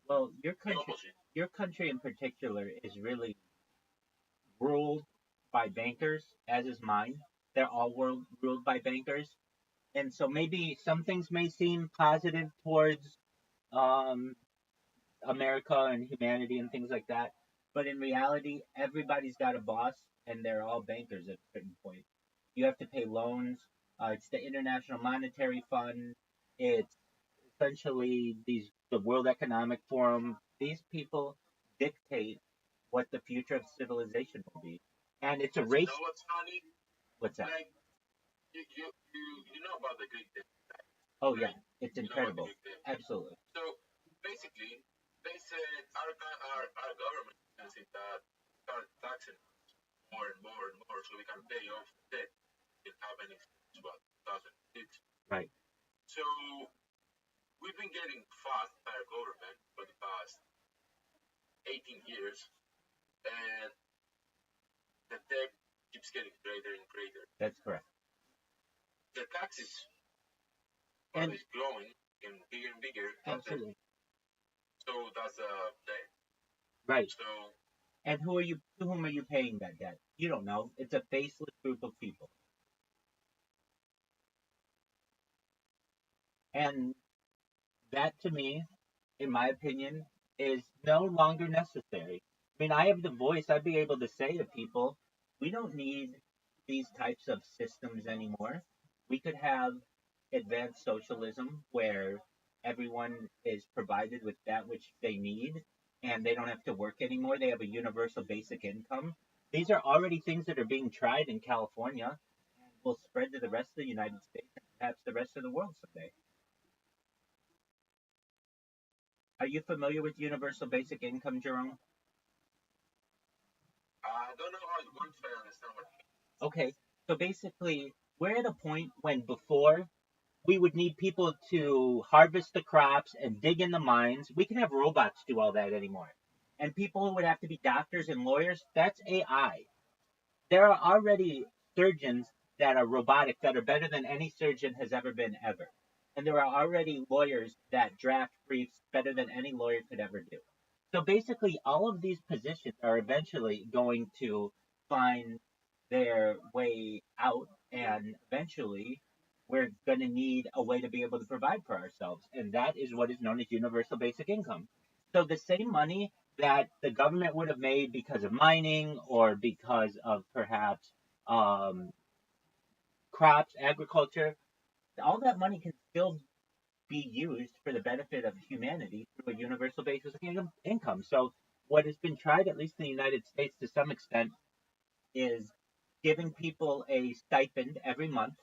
Well, The opposite. your country in particular is really ruled by bankers, as is mine. They're all ruled by bankers, and so maybe some things may seem positive towards um, America and humanity and things like that. But in reality, everybody's got a boss, and they're all bankers at a certain point. You have to pay loans. It's the International Monetary Fund. It's essentially the World Economic Forum. These people dictate what the future of civilization will be, and it's a But you race. know what's funny? What's that? Like you know about the Greek death, Oh yeah, right? it's You know about the incredible. Greek death. Absolutely. So basically, they said our government agency that start taxing more and more and more so we can pay off the debt. It happened in what 2006. Right. So we've been getting fucked by our government for the past 18 years, and the debt keeps getting greater and greater. That's correct. The taxes And always growing and bigger. absolutely. So that's debt. Right. So And to whom are you paying that debt? You don't know. It's a faceless group of people. And that to me, in my opinion, is no longer necessary. I mean, I have the voice. I'd be able to say to people, we don't need these types of systems anymore. We could have advanced socialism where everyone is provided with that which they need and they don't have to work anymore. They have a universal basic income. These are already things that are being tried in California and will spread to the rest of the United States and perhaps the rest of the world someday. Are you familiar with universal basic income, Jerome? I don't know how it works, but I understand what. Okay, so basically, we're at a point when before we would need people to harvest the crops and dig in the mines. We can have robots do all that anymore. And people who would have to be doctors and lawyers, that's AI. There are already surgeons that are robotic that are better than any surgeon has ever been ever. And there are already lawyers that draft briefs better than any lawyer could ever do. So basically, all of these positions are eventually going to find their way out, and eventually, we're going to need a way to be able to provide for ourselves. And that is what is known as universal basic income. So the same money that the government would have made because of mining or because of perhaps um, crops, agriculture, all that money can still be used for the benefit of humanity through a universal basic income. So, what has been tried, at least in the United States to some extent, is giving people a stipend every month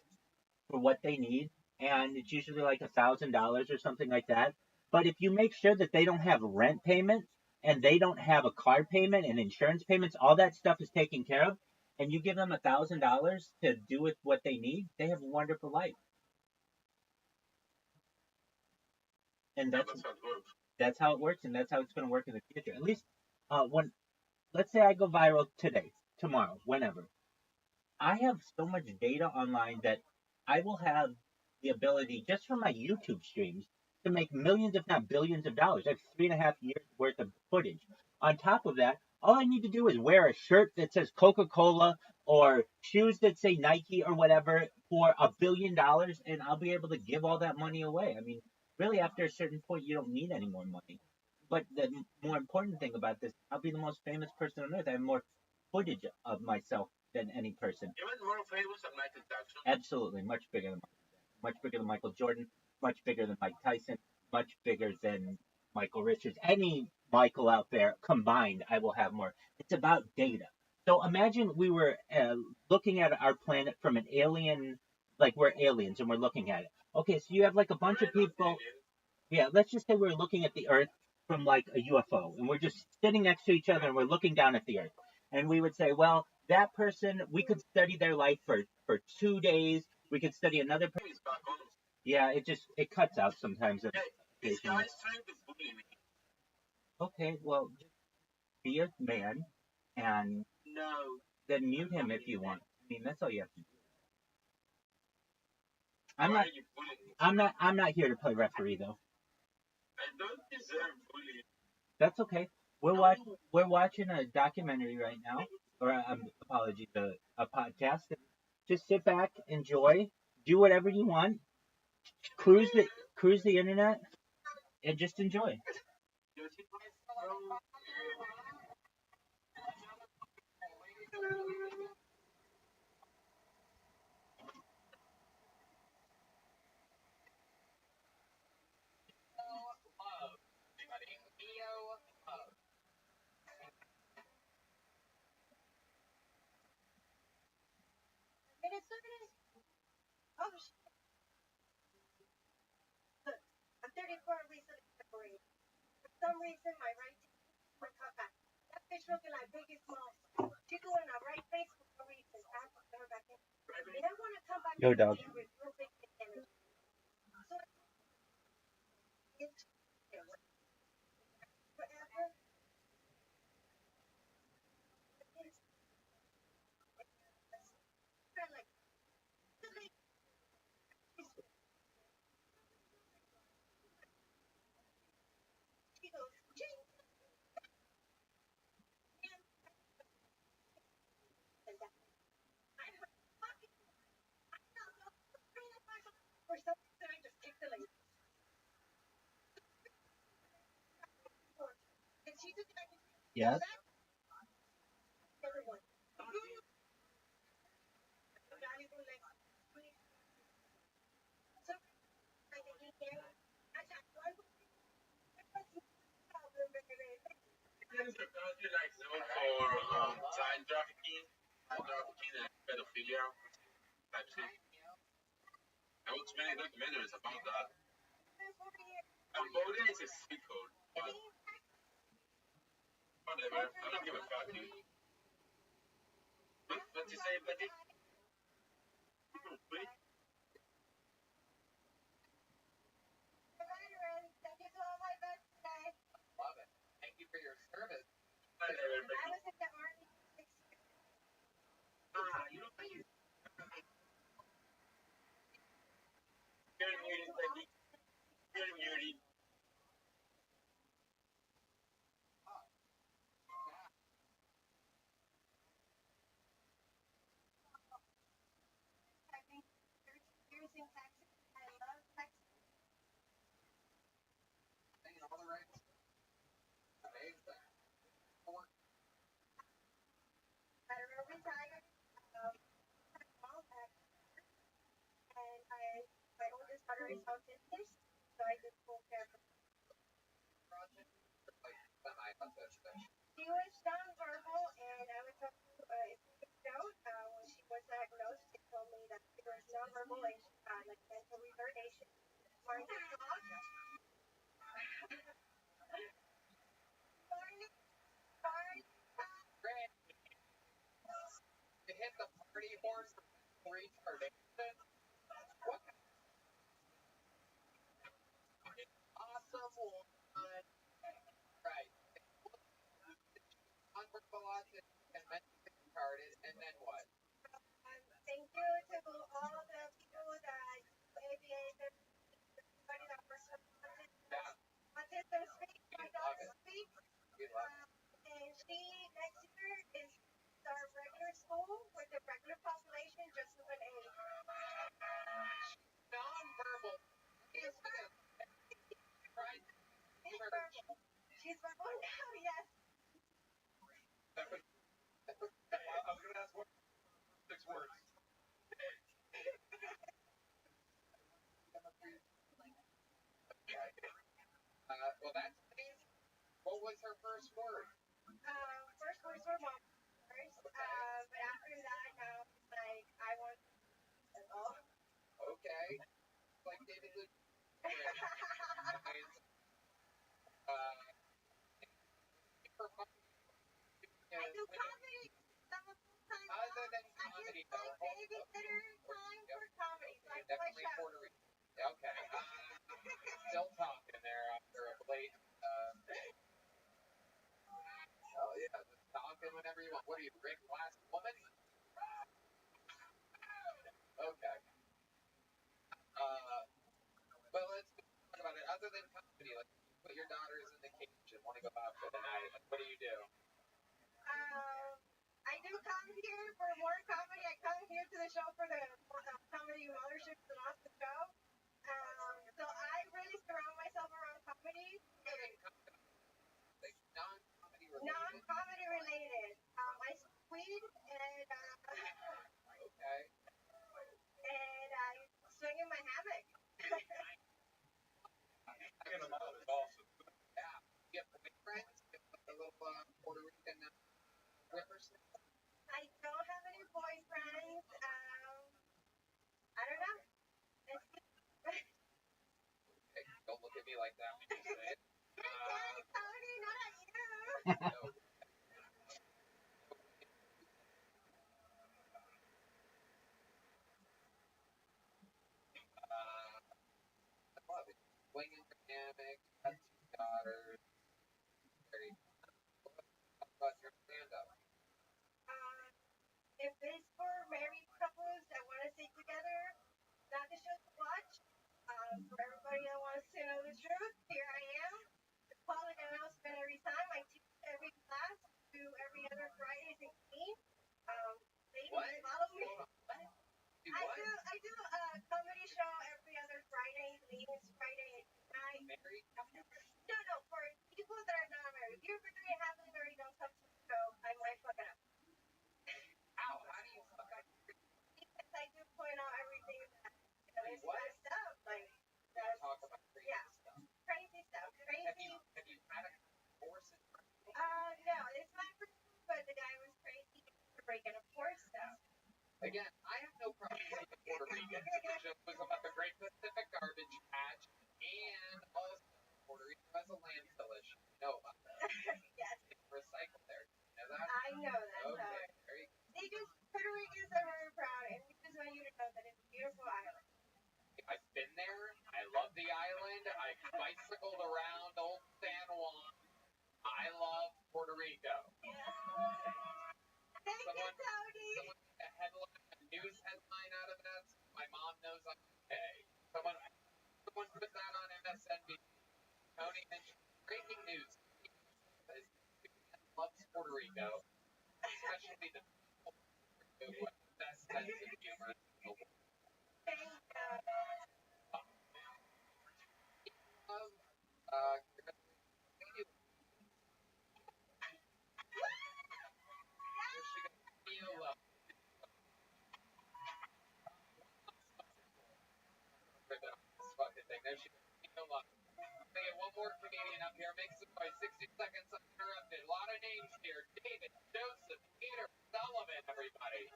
for what they need, and it's usually like $1,000 or something like that. But if you make sure that they don't have rent payments and they don't have a car payment and insurance payments, all that stuff is taken care of, and you give them $1,000 to do with what they need, they have a wonderful life. And that's how it works, and that's how it's going to work in the future. At least when, let's say I go viral today, tomorrow, whenever, I have so much data online that I will have the ability, just from my YouTube streams, to make millions, if not billions of dollars. I have 3.5 years worth of footage. On top of that, all I need to do is wear a shirt that says Coca-Cola or shoes that say Nike or whatever for $1 billion, and I'll be able to give all that money away. I mean, really, after a certain point, you don't need any more money. But the more important thing about this, I'll be the most famous person on earth. I have more footage of myself than any person. Even more famous than Michael Jackson. Absolutely, much bigger than much bigger than Michael Jordan, much bigger than Mike Tyson, much bigger than Michael Richards. Any Michael out there combined, I will have more. It's about data. So imagine we were looking at our planet from an alien, like we're aliens and we're looking at it. Okay, so you have like a bunch of people. Yeah, let's just say we're looking at the Earth from like a UFO, and we're just sitting next to each other, and we're looking down at the Earth, and we would say, well, that person, we could study their life for 2 days. We could study another person. Yeah, it cuts out sometimes. Hey, this guy is trying to bully me. Okay, well, just be a man, and No. then mute him if you want. I mean, that's all you have to do. Why are you bullying me? I'm not here to play referee though. I don't deserve bullying. That's okay. We're watching a documentary right now, or apologies, a podcast. Just sit back, enjoy, do whatever you want, cruise the internet, and just enjoy. Minnesota. Oh shit. Look, I'm 34 recently separated. For some reason, my right went cut back. That fish looking like big and small. She going in the right place for no reason. I have to put her back in. And I want to come back Yo, dog. with real big energy. So it's forever. It's kind of like she goes, ching, and that. I'm like, fucking, for some reason, I just kicked the lady. And she just like, Yes. everyone. Valuable, like, so I think he can. I thought, why would This is a country like known for child trafficking and pedophilia type thing. I watched many documentaries about that. Cambodia is a sequel, but whatever. I don't give a fuck, dude. What you say, Betty? Wait. Love it. Thank you for your service. Whatever, Betty. I was in the army. You know what? You're muted, Betty. You're muted. I think 13 years in Texas. I love Texas. Saying all the right. Amazing. so I did school care for Project? Like, semi-autistic. She was nonverbal, and I would tell you, if you could note, when she was diagnosed, they told me that she was nonverbal and she had like mental retardation. Martin Clark. Martin Clark. Great. You hit the party horse for mental retardation? What kind of awesome one? Right. Nonverbal autistic and mentally retarded, and then what? Thank you to all the people that ABA, everybody that works with Yeah, autism speak, my we love daughter it. speak, We love it. and she next year is our regular school with the regular population just with an A. Nonverbal. Is that right? She's verbal. She's verbal now, yes. I was going to ask what 6 words. Well, that's amazing. What was her first word? First words were mom first, but after that, now it's like I want to all. Okay. Like David Luke. For fun, I do comedy. I'm a full-time other than I comedy, use my babysitter time for comedy. So I do my definitely show. Puerto Rican. Okay. Still talking there after a late. Oh yeah, just talking whenever you want. What are you, Rick Last Woman? Okay. But let's talk about it. Other than comedy, like you put your daughters in the cage and want to go out for the night. Like, what do you do? I do come here for more comedy. I come here to the show for the comedy motherships and off the show. So I really surround myself around comedy. Like non-comedy related. Non-comedy related. I smoke weed and Okay. and I swing in my hammock. Being a mom is awesome. Yeah. You have boyfriends? You have a little Puerto Rican whippersnapper? I don't have any boyfriends. I don't know. Okay, don't look at me like that when you say it. Tony, not at you. No. I love it. Swinging dynamic, got 2 daughters. Very. What about your stand-up? If it's for married couples that want to stay together, not the show to watch. For everybody that wants to know the truth, here I am. The public announcement every time. I teach every class, do every other Fridays in Queen. Ladies, What? follow me. Hold on. What? Do I what? do a comedy show every other Friday, Ladies Friday at night. Married? No, for people that are not married. If you're very happily married, don't come to the show. I might fuck it up. How do you fuck up? Because I do point out everything that is What? messed up. Like, Don't talk about crazy yeah. stuff. Crazy stuff. Have Crazy. you had a divorce in No, it's my first one, but the guy was crazy for breaking a force stuff. Again, I have no problem with the Puerto Ricans. It just was about the Great Pacific Garbage Patch, and also Puerto Rico has a landfill issue. You know about that. Yes, It's recycled there. You know that? I know that. Okay. Very They just, Puerto Ricans are very proud, and we just want you to know that it's a beautiful island. I've been there. I love the island. I bicycled around Old San Juan. I love Puerto Rico. Thank you, Tony. Someone made a headline, a news headline out of that. My mom knows I'm okay. Someone put that on MSNBC. Tony mentioned breaking news. Says loves Puerto Rico, especially the people who have the best sense of humor in the world. Thank you. names here. David, Joseph, Peter, Sullivan, everybody.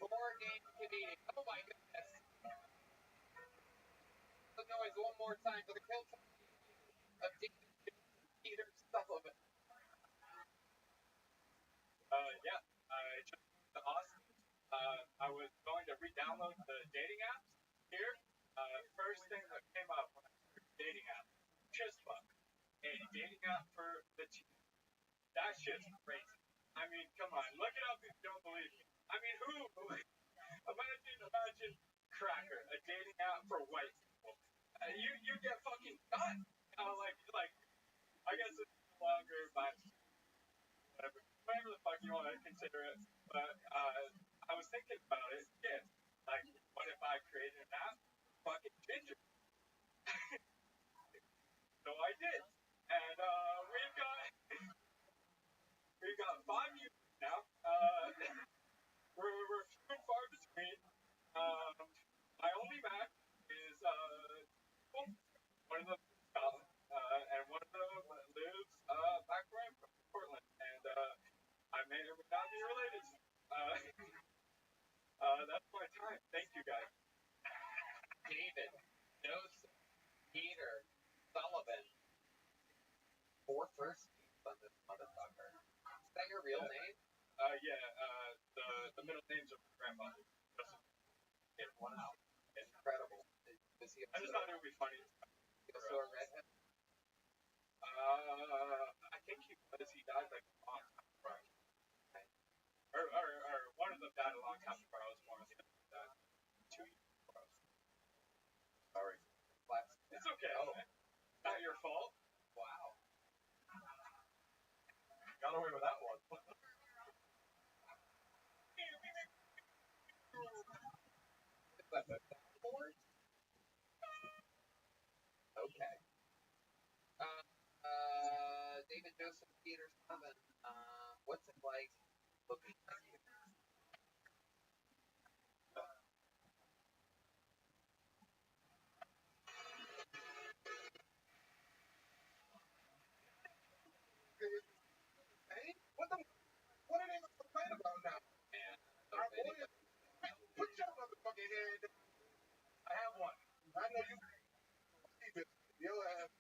4-game Canadian. Oh my goodness. The noise one more time for the kill time of David, Joseph, Peter, Sullivan. Yeah, I just to Austin. I was going to re-download the dating apps here. First thing that came up when I searched dating app, Chispa, a dating app for the teen. That shit's crazy. I mean, come on, look it up if you don't believe me. I mean, who? Imagine Cracker, a dating app for white people. You get fucking done. Like I guess it's no longer my whatever the fuck you want to consider it. But I was thinking about it. Yeah, like what if I created an app for fucking ginger? So I did, and we've got 5 users now. We're few and far between. My only match is one of them is Scotland, and one of them lives back where I'm from, Portland, and I may or may not be related to. That's my time. Thank you guys. David, Joseph, Peter, Sullivan. 4 first names on this motherfucker. Is that your real name? Yeah, the middle names of my grandfather. Wow. Incredible. I just thought it would be funny. He also a redhead? I think he was. He died like a long time before I was born. Or one of them died a long time before I was born. The other one died 2 years before I was born. Sorry. It's okay. It's not your fault. Wow. Got away with that one. Okay. David, Joseph, Peter, Sullivan. What's it like looking at you? What are they going to complain about now? Our boy is, put your motherfucking hand down. I have one. I know you keep it. Your ass.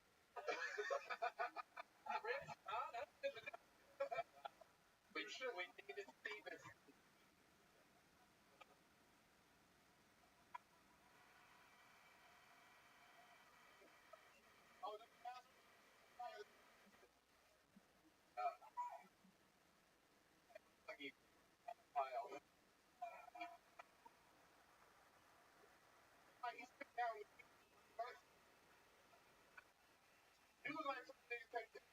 We needed Steven. You look like somebody who takes his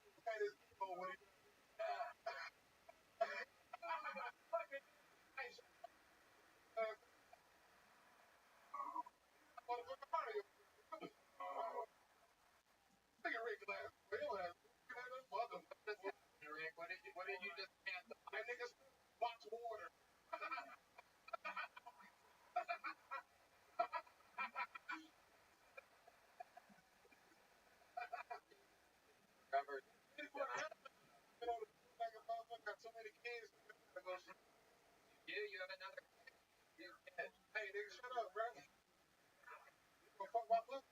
phone when he Rick, what did you just hand them? that nigga's box water. Covered. Got so many kids. You have another kid. Hey, nigga, shut up, bro. You gonna fuck my pussy?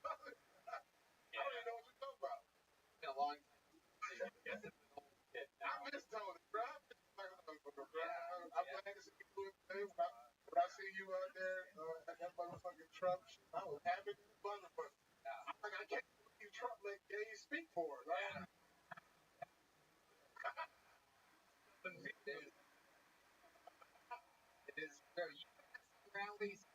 I don't even know what you're talking about. It's been a long time. I miss Tony, bro. I miss motherfucker, bro. I'm glad to see you doing things. When I see you out there at that motherfucking Trump shit, I was happy as a motherfucker. I'm like, I can't believe Trump let gays speak for it, right? It is true. You had some rallies.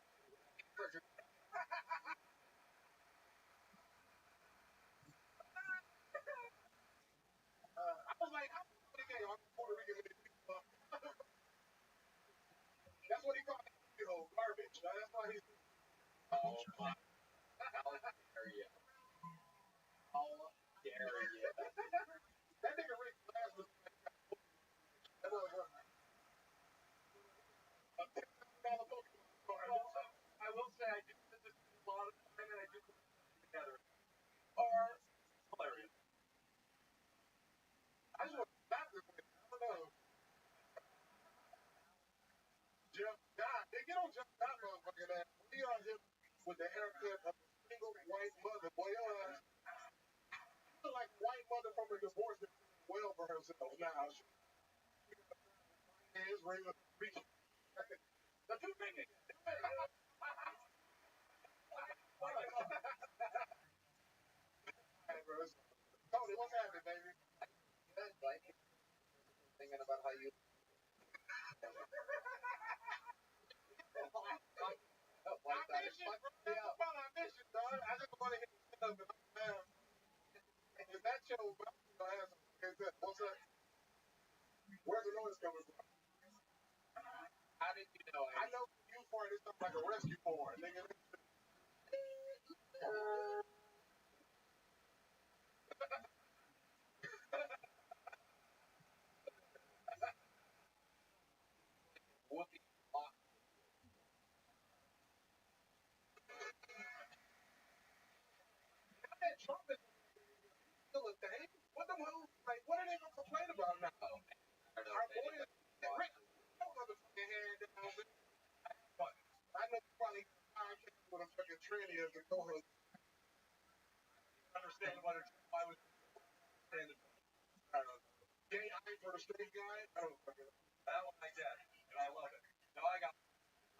I was like, I'm Puerto Rican. That's what he called it, garbage. That's why he's. How dare you? How dare you? That nigga Rick Glass was. That was I will say I do this a lot of time and I do put it together. Are hilarious. I just want that They get on John that motherfucking ass. We are here with the haircut of a single white mother. Boy, your ass look like a white mother from a divorce that's doing well for herself now. She is raising a preach. Now do big again. Tony, what's happening, baby? Good, like thinking about how you. Audition, dog. I just want to hit the stuff and I'm is that your ass? What's that? Where's the noise coming from? How did you know? I know you for it. It sounds like a rescue porn, nigga. Whoopi. That Trump is still a thing. What the hell? Like, what are they gonna complain about now? Oh man, I don't know Our if boy anybody is watched. motherfucking hand down. But I know you probably got a podcast with a fucking tranny as a co-host. Understand what I was saying. I don't know. Gay eye for the straight guy? I don't fucking know. That one I get, and I love it. Now I got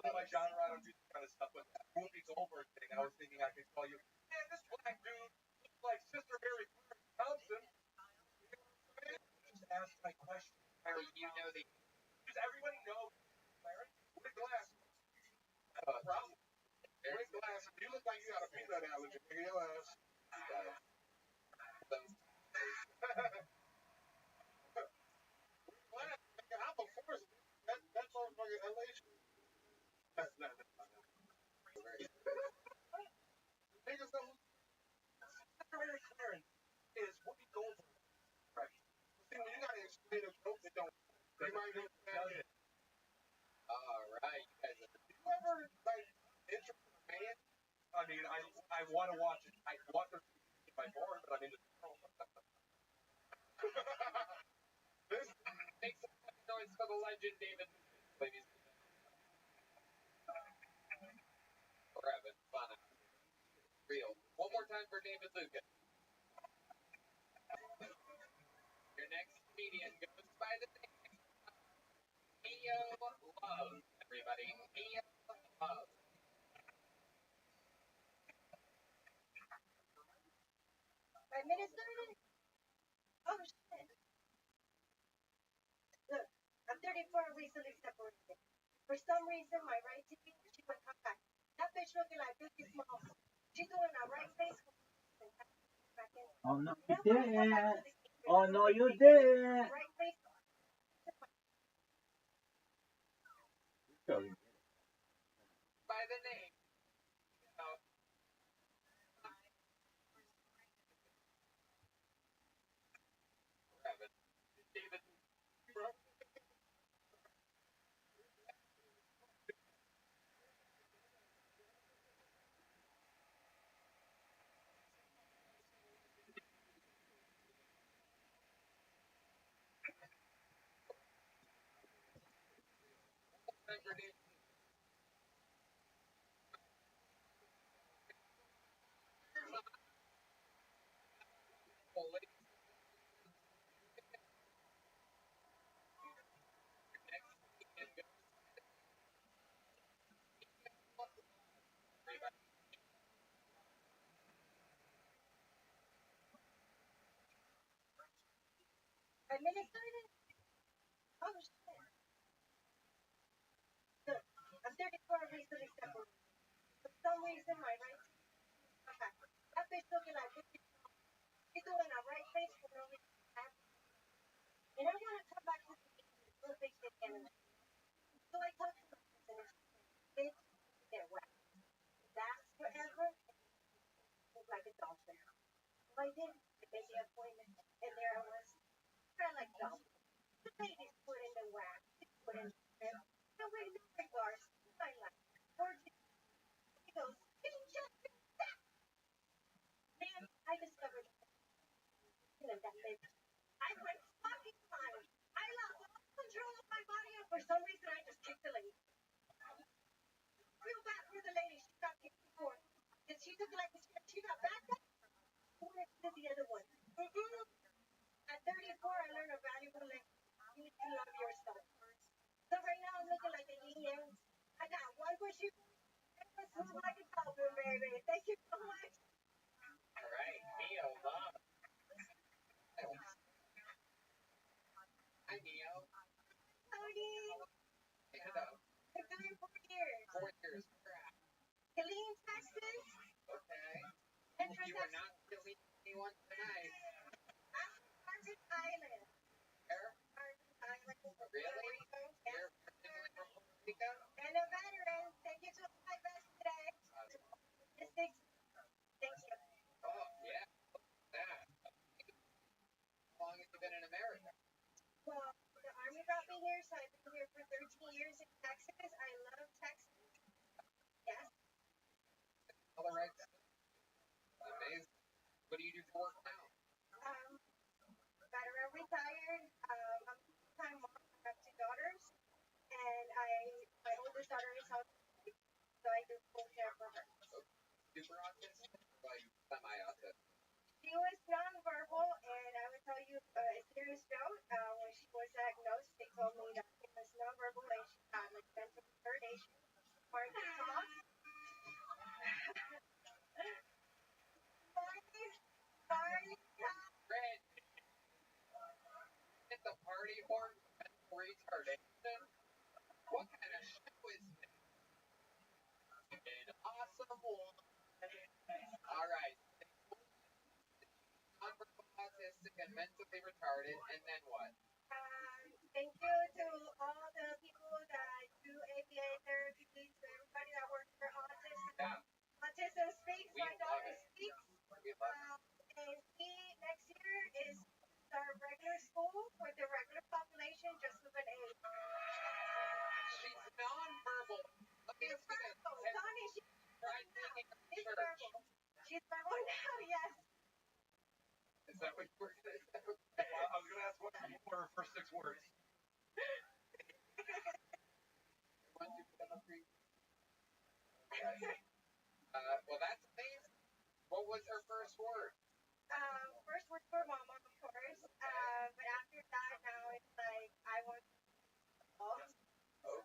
my genre, I don't do this kind of stuff, but that Whoopi Goldberg thing, I was thinking I could call you, man, this black dude looks like Sister Mary Thompson. Just ask my question. Larry, you know the. Does everybody know Larry? With glasses. Problem. With glasses. You look like you got a peanut allergy, nigga. Your ass. I'm a force. That motherfucking elation. That's not. Niggas don't. Mary Clarence is Whoopi Goldberg. Right. See, when you gotta explain a joke that don't. You might not understand it. All right, you guys. You ever like intro a band? I mean, I want to watch it. I want to see my board, but I'm in the. This Make some noise for the legend, David. Ladies. We're having fun. Real. One more time for David Lucas. Your next comedian goes by the name Neo Love. Everybody, Neo Love. 5 minutes started? Oh shit. Look, I'm 34 recently separated. For some reason, my right titty, she would come back. That bitch looking like Biggie Smalls. She's doing a right face. Oh no, you didn't. Oh no, you didn't. Right face. By the name. David. Five minutes started? Oh shit. Look, I'm 34 recently separated. For some reason, my right titty, come back. That bitch looking like Biggie Smalls. She's doing a right face for no reason. And I want to come back to the little big thing again. So I talked to my person and she said, bitch, get wet. That's forever. Look like a dolphin. So I did. I made the appointment. And there I was. Kind of like dolphin. The baby's put in the wax. It's put in the crib. And with no regards to my life. He goes, man, I discovered that bitch. I went fucking fine. I lost all control of my body and for some reason I just kicked the lady. before I learned a valuable lesson. You need to love yourself first. So right now I'm looking like a yin yang. I got one for you. It was smooth like a dolphin, baby. Thank you so much. All right, Neo Love. Hi, Neo. Tony. Hello. It's been 4 years. 4 years. Killeen, Texas. Okay. Central You are Texas. not killing anyone tonight. Margaret Island. Where? Margaret Island. Really? Yeah. You're originally from Puerto Rico? And a veteran. Thank you to my best today. Statistics. Thank you. Oh, yeah. That. How long have you been in America? Well, the Army brought me here, so I've been here for 13 years in Texas. I love Texas. Yes. All the right. Amazing. What do you do for work now? Veteran retired. I'm a full-time mom. I have two daughters, and my oldest daughter is autistic, so I do full care for her. Super autistic? Like semi-autistic? She was nonverbal, and I would tell you a serious note. When she was diagnosed, they told me that she was nonverbal and she had like mental retardation, hard to talk. Sorry. Great. Hit the party horn for mental retardation? What kind of show is this? An awesome one. All right. Nonverbal autistic and mentally retarded, and then what? Thank you to all the people that do ABA therapy, to everybody that works for autism. Yeah. Autism Speaks, We my daughter love it. speaks. We love it. And he, next year, is our regular school with the regular population, just with an A. She's nonverbal. Let me She's ask you this. verbal. Tony, she's Tried verbal taking now. her to She's church. verbal. She's verbal now, yes. Is that what you were going to say? Well, I was going to ask what were her first 6 words. Once you become a priest. Well, that's amazing. What was her first word? First word for mama, of course. But after that, now it's like, I want to.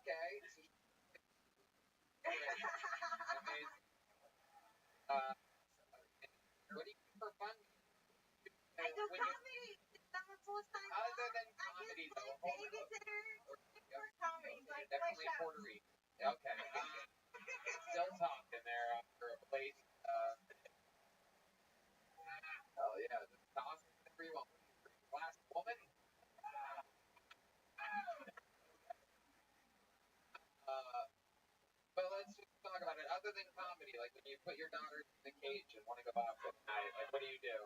Okay. Amazing. What do you do for fun? I do comedy. I'm a full-time mom. Other than comedy, I though. just play babysitter for comedy, like my Definitely show. Puerto Rican. Okay. Still talking there after a place. Oh, yeah. Just talk everyone. Last woman. But let's just talk about it. Other than comedy, like when you put your daughter in the cage and want to go out at night, like what do you do?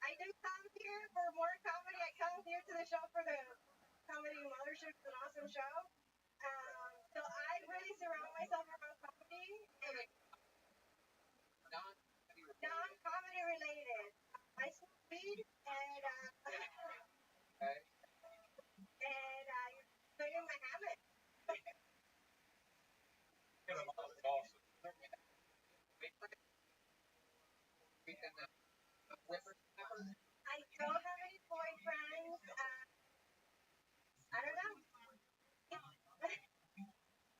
I do come here for more comedy. I come here to the show for the comedy Mothership. It's an awesome show. So I really surround myself around comedy. Non-comedy related. I smoke weed and Okay. and I play in my hammock. Get them all. It's awesome. I don't have any boyfriends. I don't know.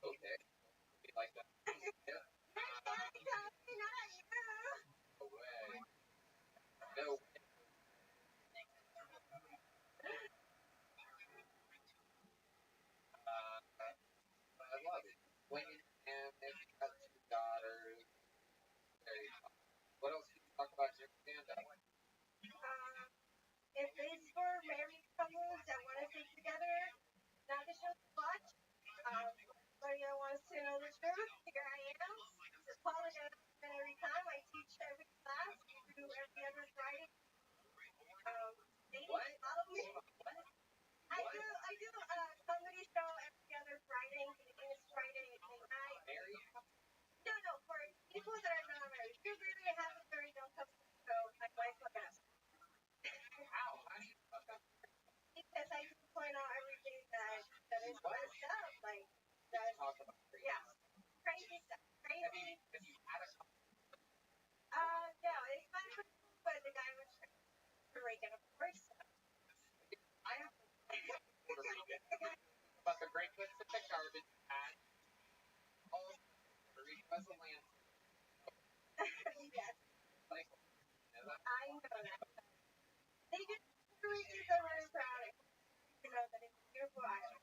Okay. We like that. Yeah. Not you. No way. No way. I love it. When you and if you got 2 daughters, very fun. What else do you talk about in your stand-up? If it's for married couples that want to stick together, not the show to watch. Anybody that wants to know the truth, here I am. Apologize every time. I teach every class. I do every other Friday. What? Follow me. I do a comedy show every other Friday. It's Friday night. Married? No, for people that are not married. If you're married and haven't married, don't come to the show. My wife will ask. How? How do you fuck up? Because I can point out everything that is messed up. Like, that's, Talk about crazy. yeah, crazy stuff. Crazy. Have you had a No, it's not for but the guy was crazy. Rican, of course. I have Puerto Rican, but the Great Pacific Garbage Patch, all Puerto Rico as a land. Yes, Like, I know that. They do. Puerto Ricans are very proud. You know that it's a beautiful island.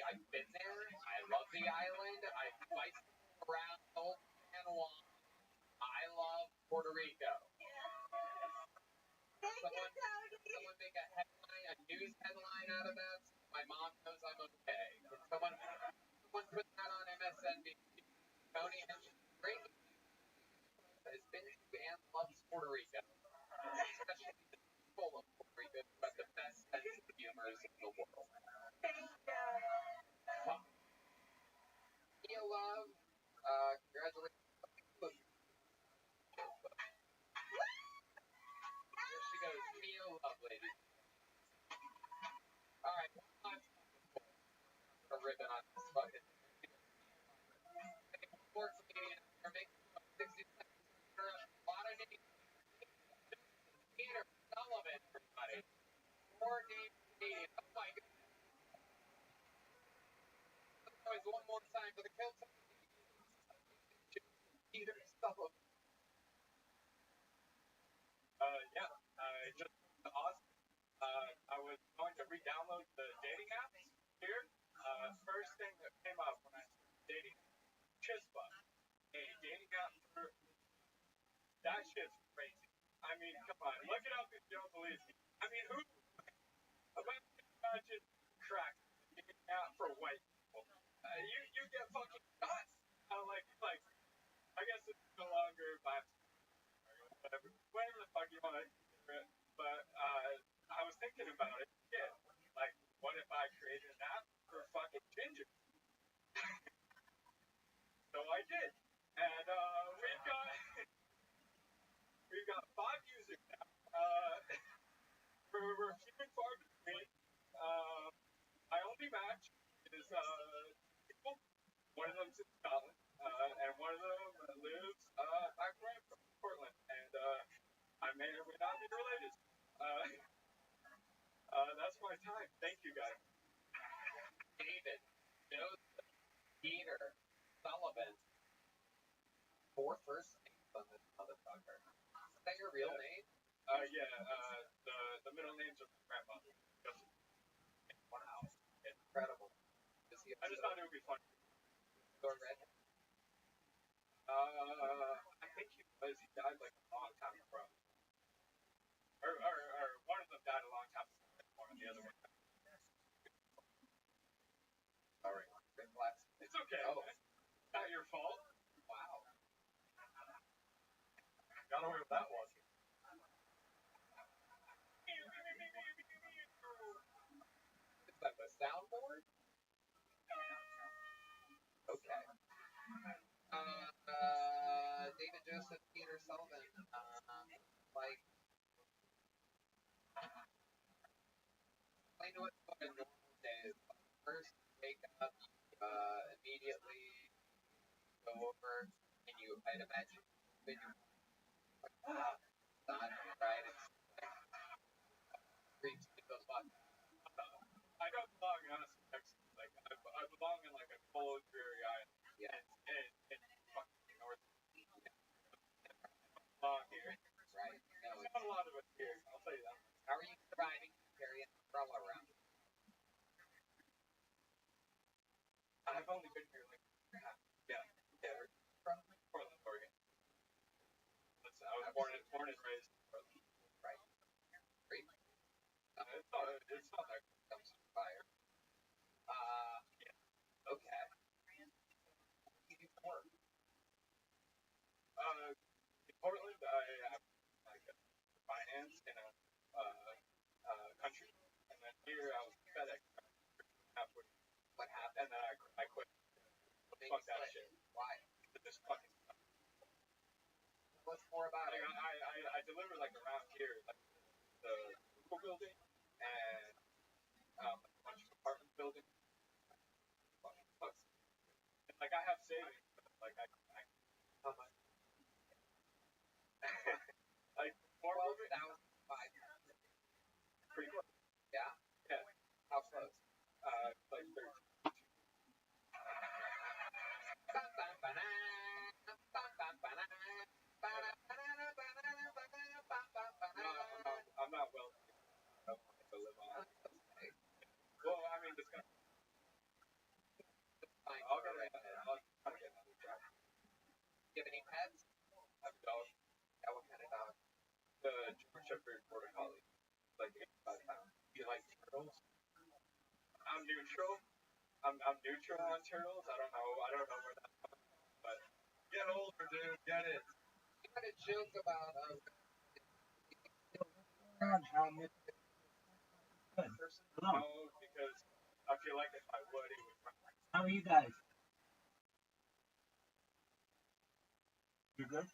I've been there. I love the island. I've bicycled around Old San Juan. I love Puerto Rico. Someone make a headline, a news headline out of that. My mom knows I'm okay. Someone put that on MSNBC. Tony has great has been to and loves Puerto Rico, especially the people of Puerto Rico, but the best sense of humors in the world. Thank you. Mia Love, congratulations. Here she goes, Mia Love, ladies. All right, one last time before a ribbon on this fucking. More Canadian are making 60 seconds. A lot of names. Peter Sullivan, everybody. More names Canadian. Oh my god. Always one more time for the kill. Peter Sullivan. Yeah, just awesome. I was going to re-download the dating apps here. First thing that came up when I started dating, Chispa, a dating app for that shit's crazy. I mean, come on, look it up if you don't believe me. I mean, who? Imagine crack dating app for white people. You get fucking nuts. Like, I guess it's no longer whatever the fuck you want to do it. But I was thinking about it. Yeah, like, what if I created an app for fucking ginger? So I did, and we've got 5 users now. We're few and far between. My only match is people. One of them's in Scotland, and one of them lives back where I'm from, Portland, and I may or may not be related. That's my time. Thank you, guys. David Joseph Peter Sullivan. 4 first names on this motherfucker. Is that your real name? Yeah. The middle names are my grandmother. Wow. Incredible. I just thought it would be funny. Go red. I think he was. He died like a long time ago. Or one of them died a long time ago. And the other one. Sorry. It's okay. Oh. It's not your fault. Wow. Got away with that one. Is that the soundboard? Okay. David Joseph Peter Sullivan. Like, I know it's what a normal day is. First, wake up, immediately go over, and I'd imagine, when you sun, right? It's creeps me the fuck. I don't belong in honestly Texas. Like I belong in like a cold, dreary island. Yeah. And fucking north. Belong here. Right. No, There's not a lot of us here. I'll tell you that. how are you surviving carrying an umbrella around? I've only been here like yeah. From Portland, Oregon. I was born and raised in Portland. right. Great. It's not that Comes to fire. yeah. Okay. What do you do for work? In Portland, I have like finance in a country, and then here I was FedEx halfway. What happened? And then I quit. Fuck that shit. Why? This fucking stuff. What's more about it? I deliver like around here, like the Google building and a bunch of apartment buildings. Fucking sucks. And, like I have savings, but like I how much? Like more moving. 12,500. I'm neutral. I'm neutral on turtles. I don't know. I don't know where that comes from, but get older, dude. Get it. We had a joke about Person, Hello. no, because I feel like if I would, it would. How are you guys? You good?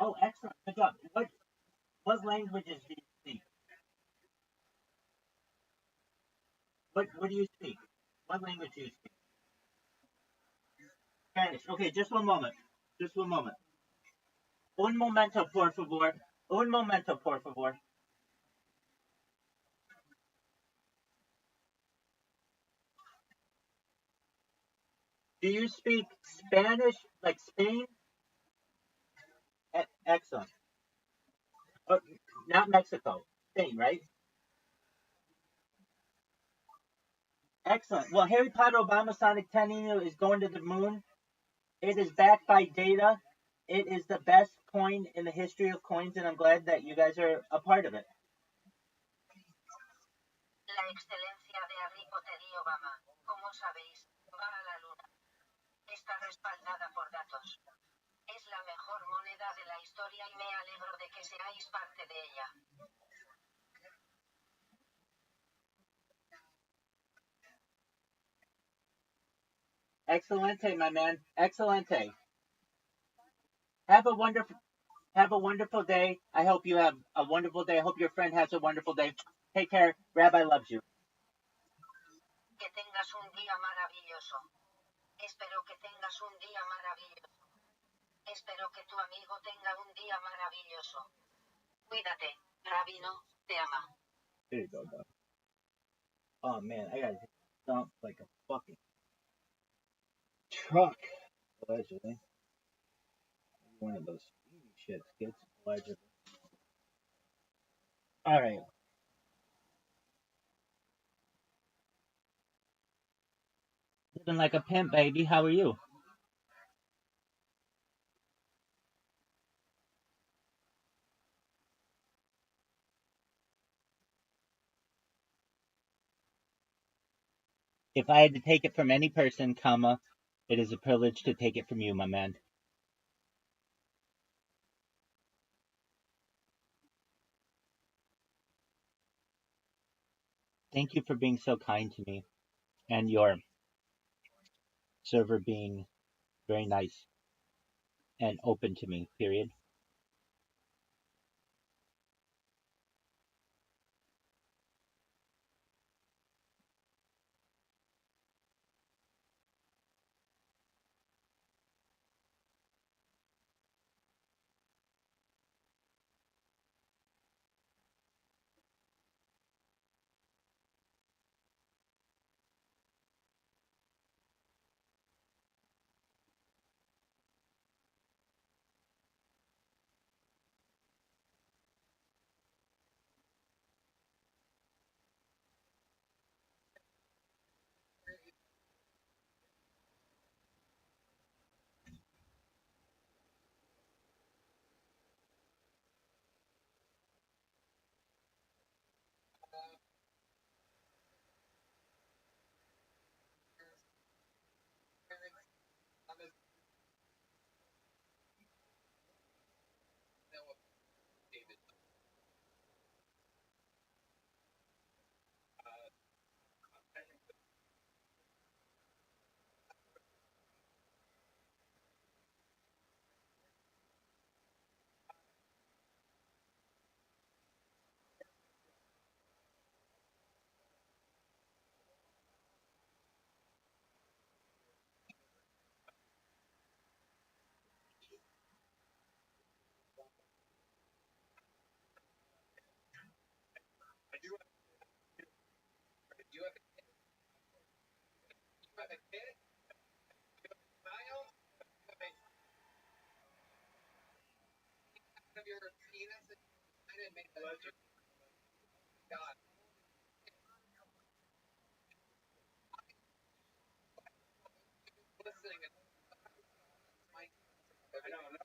Oh, excellent. Good job. What languages do you speak? What do you speak? What language do you speak? Spanish. Okay, just one moment. Just one moment. Un momento, por favor. Un momento, por favor. Do you speak Spanish like Spain? Excellent. Oh, not Mexico. Spain, right? Excellent. Well, Harry Potter Obama Sonic Tenino is going to the moon. It is backed by data. It is the best coin in the history of coins, and I'm glad that you guys are a part of it. La excelencia de Harry Potter y Obama, como sabéis, va a la luna. Está respaldada por datos. Es la mejor moneda de la historia y me alegro de que seáis parte de ella. Excelente, my man. Excelente. Have a wonderful day. I hope you have a wonderful day. I hope your friend has a wonderful day. Take care. Rabbi loves you. Que tengas un día maravilloso. Espero que tengas un día maravilloso. Espero que tu amigo tenga un día maravilloso. Cuídate, Rabino, te ama. There you go, dog. Oh man, I got dumped like a fucking truck. Allegedly. One of those shit skits, allegedly. Alright. Living like a pimp, baby. How are you? If I had to take it from any person, comma, it is a privilege to take it from you, my man. Thank you for being so kind to me and your server being very nice and open to me, period. David. I do have. You have a kid? You have a kid? Child? Of your penis? I didn't make that joke. God. Listening and my I don't know.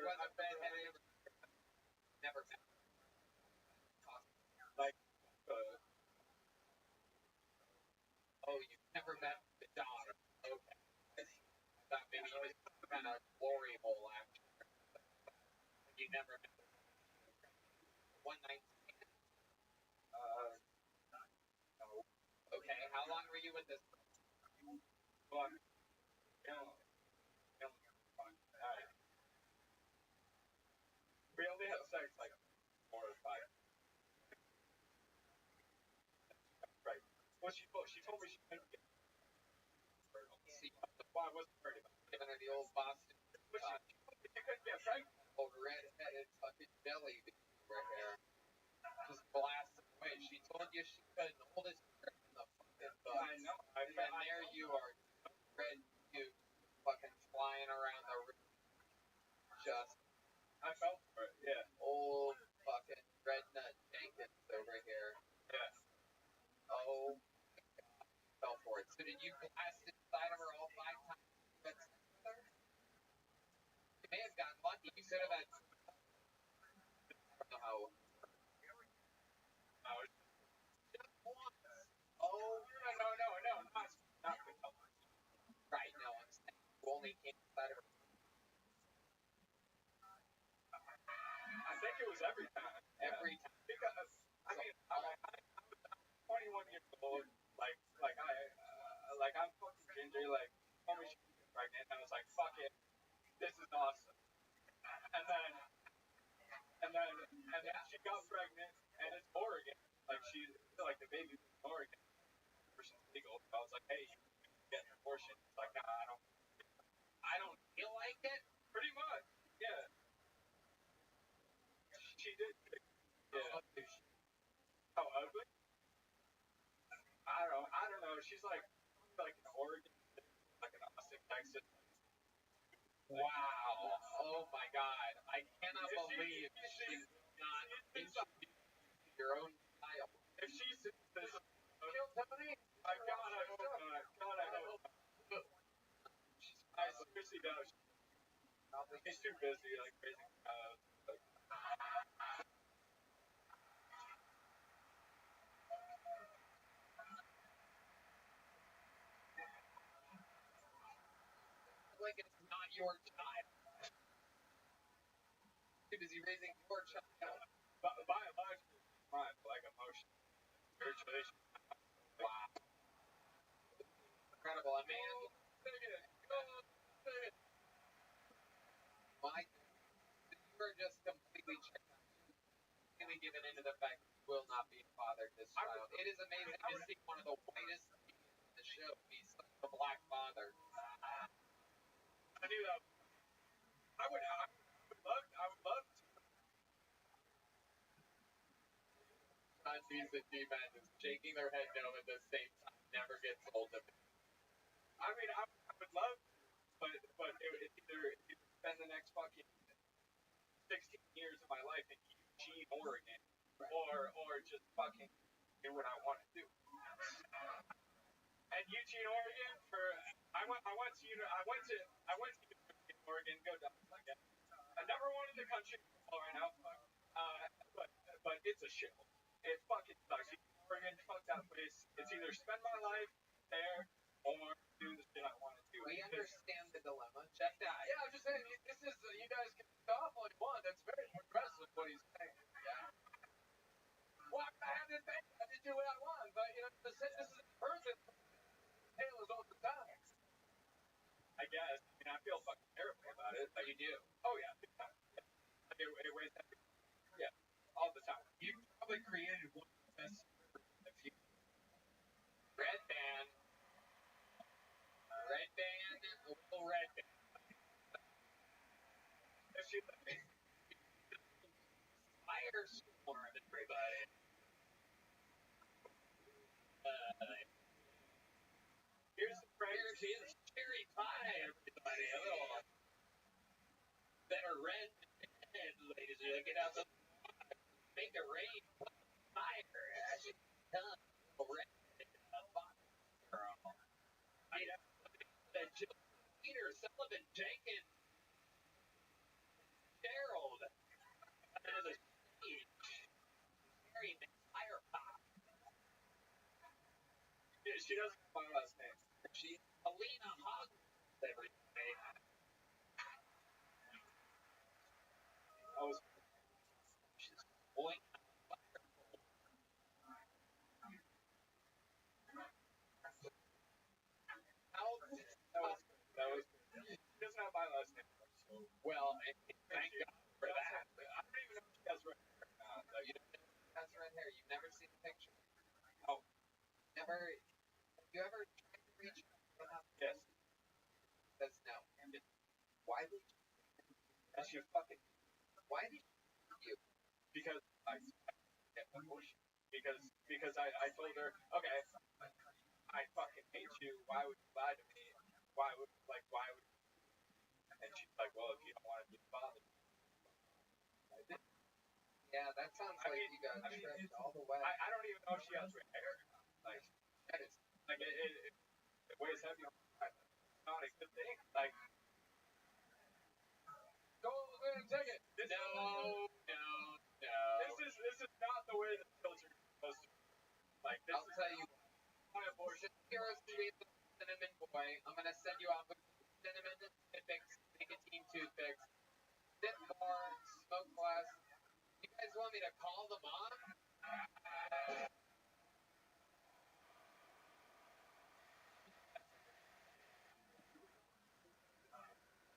wasn't bedheaded. Never met. Like, oh, you never met the daughter. Okay. I thought maybe you was some kind of glory hole after. You never met. One night stand. no. Okay, how long were you with this? But, we only had sex like 4 or 5. Right. Well, she told me she couldn't get See, well, I wasn't worried about it. giving her the old Boston. But she couldn't get pregnant. Old red-headed fucking jelly right there. Just blasted away. She told you she couldn't hold it in the fucking butt. I know. And there you are, red you fucking flying around the room. Just I felt for it, yeah. old fucking red nut Jenkins over here. Yeah. Oh, fell for it. So did you blast inside of her all 5 times? You may have gotten lucky. You could have had. I don't know how. Just once. Oh, No, not with help. right. No, I'm saying you only came inside of her. I think it was every time. Every time. Because, I mean, I'm 21 years old. Like I'm fucking ginger. Like, told me she was getting pregnant. And I was like, fuck it. This is awesome. And then she got pregnant. And it's Oregon. Like, the baby was in Oregon. Abortion's legal. So I was like, hey, you can get an abortion. It's like, nah, I don't feel like it. pretty much. Yeah. She did. Yeah. How ugly? I don't know. She's like in Oregon, like in Austin, Texas. Wow. Oh my God. I cannot believe she's not introduced your own child. If she sees this, Kill Tony. my God, I hope not. God, I hope not. I seriously don't. She's too busy, like raising cows. Like it's not your child. Too busy raising your child. Biologically, fine, but like emotion, spiritually. Wow. Incredible. I mean, my, you are just completely given into the fact that you will not be a father to this child. It is amazing to see one of the whitest people in the show be such a black father. I knew that. I would love to. John sees the G-Man just shaking their head no at the same time. Never gets old of it. I mean, I would love to, but it either spend the next fucking 16 years of my life in Eugene, Oregon, or just fucking do what I want to do. And Eugene, Oregon, I went to Oregon, go down again. I never wanted the country right now, but it's a shit. It fucking sucks. Oregon, fuck that place. It's either spend my life there or do the shit I want to do. We understand the dilemma. Check that. Yeah, I'm just saying, this is, you guys can stop all you want. That's very progressive what he's saying. Yeah. Well, I have this thing. I just do what I want. But, this is a person. Tail is all the time. I guess. I mean, I feel fucking terrible about it. But you do. Oh, yeah. Big time. It weighs heavy. Yeah. All the time. You probably created one of the best if you. Red band. Red band. A little red band. If she Firestorm, everybody. Here's the price. Here's cherry pie, everybody. A little better red band, ladies and gentlemen. Get out the make it rain. Fire. Actually, done. Red girl. Peter Sullivan Jenkins. she doesn't have my last name. She's Alina Hogwarts, everybody. I was. She's boy. That was good. She doesn't have my last name. So, well, and thank God for that. I don't even know if she has red hair or not. You don't know if she has red hair. You've never seen a picture. Oh, never. Have you ever tried to reach out? Yes. Says no. Why would you? That's your fucking. Why did you? Because I get the bush. Because I told her, okay, I fucking hate you. Why would you lie to me? Why would? And she's like, well, if you don't want to be bothered. Yeah, that sounds like you got tricked all the way. I don't even know if she has red hair. Like, that is, like, it weighs heavy on my side. It's not a good thing. Like, go and take it. No. This is not the way that children are supposed to be. Like, this I'll tell you, my abortion. You're a sweet cinnamon boy. I'm going to send you off with cinnamon toothpicks, nicotine toothpicks, sit more, smoke less. You guys want me to call them on?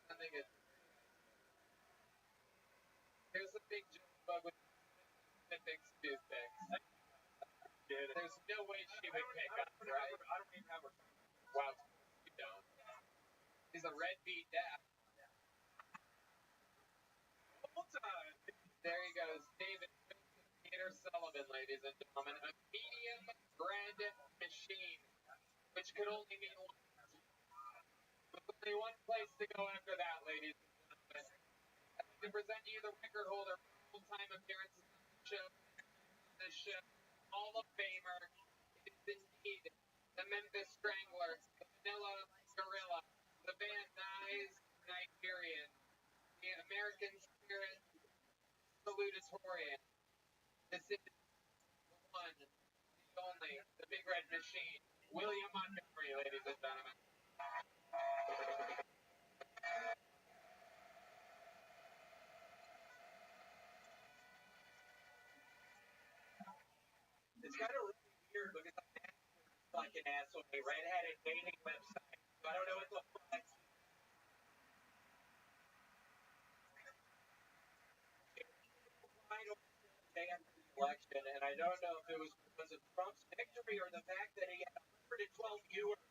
I think it's. Here's the big joke bug with toothpicks. There's no way she would pick up, right? I don't even have her. Wow, you don't. He's a red beat dad. There he goes, David Peter Sullivan, ladies and gentlemen. A medium bread machine, which could only mean one. There's only one place to go after that, ladies and gentlemen. I'd like to present you the record holder for full-time appearances on the show. Hall of Famer. It is indeed the Memphis Strangler, the Vanilla Gorilla, the Van Nuys Nigerian, the American Spirit Salutatorian. This is the one, the only, the Big Red Machine, William Montgomery, ladies and gentlemen. It's kind of really weird because I'm fucking asshole, a redheaded dating website. So I don't know what the fuck. Day after the election, and I don't know if it was because of Trump's victory or the fact that he had 112 viewers.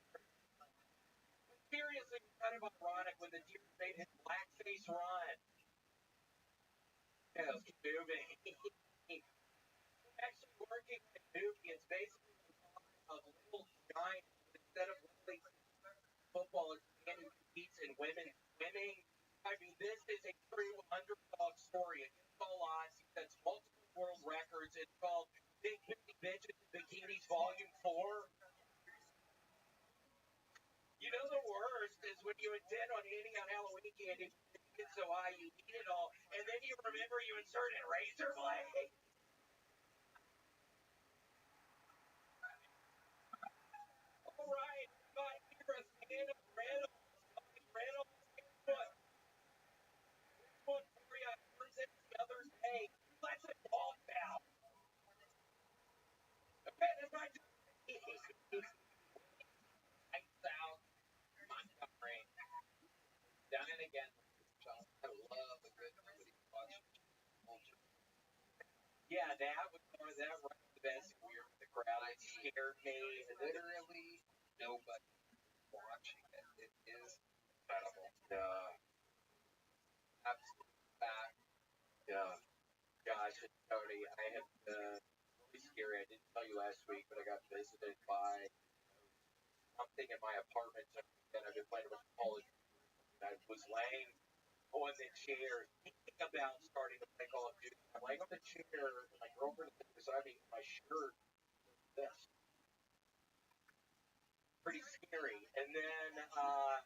Seriously, kind of ironic when the deer made his blackface run. Yeah, it's moving. Actually working in a movie, it's basically a little giant, instead of really football, it's a man who competes in women's swimming. I mean, this is a true underdog story. Against all odds, he sets multiple world records. It's called Big Big Bitches in Bikinis Volume 4. You know the worst is when you intend on handing out Halloween candy, you get so high you eat it all, and then you remember you inserted razor blade. All right, got here a stand of Reynolds. Reynolds, one for you, turns in the other's pay. Let's it walk out. Okay, that's my job. Lights out. Montgomery. Done it again. I love a good movie. Yeah, that was one of that right the best weird the crowd. It scared me. Literally nobody watching it. It is incredible. Yeah. Absolute fact. Yeah. Gosh, it's Tony. I have really scary. I didn't tell you last week, but I got visited by something in my apartment. And I've been playing with college. I was laying on the chair thinking about starting to play Call of Duty. I'm laying on the chair, and my girlfriend is beside me, my shirt, this. Pretty scary. And then I'm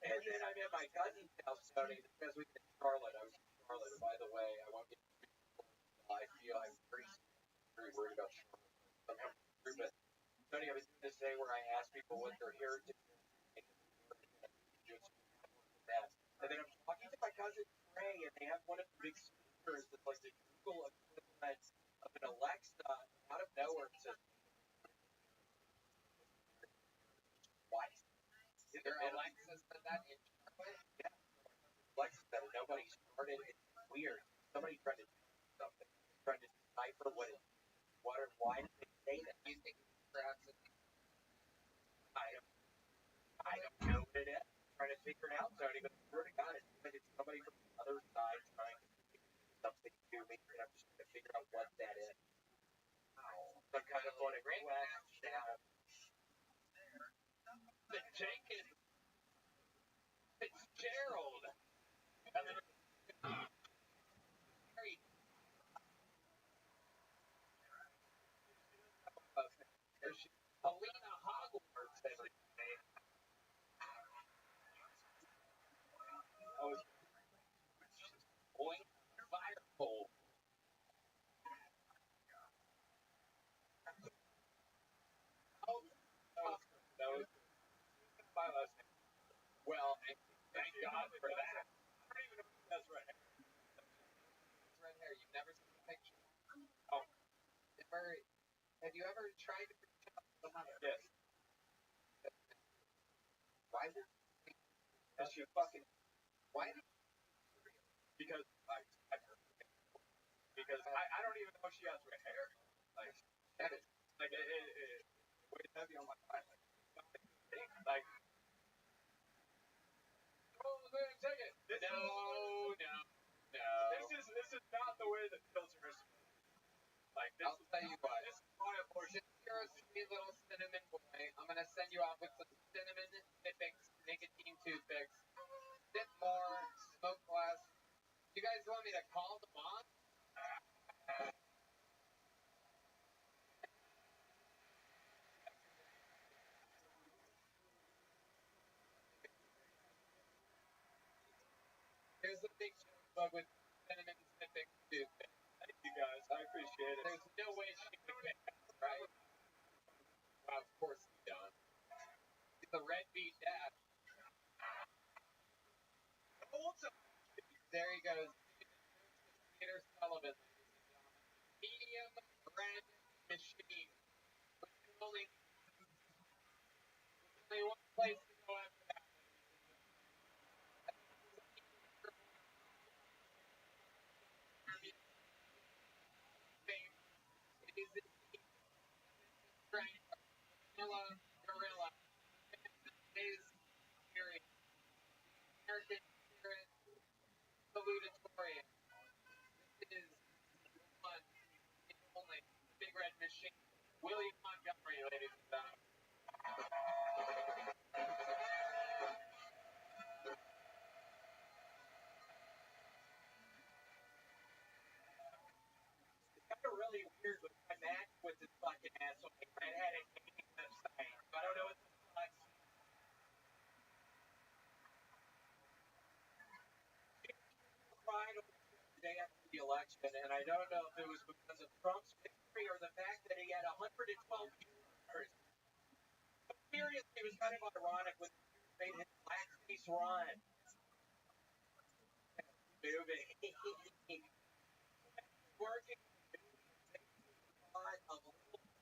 at my cousin's house Tony, because we in Charlotte. I was in Charlotte, and by the way, I won't get I feel I'm very worried about Charlotte. I'm having funny, I was doing this today where I asked people what their heritage is. And then I'm talking to my cousin Trey, and they have one of the big speakers that's like the Google equivalent of an Alexa. Out of nowhere, it says twice. Their Alexa said that in Charlotte? Yeah. Alexa said it. Nobody started. It's weird. Somebody tried to do something. Trying to decipher what it is. Why did they say that? Do you think perhaps I don't know what it is. I'm trying to figure it out. So I swear to God, it's like it's somebody from the other side trying to do something to me, and I'm just trying to figure out what that is. Some kind of what a now. The Jenkins Fitzgerald. And then Mary. Alina Hogwarts every day. Oh, Boing Firebolt. Oh, those. Well, thank God for that. I don't even know if that's red hair. It's red hair. You've never seen the picture. Oh. Have you ever tried to reach out to someone? Yes. Why is it? Because you fucking. Why? Because I don't even know if she has red hair. Like, it weighs heavy on my mind. Like, oh, let me take it. No. This is not the way that filter is. Like, I'll tell you what. This is my abortion. You're a sweet little cinnamon boy. I'm gonna send you off with some cinnamon snippets, nicotine toothpicks. Sip more, smoke less. You guys want me to call the mom? Here's a big bug with cinnamon snippets toothpicks. Thank you guys. I appreciate it. There's no way she could pick up, right? Well, of course you don't. It's a red beet dad. There he goes. Peter Sullivan, ladies and gentlemen. Medium red machine. There's only one place to go after that. It is indeed strength. Gorilla. Is spirit. American spirit. Salutatorian. This is one, the only, big red machine. William Montgomery, ladies and gentlemen. It's kind of really weird with my match with this fucking asshole. I had it website. I don't know what the fuck. Cried the day after the election, and I don't know if it was because of Trump's victory or the fact that he had 112 viewers. Seriously, it was kind of ironic when he made his blackface run. Moving. Working a little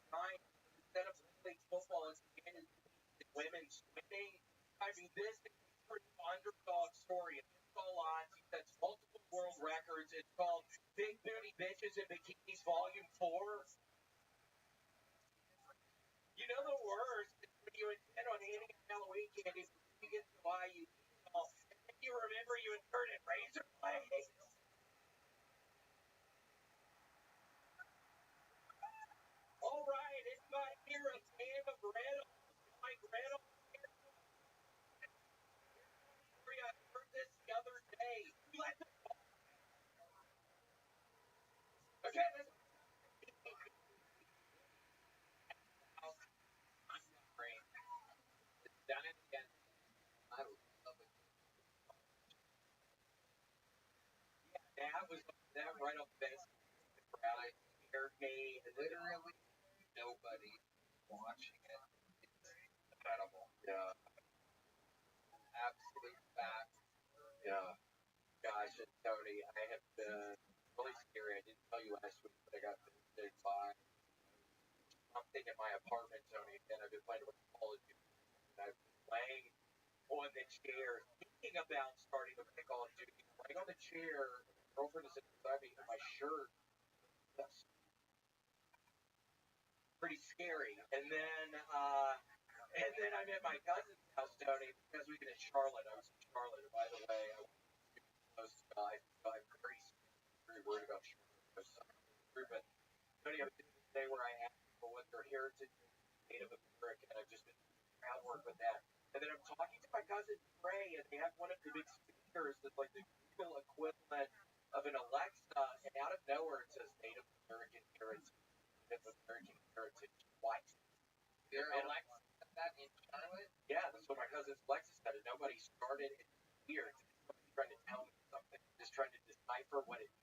time instead of playing football and women swimming. I mean, this is a pretty underdog story. It's all odds. He sets multiple world records. It's called Big Booty Bitches in Bikinis Volume 4. You know the worst is when you intend on handing out Halloween candy, you get to buy you and you remember you inserted razor blades. All right, it's got here a can of Reynolds. Like Reynolds. I heard this the other day. Let the okay, let's done it again. I love it. Yeah, that right off the bat. Right. Literally nobody watching Yeah. Gosh, and Tony, I have been really scary. I didn't tell you last week, but I got visited by something in my apartment, Tony, and I've been playing with Call of Duty. And I've been laying on the chair, thinking about starting to play Call of Duty. Laying on the chair, my girlfriend is sitting beside me, and my shirt is pretty scary. And then I'm at my cousin's house, Tony, because we've been in Charlotte. I was in Charlotte, and by the way, I was close to guys, so I'm very worried about Charlotte. But Tony, I was doing today where I asked people what their heritage is, Native American, and I've just been doing crowd work with that. And then I'm talking to my cousin Trey, and they have one of the big speakers that's like the Google equivalent of an Alexa, and out of nowhere it says Native American heritage, Native American heritage twice. Their Alexa said that in Charlotte? Yeah, that's what my cousin's Alexa said, and nobody started. It's weird. Somebody's trying to tell me something, just trying to decipher what it.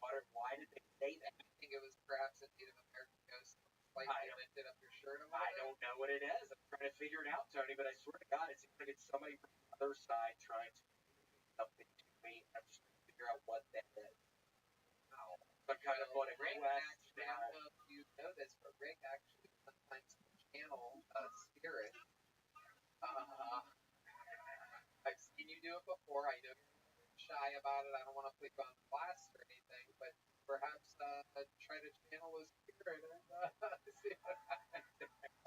Why did they say that? I think it was perhaps a Native American ghost. Like they lifted up your shirt a little bit. I don't know what it is. I'm trying to figure it out, Tony, but I swear to God, it seems like it's somebody from the other side trying to communicate something to me. I'm just trying to figure out what that is. Some kind of what a quest now. I don't know if you know this, but Rick actually sometimes channel spirit. I've seen you do it before. I know you're shy about it. I don't want to put you on blast or anything, but perhaps try to channel a spirit and see what happens.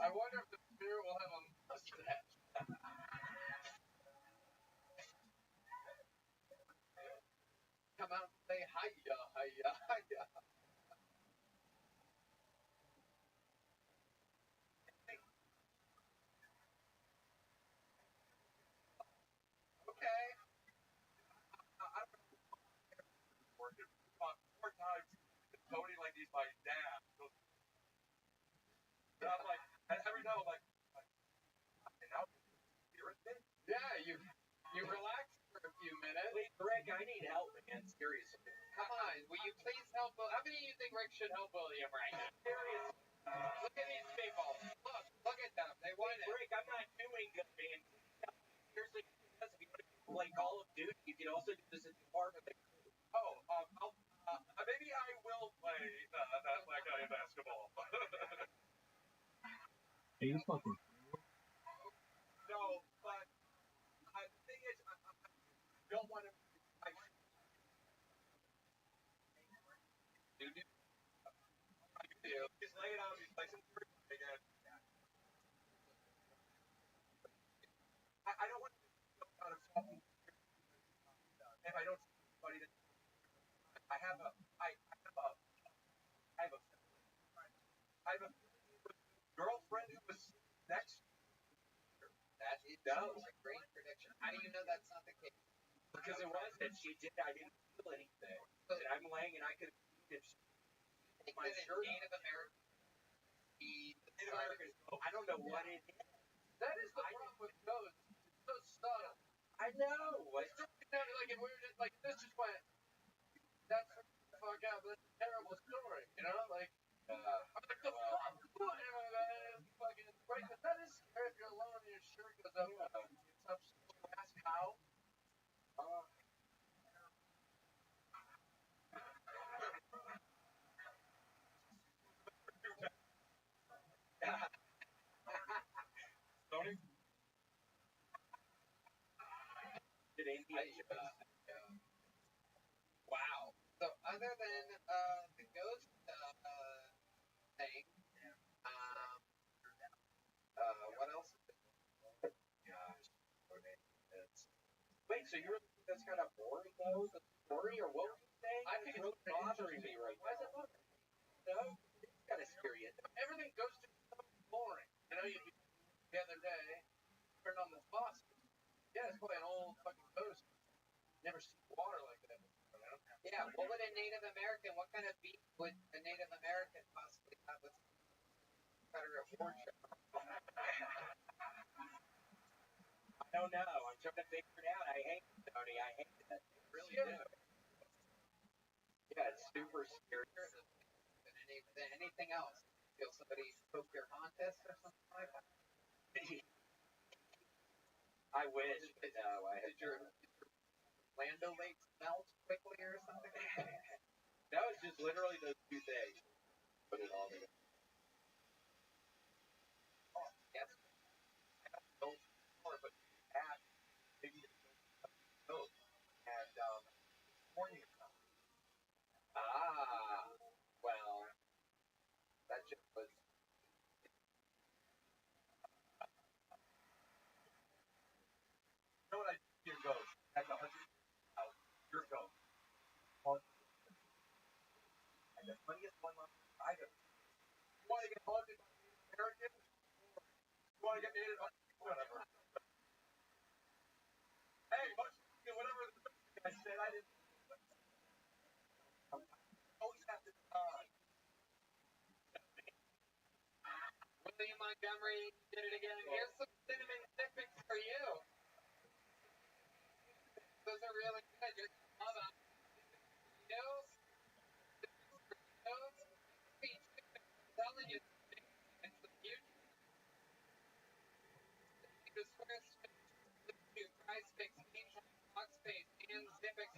I wonder if the spirit will have a mustache. Come out and say hiya, hiya, hiya. Okay. I don't know. Working 4 times. Tony like he's my dad. And I'm like, and every time I'm like, and now spirit thing? Yeah, you relax for a few minutes. Please, Rick, I need help, man. Seriously. Come on, will you please help? How many of you think Rick should help William right now? Seriously. Look at these people. Look at them. They want it. Rick, I'm not doing good, man. Seriously, because if you want to play Call of Duty, you can also do this in the apartment. Oh, maybe I will play that black guy in basketball. Are you fucking? No, but the thing is, I don't want to. You do. Just lay it on me. Play some again. I don't want to be out of something if I don't see anybody that I have a I have a I have a I have a girlfriend who was next. That is a great prediction. How do you know that's not the case? Because it was that she did. I didn't feel anything. And I'm laying and I could see my shirt. Native American. Native American. I don't know what it is. That is the problem with ghosts. It's so subtle. I know. It's just, like if we were just like this just went. That's the fuck out. That's a terrible story. You know, like. I'm like the fuck. Fucking right, but that is scary if you're alone and your shirt goes up. Ask how. Tony? Did wow. So other than the ghost thing, um, what else? Gosh, wait, so you're that's kind of boring though? The story or what were you saying? I think it's bothering me right now. Why is it bothering me? No, it's kind of scary. Everything goes to so boring. You know, the other day, turned on the faucet. Yeah, it's probably an old fucking ghost. Never seen water like that. Yeah, what would a Native American, what kind of beef would a Native American possibly have with better a pork chop? I don't know. I'm trying to figure it out. I hate it, Tony. I hate it. I really do. Yeah, it's super scary. Anything else? Feel somebody poke your contest or something like that? I wish, but no. Lando Lake melt quickly or something like that? That was just literally those 2 things. Put it all together. Oh, yes. I don't know more, but that maybe it's both. And morning. Ah, well, that just was. You know what I do? Your ghost. That's 100 out. Your ghost. And the funniest one I've ever seen. You want to get haunted by Native Americans? You want to get Native whatever. Hey, whatever the guy said, I didn't always have to William Montgomery did it again. Here's some cinnamon stick picks for you. Those are really good. You're going to love them. Those, I'm telling you, it's the future. The square space, price fix, box space, and Zippix,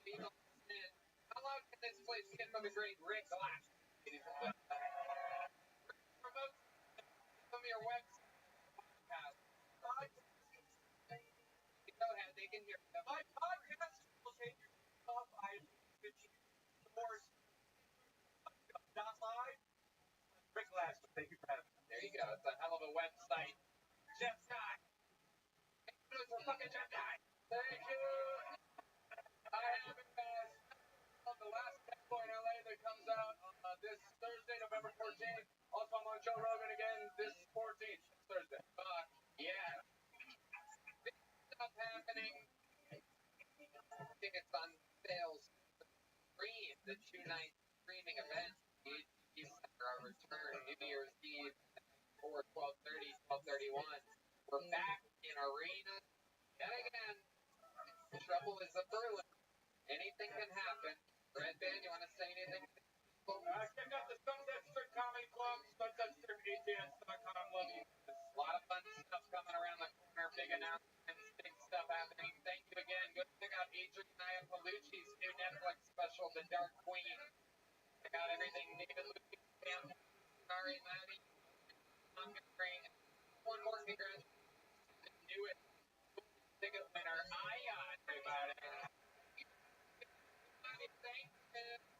Eagle, and how long can this place get from the great Rick Glass? Promote from your website. Go ahead, they can hear you. My podcast will take your off. I source live. Rick Glass, thank you for having me. There you go. It's a hell of a website. Jeff Guy. It's a fucking Jeff Guy. Thank you. I have it on the last Temple in LA that comes out this Thursday, November 14th. Also, I'm on Joe Rogan again this 14th, Thursday. Yeah. Big stuff happening. Tickets on sales. Stream the 2-night streaming event. Our return New Year's Eve 4, 12:30, 12:31. We're back in arena yet again. Trouble is a Berlin. Anything can happen. Red Band, you want to say anything? Check out the Sunset Strip Comedy Club, sunsetstripats.com. Love you. A lot of fun stuff coming around the corner. Big announcements, big stuff happening. Thank you again. Go check out Adrian Iapolucci's new Netflix special, The Dark Queen. Check out everything David Lucas, Sam, Sorry, Maddie, one more congratulations to the newest ticket winner, Aya, everybody. Thank you.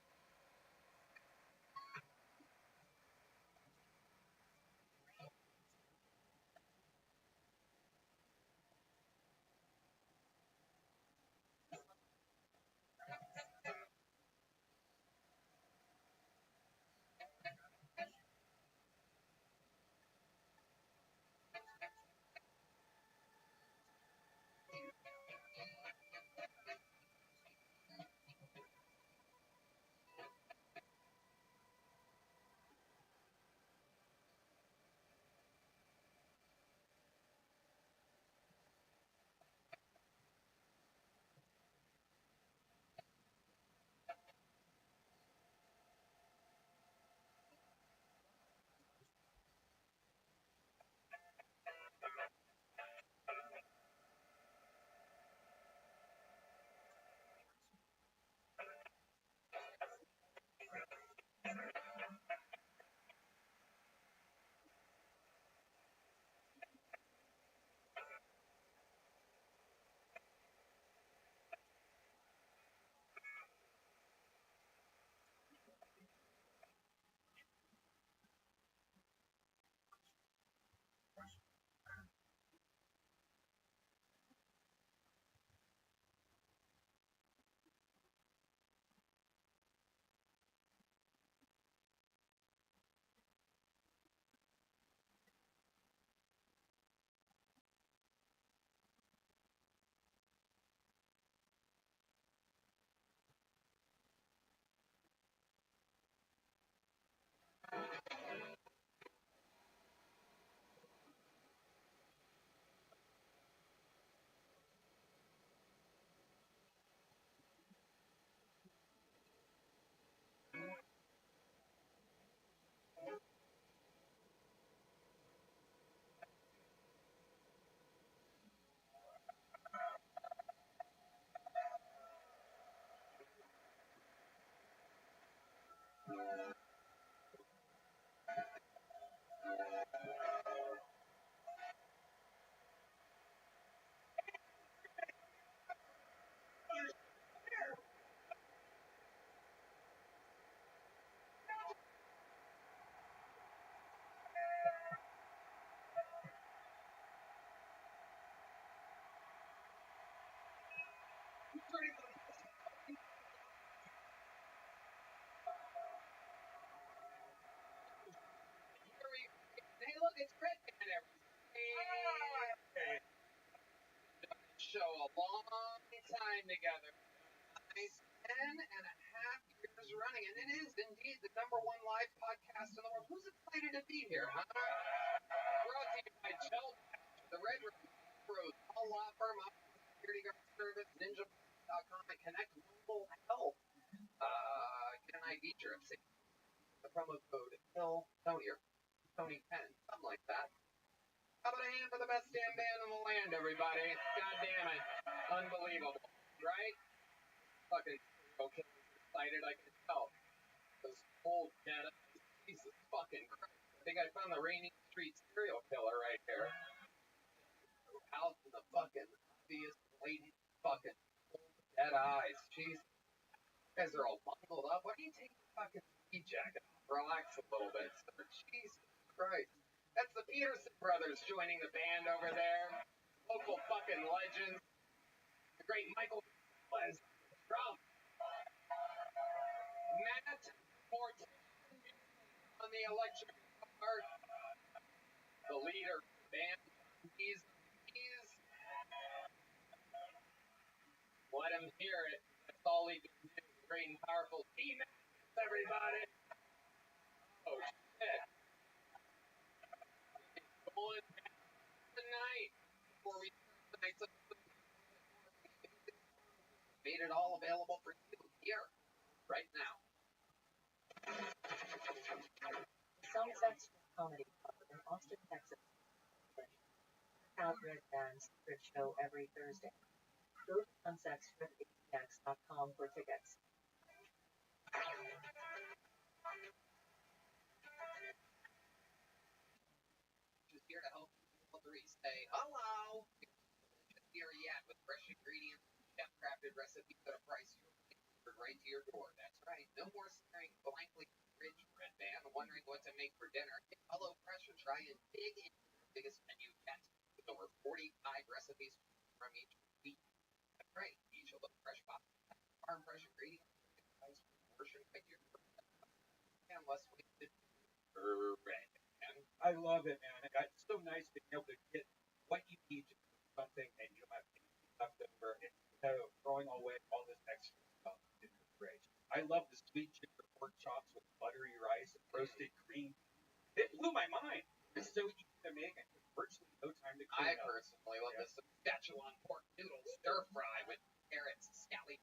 It's Red Man, everybody. Show a long time together. Nice 10.5 years running, and it is indeed the #1 live podcast in the world. Who's excited to be here, huh? Brought to you by Gel, the Red Rose, All Law Firm, Security Guard Service, NinjaPoint.com, and Connect Mobile Health. Get an IV drip. The promo code Hill Tony or Tony 10, something like that. How about a hand for the best damn band in the land, everybody? God damn it. Unbelievable. Right? Fucking okay. Excited, I can tell. Those cold dead eyes. Jesus fucking Christ. I think I found the Rainy Street serial killer right here. Out in the fucking obvious, blatant, fucking cold dead eyes. Jesus. You guys are all bundled up. Why don't you take the fucking ski jacket off? Relax a little bit, sir. Jesus Christ. That's the Peterson brothers joining the band over there. Local fucking legends. The great Michael Les drum. Matt Morton on the electric guitar. The leader of the band. He's let him hear it. That's all he can do. Great and powerful team. Everybody. Oh shit. Going back tonight before we start tonight's episode. Made it all available for you here, right now. Sunsets Comedy Club in Austin, Texas. Out Red Band's secret show every Thursday. Go to sunsetsstripatx.com for tickets. Just here to help all three say hello. Just here yet with fresh ingredients, chef-crafted recipes at a price you'll delivered right to your door. That's right. No more staring blankly at the fridge, Red Band, wondering what to make for dinner. Get HelloFresh and try and dig into the biggest menu yet. With over 45 recipes from each week. That's right. Each HelloFresh box has farm fresh ingredients, portion by your and less wasted. Red. I love it, man. It's so nice being able to get what you need to do something and you don't have anything left over instead of throwing away all this extra stuff in the fridge. I love the sweet chicken pork chops with buttery rice and roasted green. It blew my mind. It's so easy to make and virtually no time to clean I personally love this Saskatchewan pork noodle stir fry with carrots, scallions.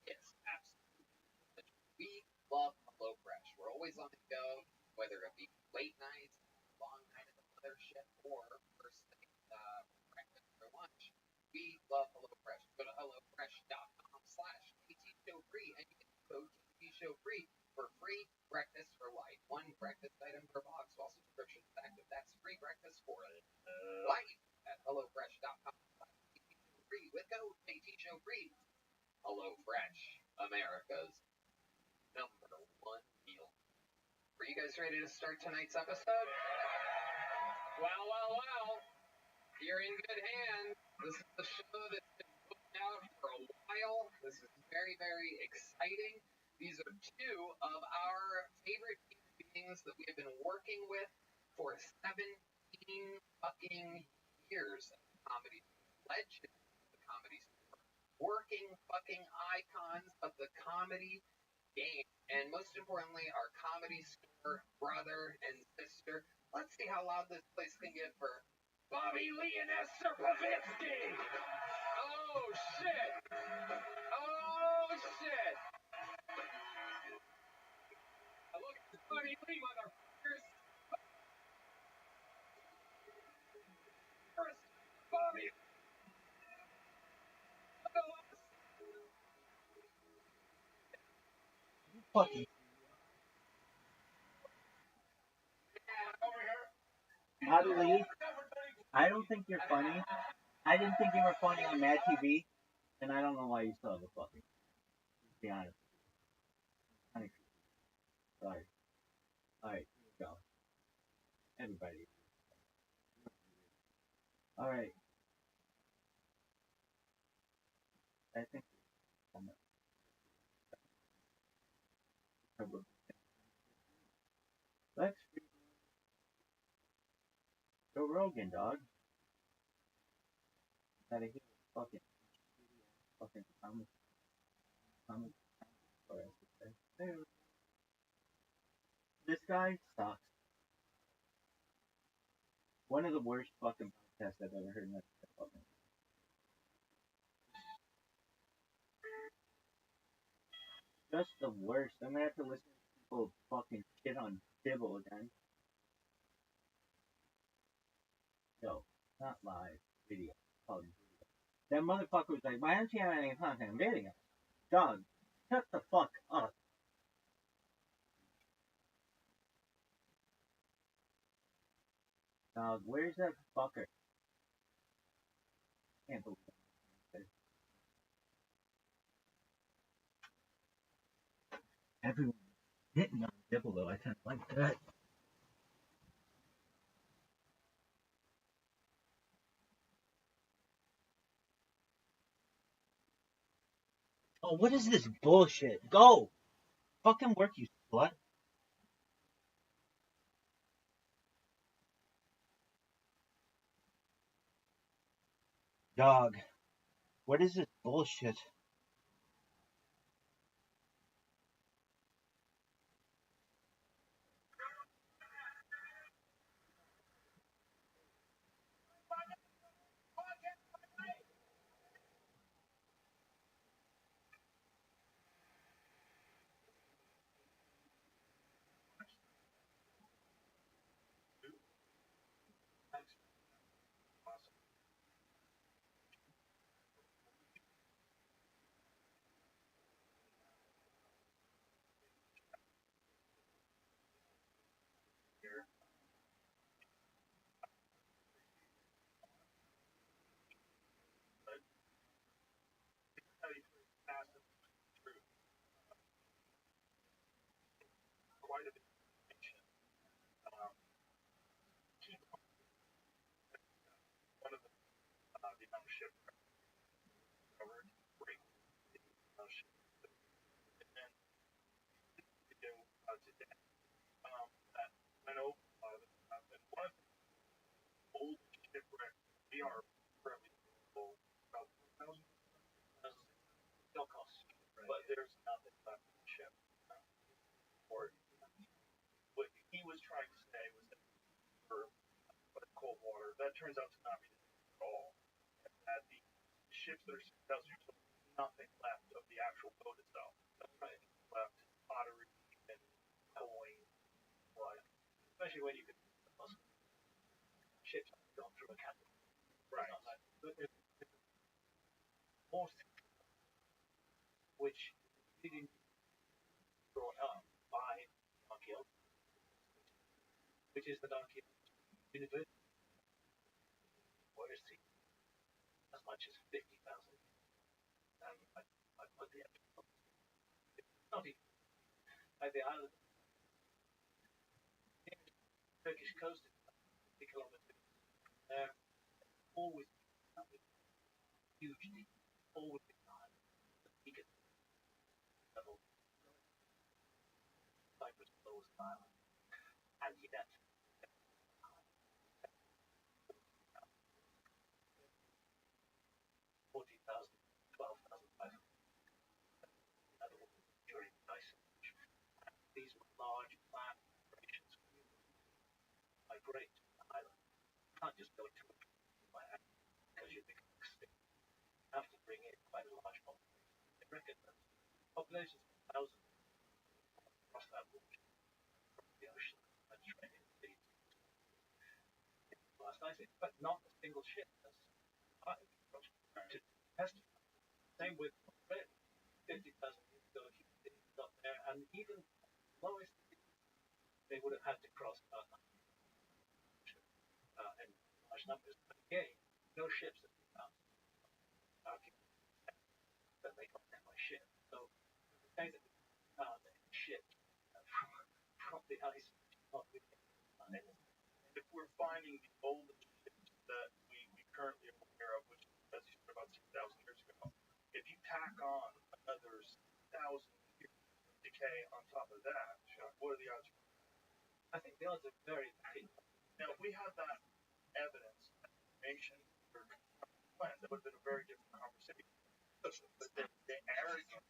It's absolutely delicious. We love HelloFresh. We're always on the go, whether it be late nights, long night at the mothership, or first thing breakfast or lunch. We love HelloFresh. Go to HelloFresh.com/TTShowFree and you can code TTShowFree for free breakfast for life. One breakfast item per box while subscription is active. That's free breakfast for life at HelloFresh.com/TTShowFree with code TTShowFree. HelloFresh, America's #1 meal. Are you guys ready to start tonight's episode? Well. You're in good hands. This is the show that's been booked out for a while. This is very, very exciting. These are two of our favorite human beings that we have been working with for 17 fucking years. Comedy legends of the comedy store. Working fucking icons of the comedy game. And most importantly, our comedy store brother and sister. Let's see how loud this place can get for Bobby Lee and Esther Pavitsky! Oh, shit! Look at Bobby Lee, motherfuckers! First, Bobby! Fucking Bobby Lee, I don't think you're funny. I didn't think you were funny on Mad TV, and I don't know why you still have a fucking. To be honest. Sorry. Alright, here we go. Everybody. Alright. I think. Let's Rogan, dog. Gotta hear fucking comic or I should say. This guy sucks. One of the worst fucking podcasts I've ever heard in my fucking. Just the worst. I'm gonna have to listen to people fucking shit on Dibble again. No, not live. Video. Called video. That motherfucker was like, why don't you have any content video? Dog, shut the fuck up. Dog, where's that fucker? Can't believe it. Everyone hitting on Dibble though, I kinda like that. Oh, what is this bullshit? Go! Fucking work, you slut. Dog, what is this bullshit? Quite a bit of information. Keep one of the amount of ship covered, great the amount of ship, and then video today that went over a lot of the stuff. And one of the old shipwrecks we are currently about 4,000 still costs, but there's nothing left of the ship. Or what he was trying to say was that for cold water, that turns out to not be the case at all. That the ships that are 6,000 years old, nothing left of the actual boat itself. That's right. Left pottery and coin, blood. Especially when you could ships going through a canal. Right. Most which didn't brought up by Rothschild, which is the donkey university. Where is he? As much as 50,000. I put the actual. Not even. Like the island. Turkish coast is 50 kilometers. There, always huge, always behind the peak level. Cyprus lowest island. And yet, 40,000, 12,500 during the ice age. These were large plant operations migrate to the island. You can't just go to it by accident because you become extinct. You have to bring in quite a large population. They reckon that populations of thousands across that water, across the ocean, Mediterranean Sea, last ice age, but not a single ship has survived to testify. Same with Australia. 50,000 years ago, if you got there, and even lowest, they would have had to cross in large numbers. But again, no ships have been found that they got there by ship. So the things that we found in ships from the ice, not really. If we're finding the oldest ships that we currently are aware of, which as you said about 6,000 years ago, if you tack on another 6,000 years of decay on top of that, what are the odds? I think the odds are very, very low. Now, if we have that evidence, information, or plan, that would have been a very different conversation. But the arrogance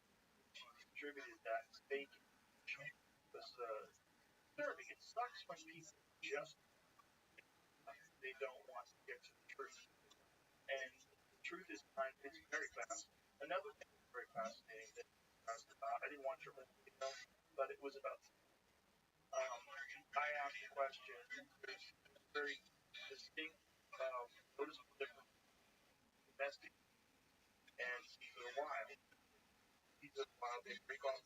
she distributed that fake information was disturbing. It sucks when people just they don't want to get to the truth. And the truth is it's very fascinating. Another thing that's very fascinating that I didn't watch it with but it was about I asked a question. There's a very distinct, noticeable difference between domestic and seeds of the wild. Seeds of the wild, they break off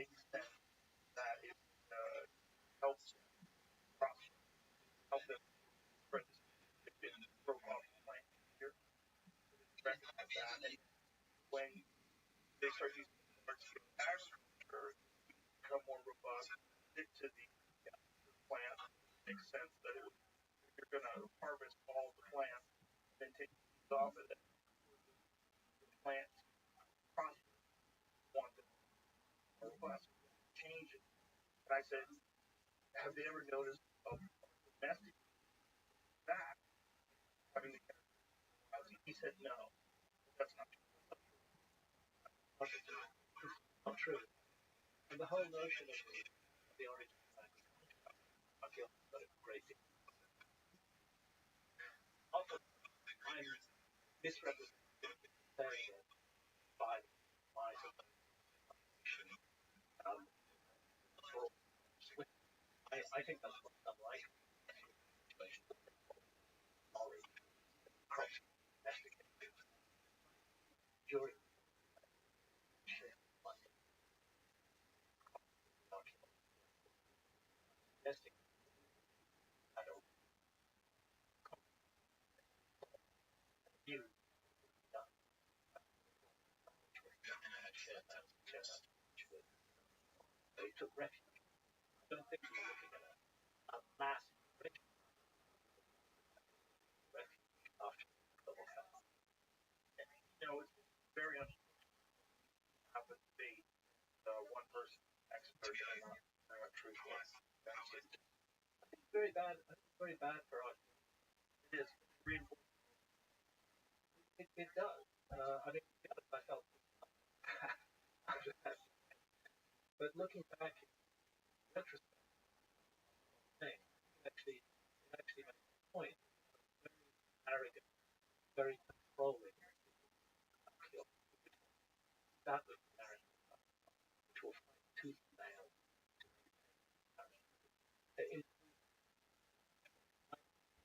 the extent that it helps crops, help them spread this. It broke off the plant here, recognize that. And when they start using large-scale agriculture, become more robust, stick to the plant, it makes sense that you're going to harvest all the plants and take seeds off of it. Plants prosper, want to robust, change it. And I said, have they ever noticed a domestic back having the housing? He said, no, that's not true. Not true. And the whole notion of the origin of I feel that it's great. Often I'm misrepresented by my I think that's what I'm like. Crops during nesting. I don't view they took refuge. I don't think we're looking at a massive refuge after global health. It's very unfortunate to have a debate, one person expert and not truthful. It's very bad. It's very bad for us. It is reinforcing. It does. I mean, to be honest, I felt but looking back in retrospect, it actually makes a point. Very arrogant, very controlling. That was the narrative, which will fight tooth and nail.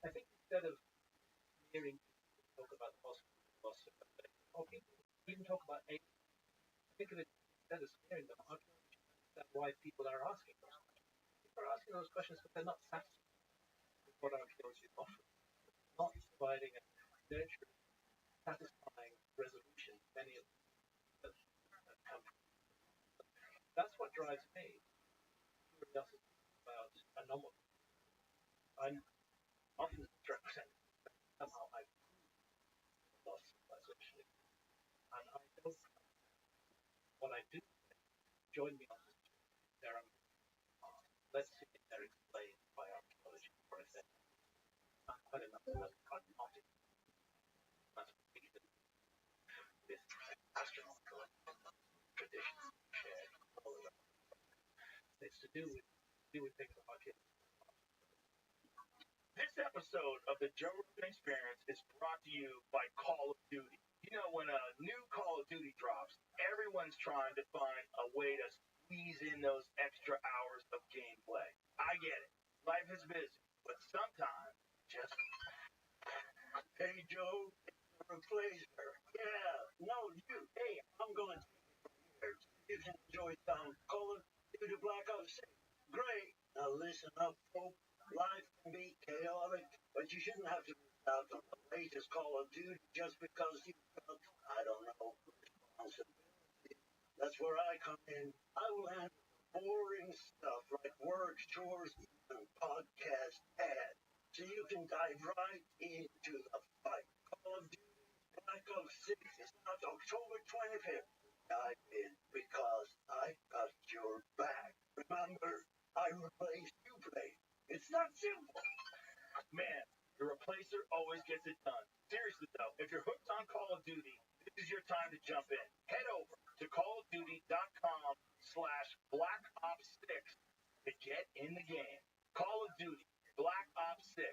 I think instead of hearing talk about the loss of or people even talk about age, think of it instead of scaring them. That's why people are asking those questions. People are asking those questions because they're not satisfied with what archaeology is offering, not providing a nurturing, satisfying resolution. Many of them come from. That's what drives me. Curiosity about anomaly. I'm often represented somehow I've lost civilization, and I don't. What I do join me on this. There are let's see if they're explained by archaeology for example. Not quite enough as pragmatic. That's what we do with astronomical traditions shared all around. It's to do with things like archaeology. This episode of the Joe Rogan Experience is brought to you by Call of Duty. When a new Call of Duty drops, everyone's trying to find a way to squeeze in those extra hours of gameplay. I get it. Life is busy, but sometimes just. Hey, Joe, it's a pleasure. Yeah, no, you. Hey, I'm going to take it from here. You can enjoy some Call of Duty Black Ops 6. Great. Now listen up, folks. Life can be chaotic, but you shouldn't have to miss out on the latest Call of Duty just because you felt, I don't know, responsibility. That's where I come in. I will handle the boring stuff like work, chores, and podcast ads. So you can dive right into the fight. Call of Duty Black Ops 6 is out October 25th. Dive in because I got your back. Remember, I replaced you play. It's not simple. Man, the replacer always gets it done. Seriously though, if you're hooked on Call of Duty, this is your time to jump in. Head over to callofduty.com/Black Ops 6 to get in the game. Call of Duty Black Ops 6.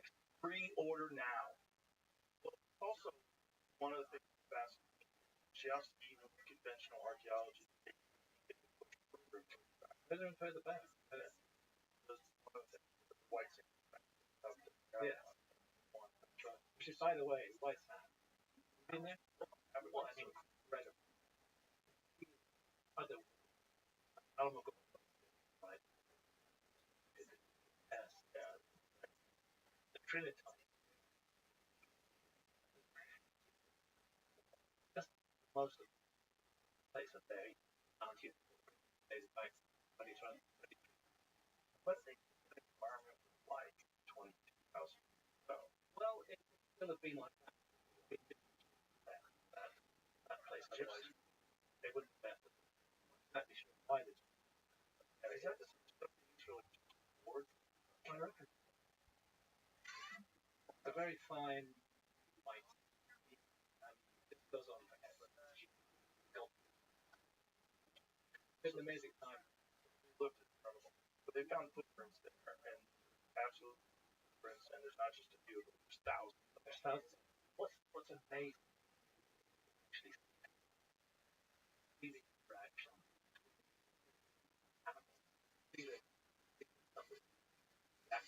Pre-order now. Well, also, one of the things that's just even conventional archaeology. President Fred the best. One of the white Yes. Which is, by the way, White Sand. Been there? Well, I mean, incredible. Other Alamo, right? Yes, the Trinitite. Just most of the place up there, aren't you? Days back, 2020. But the environment was like 22,000. So, well, it could have been like that. That place. Otherwise, they wouldn't have left it. Exactly sure why this. Is that the stuff that's really bored? I reckon. A very fine white. It goes on forever. It's an amazing time. Looked incredible. But they found footprints there, and absolute footprints, and there's not just a few, there's thousands. There's thousands. What's amazing? Actually, feeling interaction. Feeling that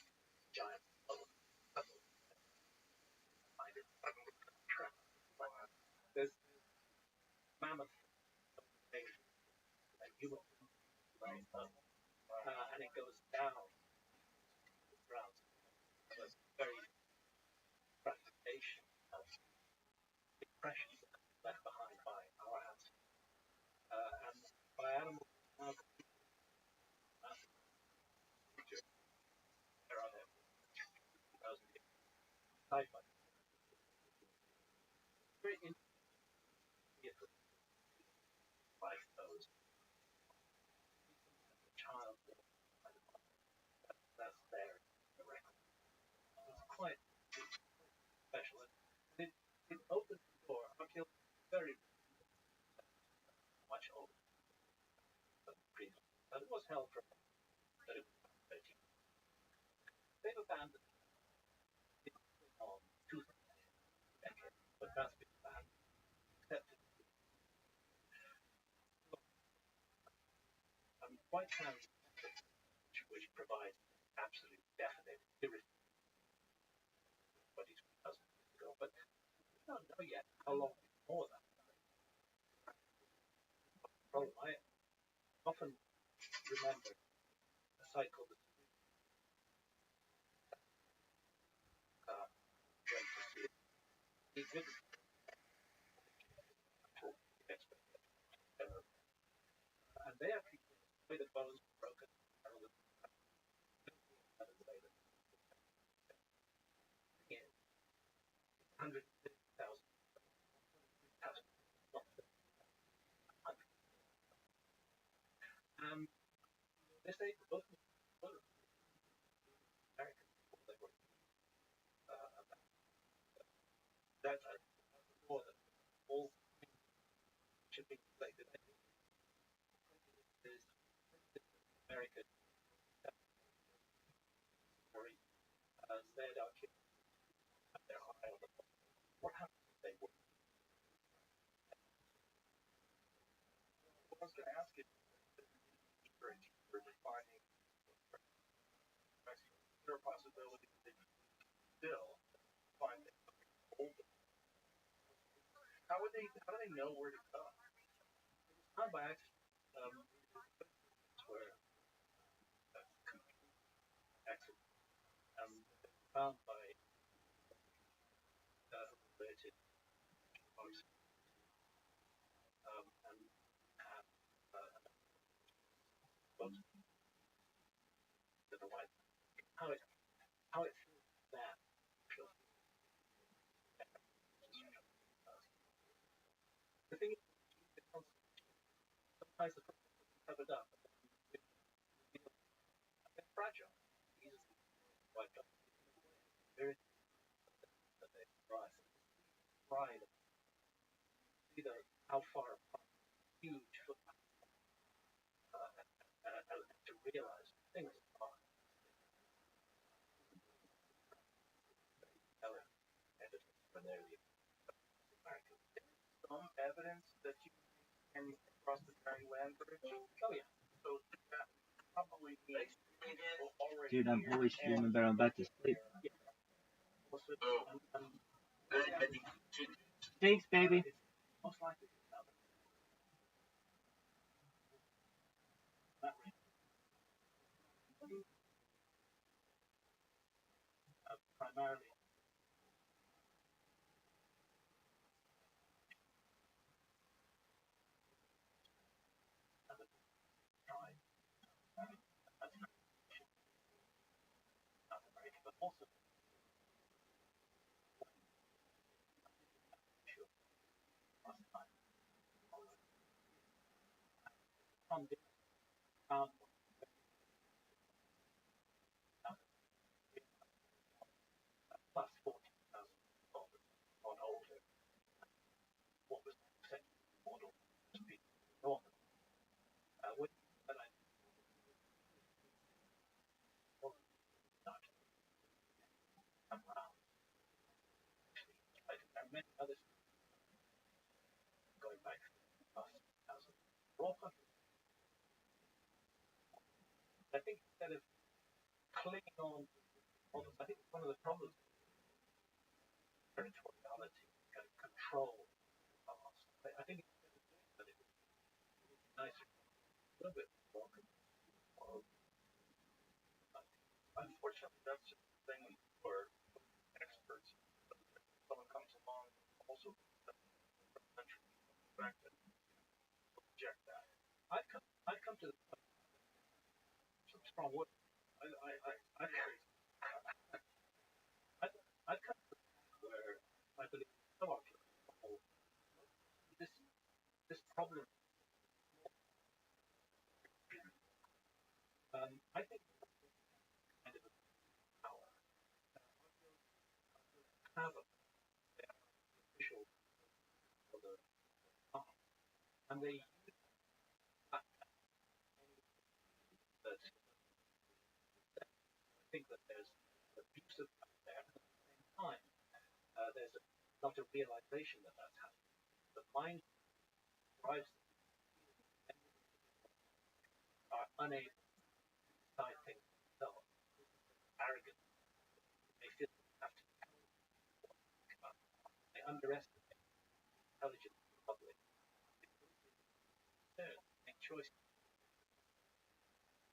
giant bubble. There's mammoth and human right up, and it goes down the ground. There's very fragmentation of impressions left behind by our ancestors and by animals. There are there 2,000 years. Sci-fi. Very interesting. Like those. The child. That's there in the record. It's quite special. And it opens the door. Archaeology is very much older than the previous. And it was held for 13. They've abandoned it on 2 decades, but that's been abandoned. Accepted. White Sand, which provides absolute definite irrefutable what is 2,000 years ago, but we don't know yet how long before that. Problem. I often remember a site called the he didn't and they actually the way the bones were broken in 150,000. They say both American people that were that's more than all shipping related is American story said our kids have their eye on the ball. What happened if they were? What I was going to ask is, deeper and deeper defining, is there a possibility that you still find it older? How do they know where to go? Not by accident. Where accident found by related folks and have folks that are white. How it feels that feels. The thing is, sometimes the person covered up. They're fragile. wiped out. Very that they pride. See how far apart, huge to realize things are some evidence that you can cross the Barry Land Bridge. Oh yeah. So that probably means already. Dude, I'm always streaming, but I'm about to sleep. Thanks, baby. Most likely. Primarily. But also plus 40,000 on older. What was the second model? Normal. With that I not come around. And many others going back plus 1,000. I think instead of clinging on, I think one of the problems is territoriality and control. I think it's nicer, a little bit more control. Unfortunately, that's just the thing for experts. Someone comes along, also country back to reject that. I've come to some strong words. I've come to where I believe so often this problem. I think kind of power have a official for the and they use that. I think that there's abuse of that there, but at the same time, there's not a realization that that's happening. The mind drives them are unable to decide things themselves, arrogant. They feel they have to they underestimate the intelligence of the public. They make choices.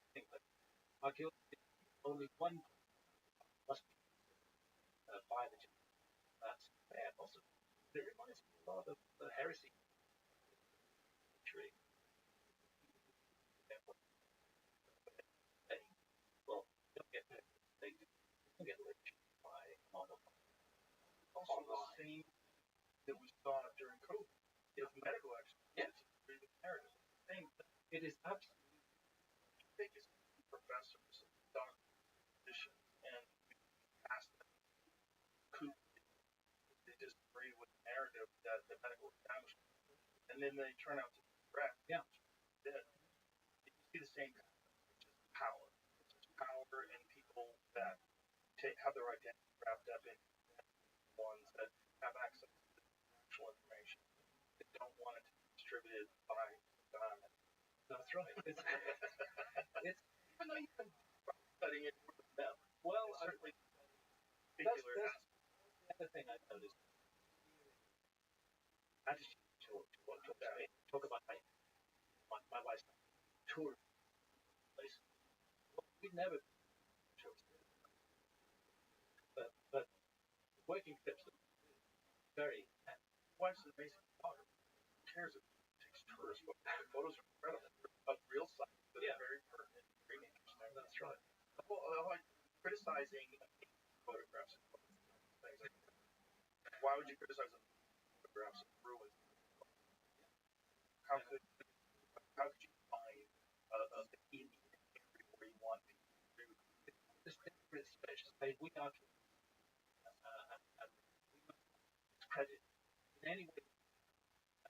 I think that archaeology only one must be by the that's fair also. But it reminds me a lot of the heresy tree. Well, you don't get they don't get rich by model. Also the same that we saw during COVID. If medical experts, yes, the narrative. Thing, it is absolutely the biggest professors, doctors, physicians, and ask them who they disagree with the narrative that the medical establishment, and then they turn out to be correct. Yeah. Then you see the same kind of which is power. It's power in people that have their identity wrapped up in ones that have access to actual information. They don't want it to be distributed by the government. That's right. It's even though you've been studying it for them. Well, certainly that's the other thing I've noticed. Attitude talk about my wife's tour place. Well, we've never but working trips are very wife's an amazing photographer. Who cares if it takes tourists? But the photos are incredible. Of real sites that are very pertinent, very interesting. That's right. Well, like criticizing photographs and things like that. Why would you criticize photographs of ruins? How could you find a where you want people to do this different space? we are and we must discredit in any way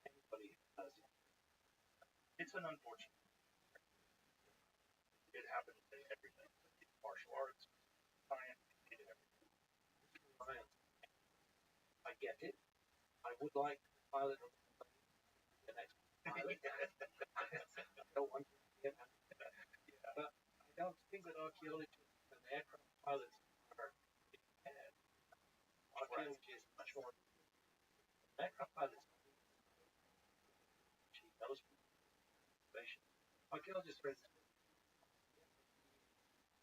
anybody who does it. It's an unfortunate. It happens in everything. Martial arts, science, everything. Science. I get it. I would like to pilot the next pilot. I don't want to get but I don't think that archaeologists and aircraft pilots are prepared. Archaeology is much more. Aircraft pilots those information. Archaeologists, for instance,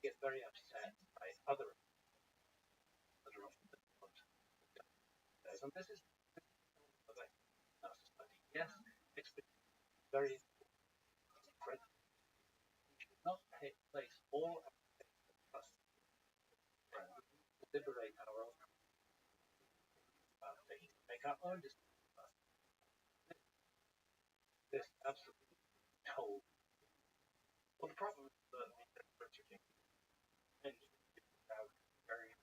get very upset by other and this is yes, it's very incredible. We should not take place all liberate our own things, make our own decisions. This absolutely told. Well, the problem is the experts are getting have very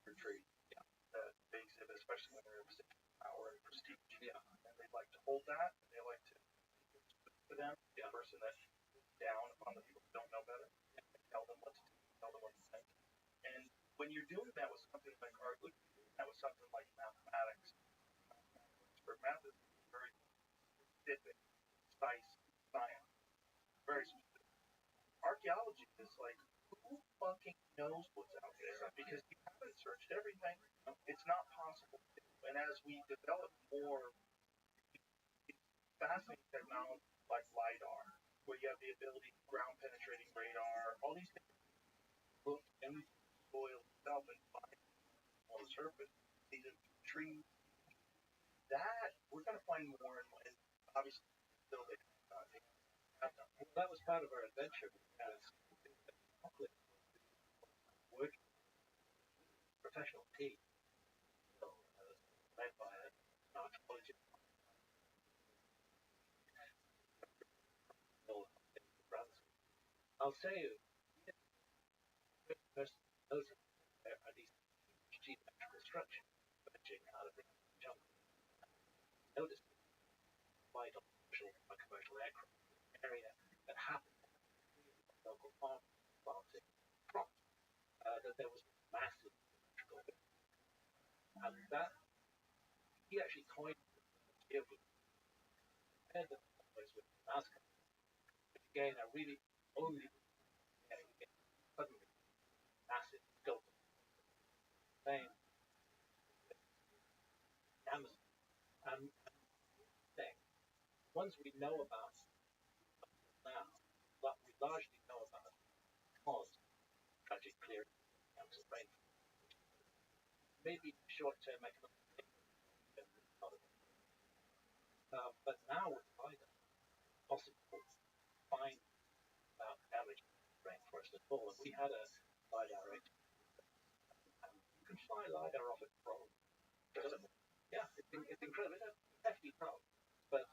retreat. Yeah. They exhibit, especially when they're in a position of power and prestige. Yeah. And they like to hold that. And they like to for them, the person that's down upon the people who don't know better, and tell them what to do, tell them what to think. And when you're doing that with something like art, that was something like mathematics. For math is very specific, precise science, very specific. Archaeology is like, who fucking knows what's out there? Because you haven't searched everything. It's not possible. And as we develop more fascinating technology like LiDAR, where you have the ability to ground penetrating radar, all these things look in the soil itself and find on the surface, these are trees. That we're going to find more and obviously still they well, that was part of our adventure as work professional team. So led by an archaeologist. I'll say first those are these geometrical structures emerging out of the jungle. Notice quite on a commercial aircraft area that happened local farm planting crops that there was massive and that he actually coined it with Alaska. Again, I really only suddenly massive scope same Amazon and thing. Ones we know about now, but we largely know about because tragic clear of rain. Maybe short-term economic but now with LiDAR, possible to find damage rainforest at all. And we had a LiDAR and you can fly LiDAR off it from yeah, it's incredible. It's a hefty drone, but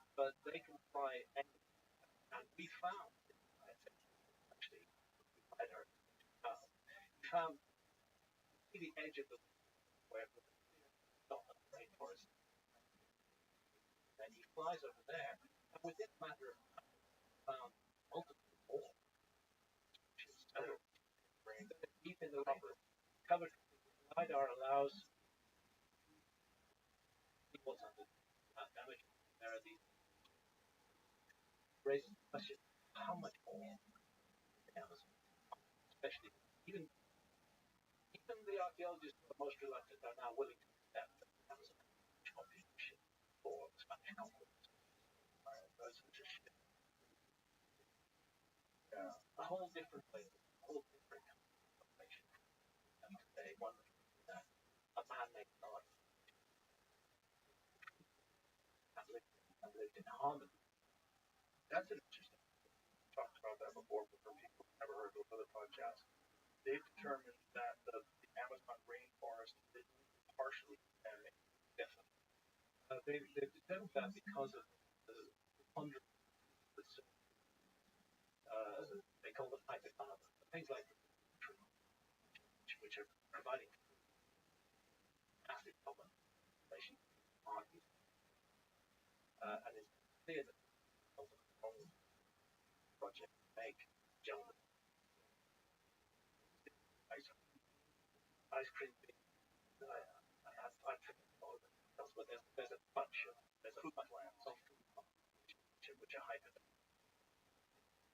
they can fly anywhere. And we found actually LiDAR we found the edge of the where not the rainforest. And he flies over there, and within a matter of time, found multiple more. Deep in the rubber, covered LiDAR allows what's under damage. There are these raises the question: how much more? Especially even the archaeologists are most reluctant are now willing to accept that the Amazon contribution for the Spanish conquest. A whole different way, a whole different information. And today, one a man-made art and lived in harmony. That's an interesting. We talked about that before, but for people who've never heard those other podcasts, they've determined that the Amazon rainforest is partially man-made. Definitely. They've determined that because of the hundreds they call them hydrocarbons, things like which are providing massive problem relation market. And it's clear that the project make jungle ice cream. I forget all of it, but there's a bunch of food plants which are hyper.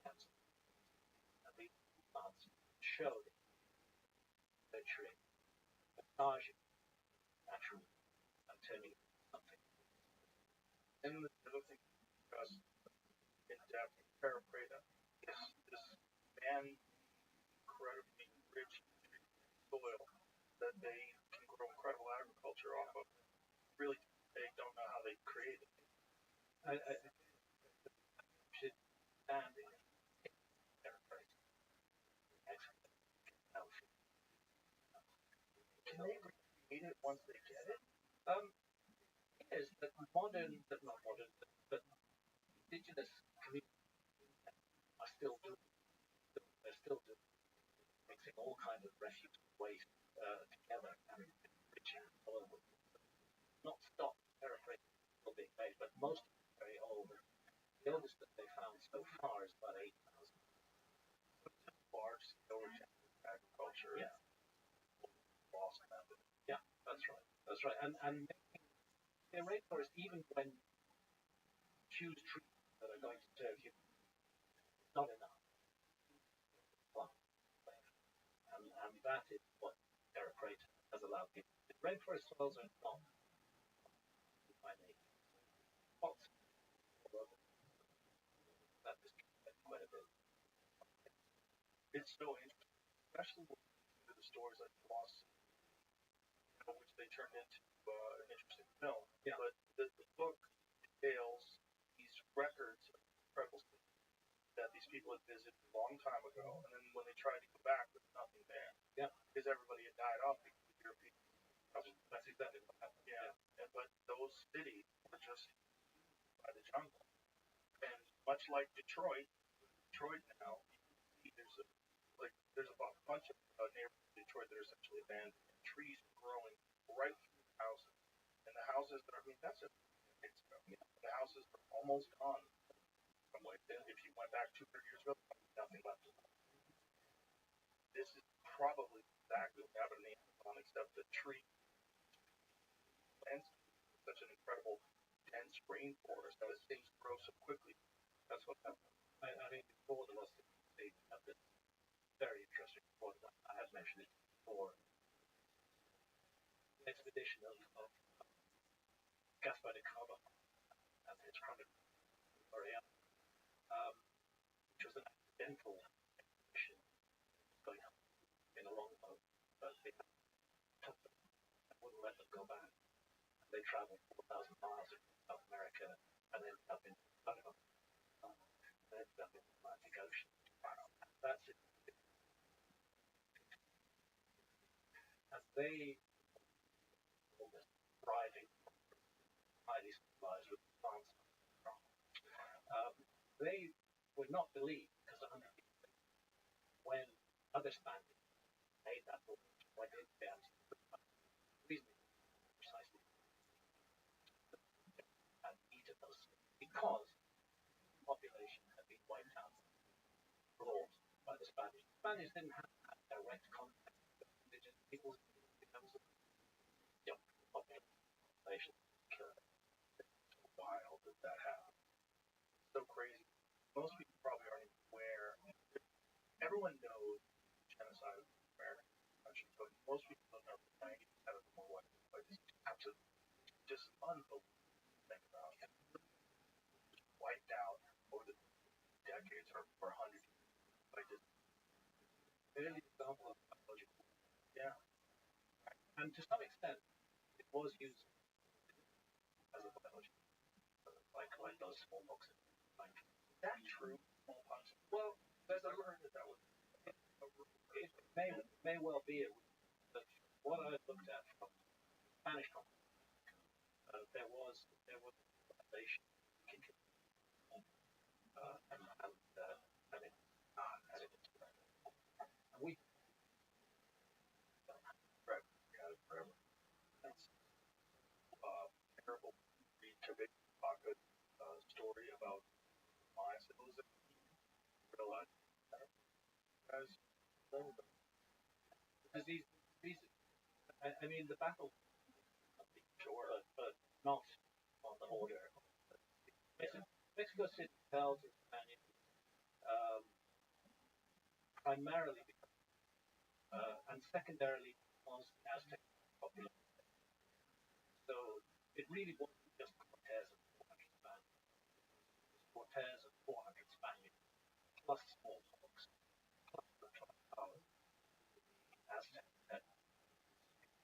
And these plants show that nurturing, massaging, natural, and turning into something. And the other thing, because in depth, paraphrase this man incredibly rich soil that they can grow incredible agriculture off of. Really, they don't know how they create it. I should stand in paraphrase. Can they create it once they get it? Yes, but not modern, but indigenous communities are still doing. They're still doing mixing all kinds of refuse and waste together and enriching soil. Not stop paraphrasing still being made, but most of them are very old. The oldest that they found so far is about 8,000. Large storage agriculture. Yeah. Yeah, that's right. That's right. And the rainforest, even when you choose trees that are going to serve you, it's not enough. And that is what Terracrate has allowed people to do. Rainforest soils are not by nature. Pots all over. That is quite a bit. It's so interesting, especially with the stories like Lost, which they turned into an interesting film. Yeah. But the book details these records of incredible that these people had visited a long time ago, and then when they tried to go back, there's nothing there. Yeah. Because everybody had died off because the European. That's exactly what happened. Yeah. But those cities were just by the jungle, and much like Detroit now, there's a bunch of neighborhoods in Detroit that are essentially abandoned. And trees growing right through the houses, and the houses that that's just the houses are almost gone. If you went back 200 years ago, nothing left. This is probably exactly what happened in the Amazon, except the tree plants such an incredible dense rainforest that things grow so quickly. That's what happened. I think before the last stage have this very interesting report. I had mentioned it before. The expedition of Gaspar de Cava and his 100 which was an accidental expedition going up in a longboat, but they took them and wouldn't let them go back. And they traveled 4,000 miles in South America and ended up in Panama. They ended up in the Atlantic Ocean. That's it. And they almost thriving, highly civilized with plants. They would not believe, because 100 years ago, when other Spaniards made that voyage, when they found reasonably precisely and eaten those because the population had been wiped out, brought by the Spaniards. The Spaniards didn't have direct contact with indigenous peoples because of the population. Wild that happened. So crazy. Most people probably aren't even aware. Everyone knows genocide of American country, but most people don't know 90% of them are white. It's absolutely just unbelievable to think about. Just wiped out over the decades or 100 years. Like just an example of biological. Yeah. And to some extent, it was used as a biological, like those smallpox. Is that true? Smallpox? Well, there's a rumor that was. It may well be it. But what I looked at from Spanish context, there was population and we realize that as because these I mean the battle sure but not on the order. Mexico City held its manual primarily and secondarily because the Aztec population. So it really wasn't just Cortez and 400 Spaniards. It was Cortez and 400 Spaniards plus smallpox plus the trial the Aztec had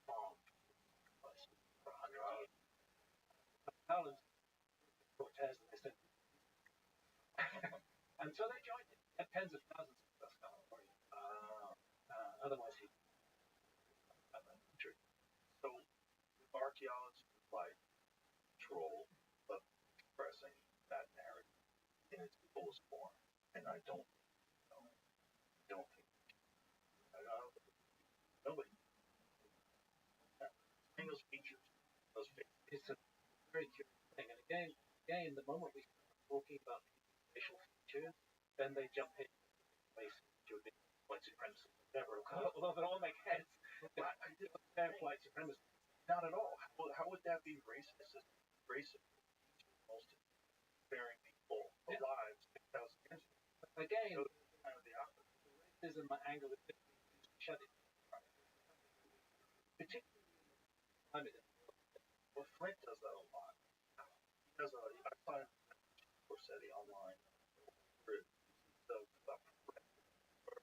farmed for 100 years. Balance Cortez and they said, and so they joined it. Had tens of thousands of us California. Otherwise, he true. So archaeology is like troll, but expressing that narrative in its fullest form, and I don't think nobody. Those features, those faces. It's a very curious thing, and again, the moment we start talking about facial features, then they jump in place to a bit white supremacy, whatever. Although it all makes sense. I did white supremacy. Not at all. How would that be racist? Racist. Most sparing people alive 6,000 years ago. Again, kind of the opposite. Racism angle is shut it. Particularly, well, Flint does that a lot. He does I find Corsetti online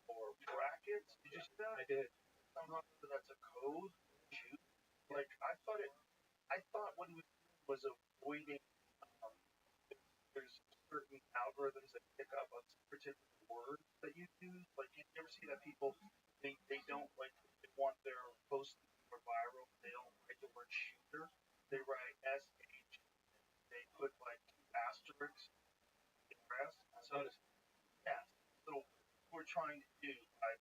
or brackets. Did you see that? I did. Somehow that's a code. Like I thought what he was avoiding. There's certain algorithms that pick up on particular words that you use. Like you ever see that people they don't like they want their post more viral. They don't write the word shooter. They write SH. They put like asterisks in press. So yeah, so we're trying to do like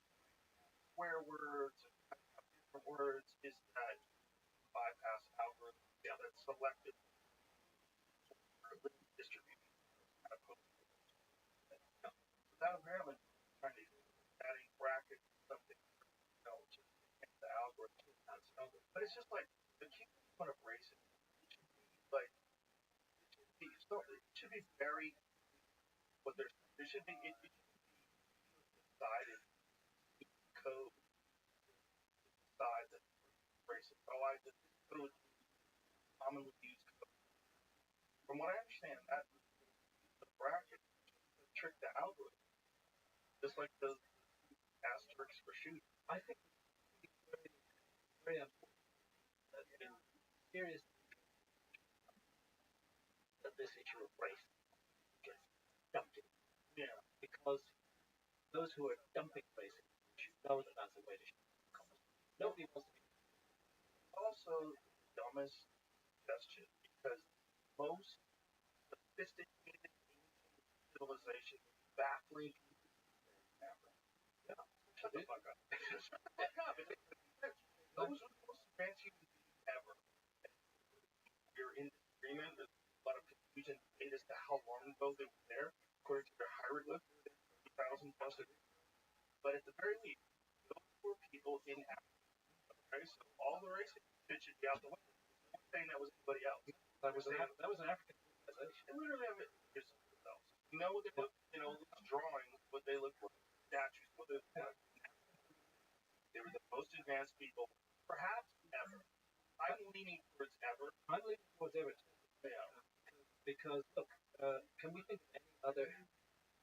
swear words and different words is that bypass algorithm. Yeah, that's selective distribution. That apparently trying to adding brackets something to the algorithm. But it's just like the key point of racing. It should be like it should be very what there should be it should be decided code decide that racing. Oh, I just code commonly used code. From what I understand, that the bracket trick the algorithm. Just like the asterisks for shooting. I think it's very, very important that in serious that this issue of race gets dumped in. Yeah. Because those who are dumping race know that that's a way to shoot. Nobody wants to be. Also, the dumbest suggestion because most sophisticated civilization baffling. Yeah. Shut the fuck up. Shut the fuck up. Those are the most advanced humans ever. You're in disagreement. There's a lot of confusion as to how long ago they were there. According to their hieroglyphs, 2,000 plus. But at the very least, those were people in Africa. Okay, so all the racing should be out the way. I'm saying that was anybody else. That was an African civilization. They literally have it themselves. You know what they look, drawings, what they look like, statues, what they look like. They were the most advanced people, perhaps ever. I'm leaning towards ever. I'm leaning towards ever. Yeah. Because look, can we think of any other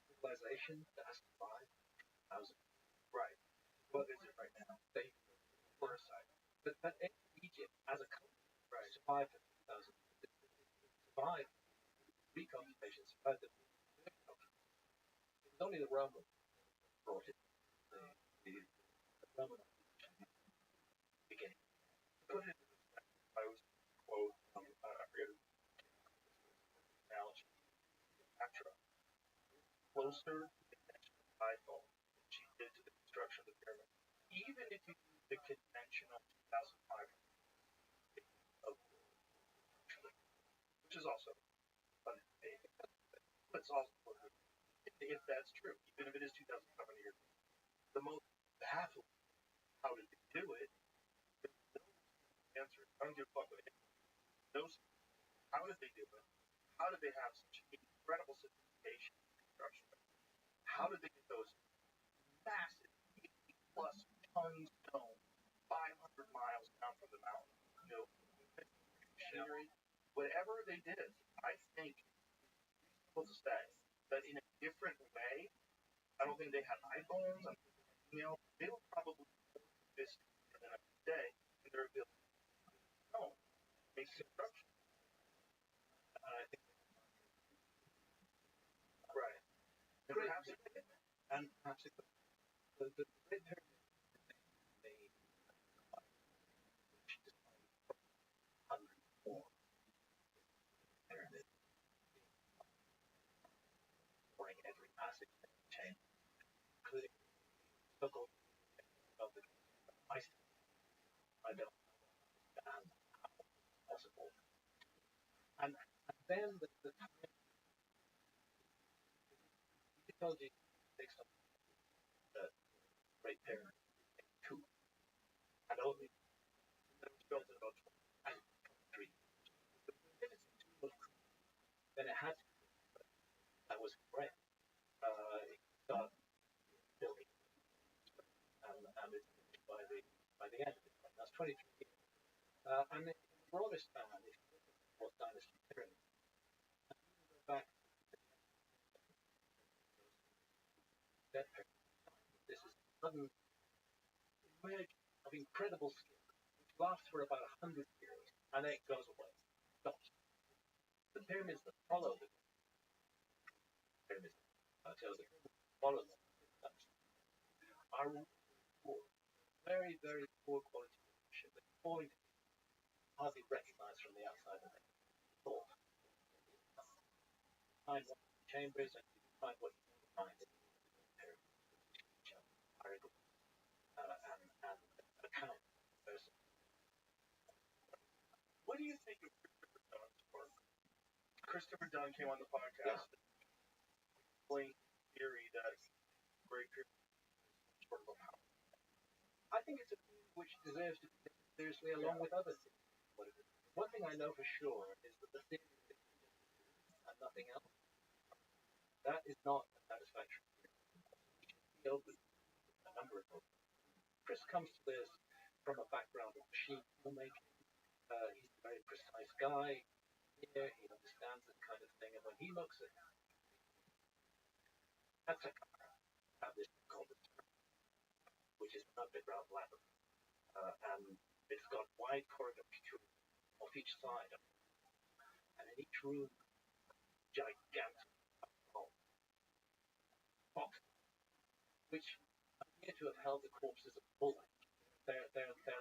civilization that has survived 1,000? Right. What is it right now? They were aside. But Egypt as a country survived for 2,000. Survived three occupations. Survived the it was only the Romans brought it. The Roman beginning. Put it in perspective. I was quote I forget the analogy. Petra. Closer to Eiffel than she did to the construction of the pyramid. Even if you use the conventional 2005 of which is also understated, but it's also if that's true, even if it is 2,500 years, the most baffling, how did they do it? No answer. I don't give a fuck what it is. No, how did they do it? How did they have such incredible sophistication in construction? How did they get those massive 80+ ton stones 500 miles down from the mountain? You know, machinery, whatever they did, I think it's reasonable to say that in a different way, I don't think they had iPhones. I don't think they had email. They were probably more sophisticated than us today in their ability to make construction. I think right. And perhaps it did. And perhaps it could. The Great Pyramid they which is hundred more pyramid during every passage chain, including so-called of the I don't understand how it's possible. And then the time technology takes up the Great Pyramid in two, and only that was built in about 23. If it's two, then it had to be. That was correct. It got building, and it's finished by the end of it. That's 23 years. And in the broader span, if you look at the fourth dynasty pyramid, and you go back to that pyramid, this is a sudden merge of incredible skill, which lasts for about 100 years, and then it goes away. Stops. The pyramids that follow the pyramids, follow them, are poor, very, very poor quality leadership. They're falling to hardly recognized from the outside of it. Thought. Find what chambers and you find what you find in the pyramids, which are and account person. What do you think of Christopher Dunn's work? Christopher Dunn came on the podcast and explained the theory that Great Pyramid is sort of a power. I think it's a theory which deserves to be taken seriously along with other things. One thing I know for sure is that the theory is and nothing else. That is not a satisfactory theory. We should be open to a number of things. Chris comes to this from a background of machine toolmaking. He's a very precise guy. Here, he understands this kind of thing, and when he looks at that's a have this called the which is an underground labyrinth, and it's got wide corridors through off each side, and in each room, gigantic boxes, which appear to have held the corpses of bullets. They're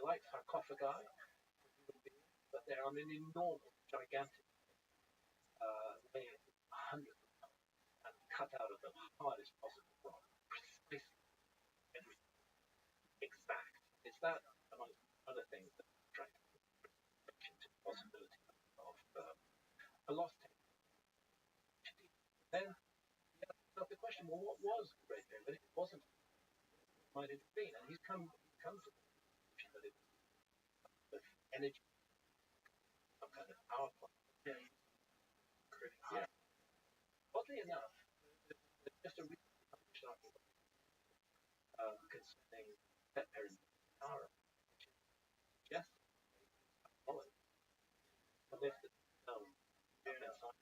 like sarcophagi, but they're on an enormous, gigantic layer, hundreds of them, and cut out of the hardest possible rock, precisely everything exact. Is that, among other things, that attract attention to the possibility of a lost technology? Then you ask yourself the question, well, what was the Great Pyramid? It wasn't. It might have been, and he comes to the conclusion that it was energy, some kind of power plant. Yeah. Oddly enough, there's just a recent published article concerning that pyramid power, which suggests solid, lifted stone inside.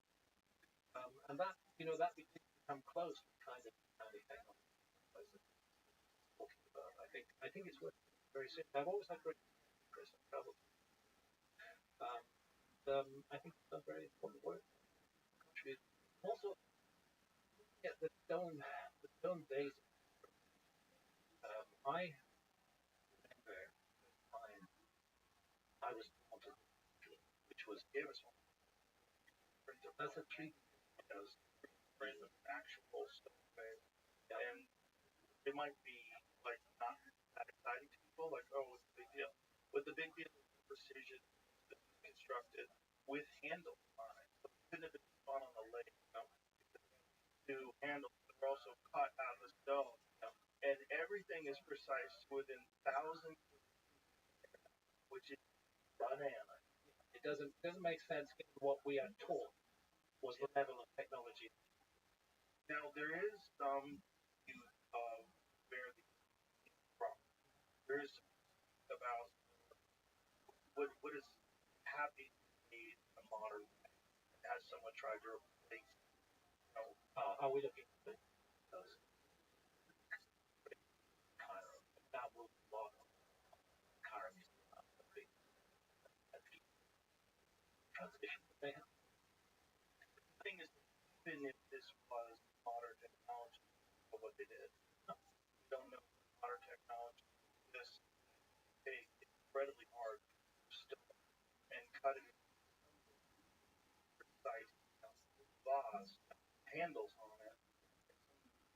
And that, that begins to come close to kind of technology talking about. I think it's worth very soon. I've always had great Chris. I've traveled. I think it's done very important work. Also, yeah, the stone days. I remember the time I was wanted, which was irresponsible. That's a treat because friend of actual stone. And it might be like not that exciting to people, like, oh, what's the big deal? But the big deal is the precision that was constructed with handles on it. So it couldn't have been spun on the leg, to handle, but they're also is precise within thousands, which is banana. It doesn't make sense given what we are taught was the level of technology. Now there is some where the there is about what is happy in a modern as someone tried to replace. Are we looking at those? That will block current transition. The thing is, even if this was modern technology, for what they did, we don't know modern technology. This is incredibly hard to stuff and cut it precise vase handles on it.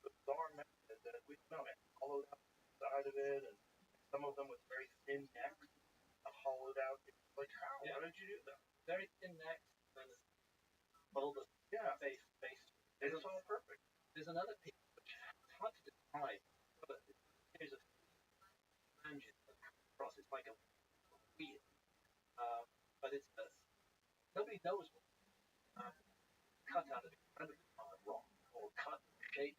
Bizarre method that we don't know it hollowed out the side of it, and some of them with very thin necks, hollowed out. Like how? Yeah. How did you do that? Very thin necks and bulbous face. It's all perfect. There's another piece which is hard to describe, but there's a tangent across. It's like a wheel, but it's nobody knows what cut out of incredibly hard rock or cut shape.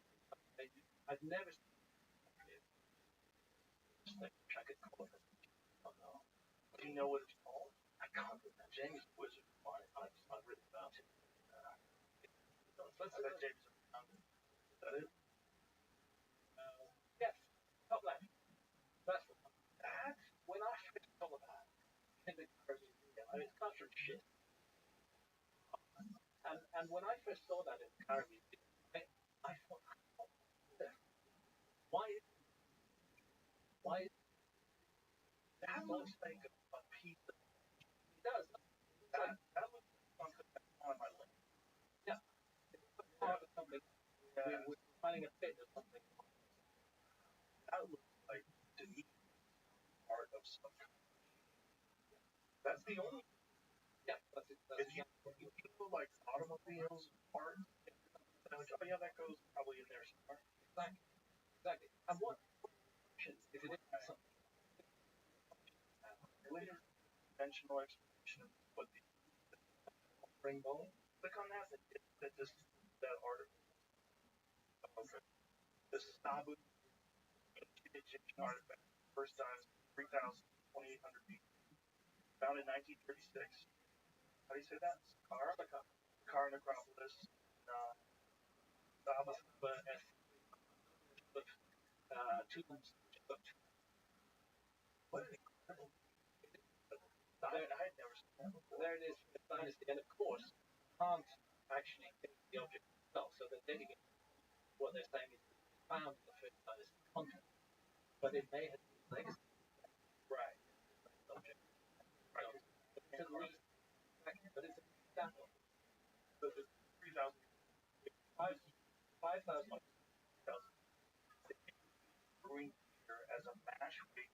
I've never seen it. I could call it. Do you know what it's called? I can't remember. James Wizard. I've written about it. Let's James. Is that it? Yes, top left. That's the one. That's when I first saw that. It's cut from shit. And when I first saw that in the Caribbean, I thought, why That looks like a piece of. it does. That looks like something that's on my list. Yeah. It's part of something. Yeah. We're finding a fit or something. That looks like, to me, part of something. That's the only. Yeah, that's it. If you feel like automobiles, parts, oh yeah, that goes probably in there somewhere. Exactly. And what functions if it isn't something? What is conventional explanation of what the Ring bone? click on that that article. Okay. The Sabu Egyptian artifact, first time 3,200 feet. Found in 1936. How do you say that? Car necropolis. Saba. Tombs. What an incredible. I had never seen that before. There it is for the dynasty, and of course, can't actually take the object itself, so they're dating it. What they're saying is found in the first dynasty content, but it may have been legacy. Right. Object. Right. It's a reason. But it's a example. So the 3,000. 5,000. Green here as a mash weight.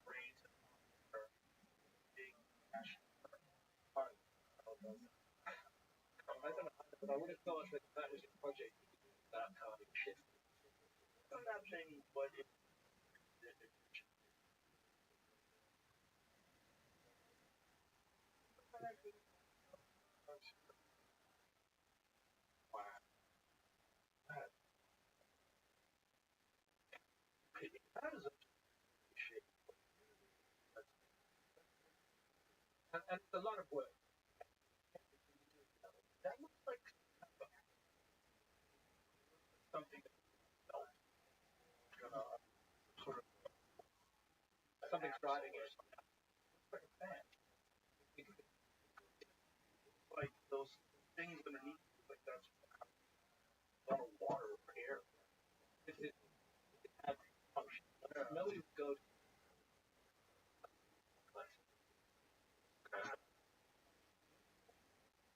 Raise big mash. I don't know, but I would have thought that that was your project. That kind of shit. I'm not saying what it That is a shit. And it's a lot of work. That looks like something that sort of Something's driving it. like a fan. Like those things underneath, like that's a lot of water or air. If it had function, nobody would go to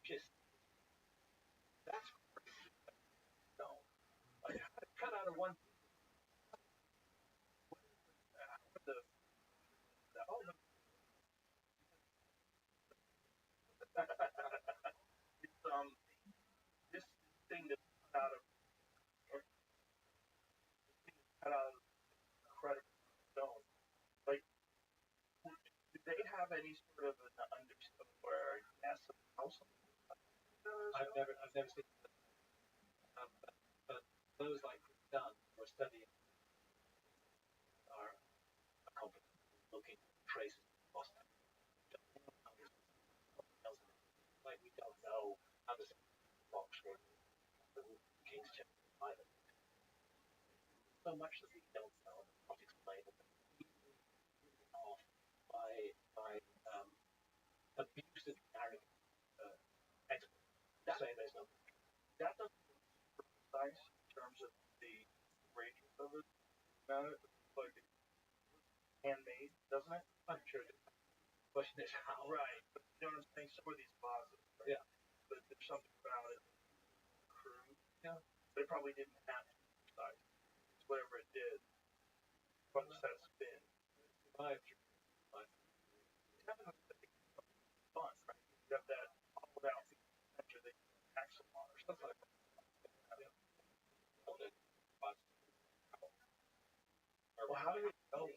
just that's crazy. No. I cut out of one this thing that's cut out of any sort of an understanding where yes, also I've never seen but those like done or studying are competent looking at traces of Boston. Like we don't know how the Oxford, the King's Chapel either. So much that we don't know and not explainable. Off by abusive narrative experts say there's no. that doesn't look super precise in terms of the radius of it. Like handmade, doesn't it? I'm sure the question is how. Right, but you know what I'm saying? Some of these vases, right? Yeah. But there's something about it crude. Yeah. But it probably didn't have to be precise. Whatever it did, from the set of spin. Survived. It's having fun, right? You have that hollowed out picture that you can axle on or something like that. Well, how do they know?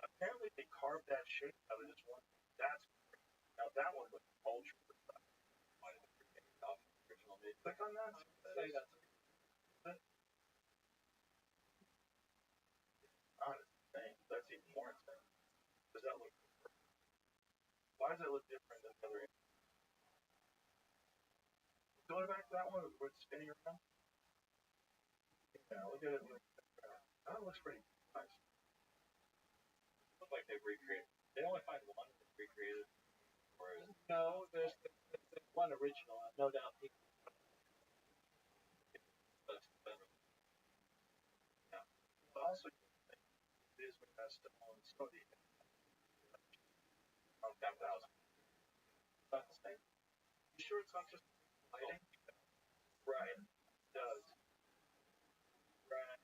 Apparently they carved that shape out of this one. That's now that one was ultra precise. Click on that. Say that. Not insane. That's even more insane. Does that look different? Why does it look different than the other? Going back to that one where it's spinning around. Yeah, look at it. That looks pretty nice. Look like they've recreated. They only find one that's recreated. No, there's one original. No doubt people. But also, it is best on some of the 10,000. Not the same. You sure it's not just lighting? Right. It does. Right.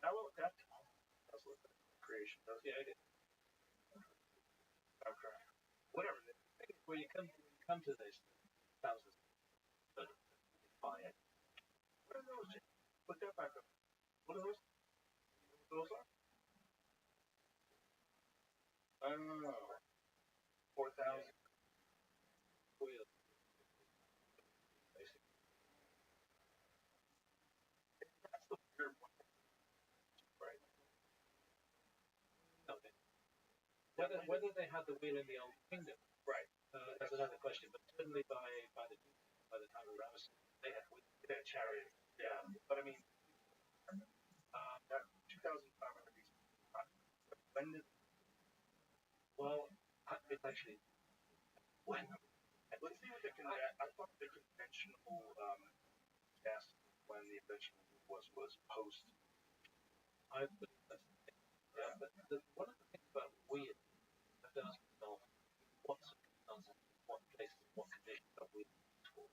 That will that does look like creation, does it? Yeah, it is. Okay. Whatever. Where you come to this thousands, but buy it. What are those? Put that back up. What are those? Those are? I don't know. 4,000. Wheel. Basically. That's the weird one. Right. No, whether they had the wheel in the Old Kingdom, Right. That's another question. But certainly by the time of Ramesses, they had That chariot. Yeah. But I mean, that 2,500 BC. When did? well, it's actually when. Let's see what the I thought the conventional guess when the invention was post. I believe that's the thing. Yeah, but one of the things about wheel, I have to ask myself, what circumstances, what places, what conditions are wheels used for?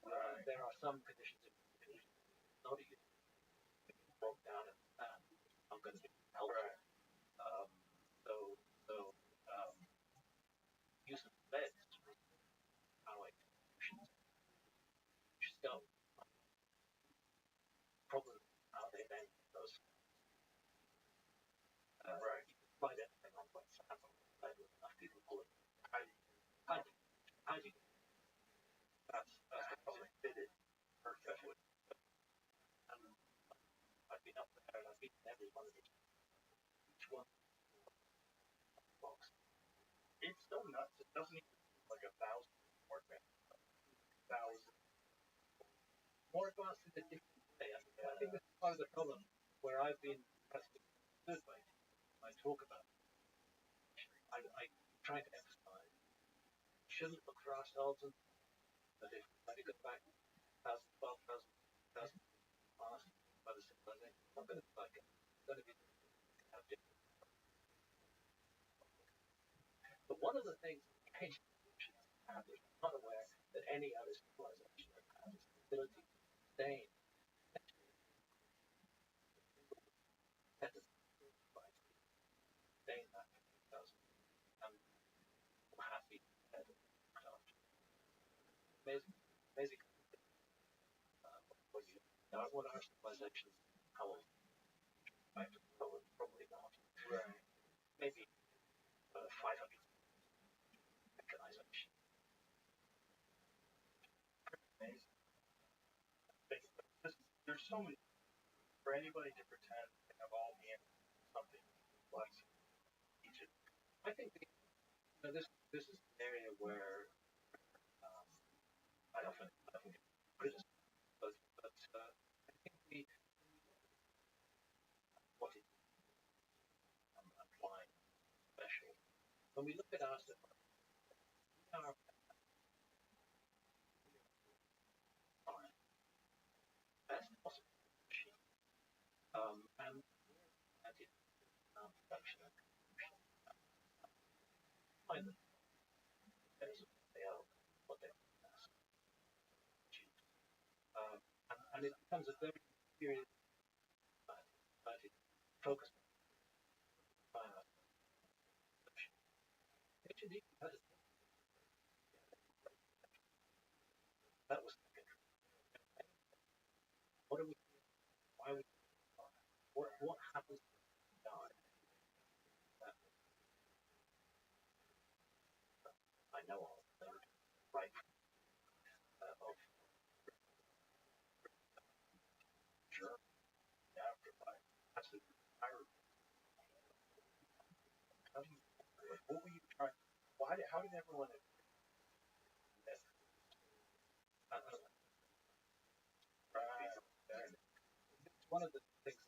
Right. There are some conditions in which it's not a unit. It broke down and I'm going to be helpful. Right. Use of beds, how like stone. Problem how they then those. Right. You can find anything on one side of the bed with enough people pulling. How do you? That's probably fitted perfectly. I've been up there and I've been in every one of these. Each one box. It's so nuts. It doesn't even seem like 1,000 more advanced. 1,000. More advanced in a different way. I think this is part of the problem where I've been understood by it. I talk about it. I try to emphasize. We shouldn't look for ourselves and that if we go back 1,000, 12,000, 1,000 past by the civilization, it's not going to be like it. It's going to be different. But one of the things ancient civilizations have is I'm not aware that any other civilization has is the ability to sustain sustain that and happy amazing what our civilizations how probably not. Right. Maybe so many for anybody to pretend they have all the answers to something like each of them. I think this is an area where I often get criticism, but I think what it applying special when we look at our society, our best possible machine, and that is production and find them as they are what they are. And it becomes a very serious focus on HND that was what are we why we what happens now that I know of right of sure afterlife absolutely how do you what were you trying how did everyone it's one of the things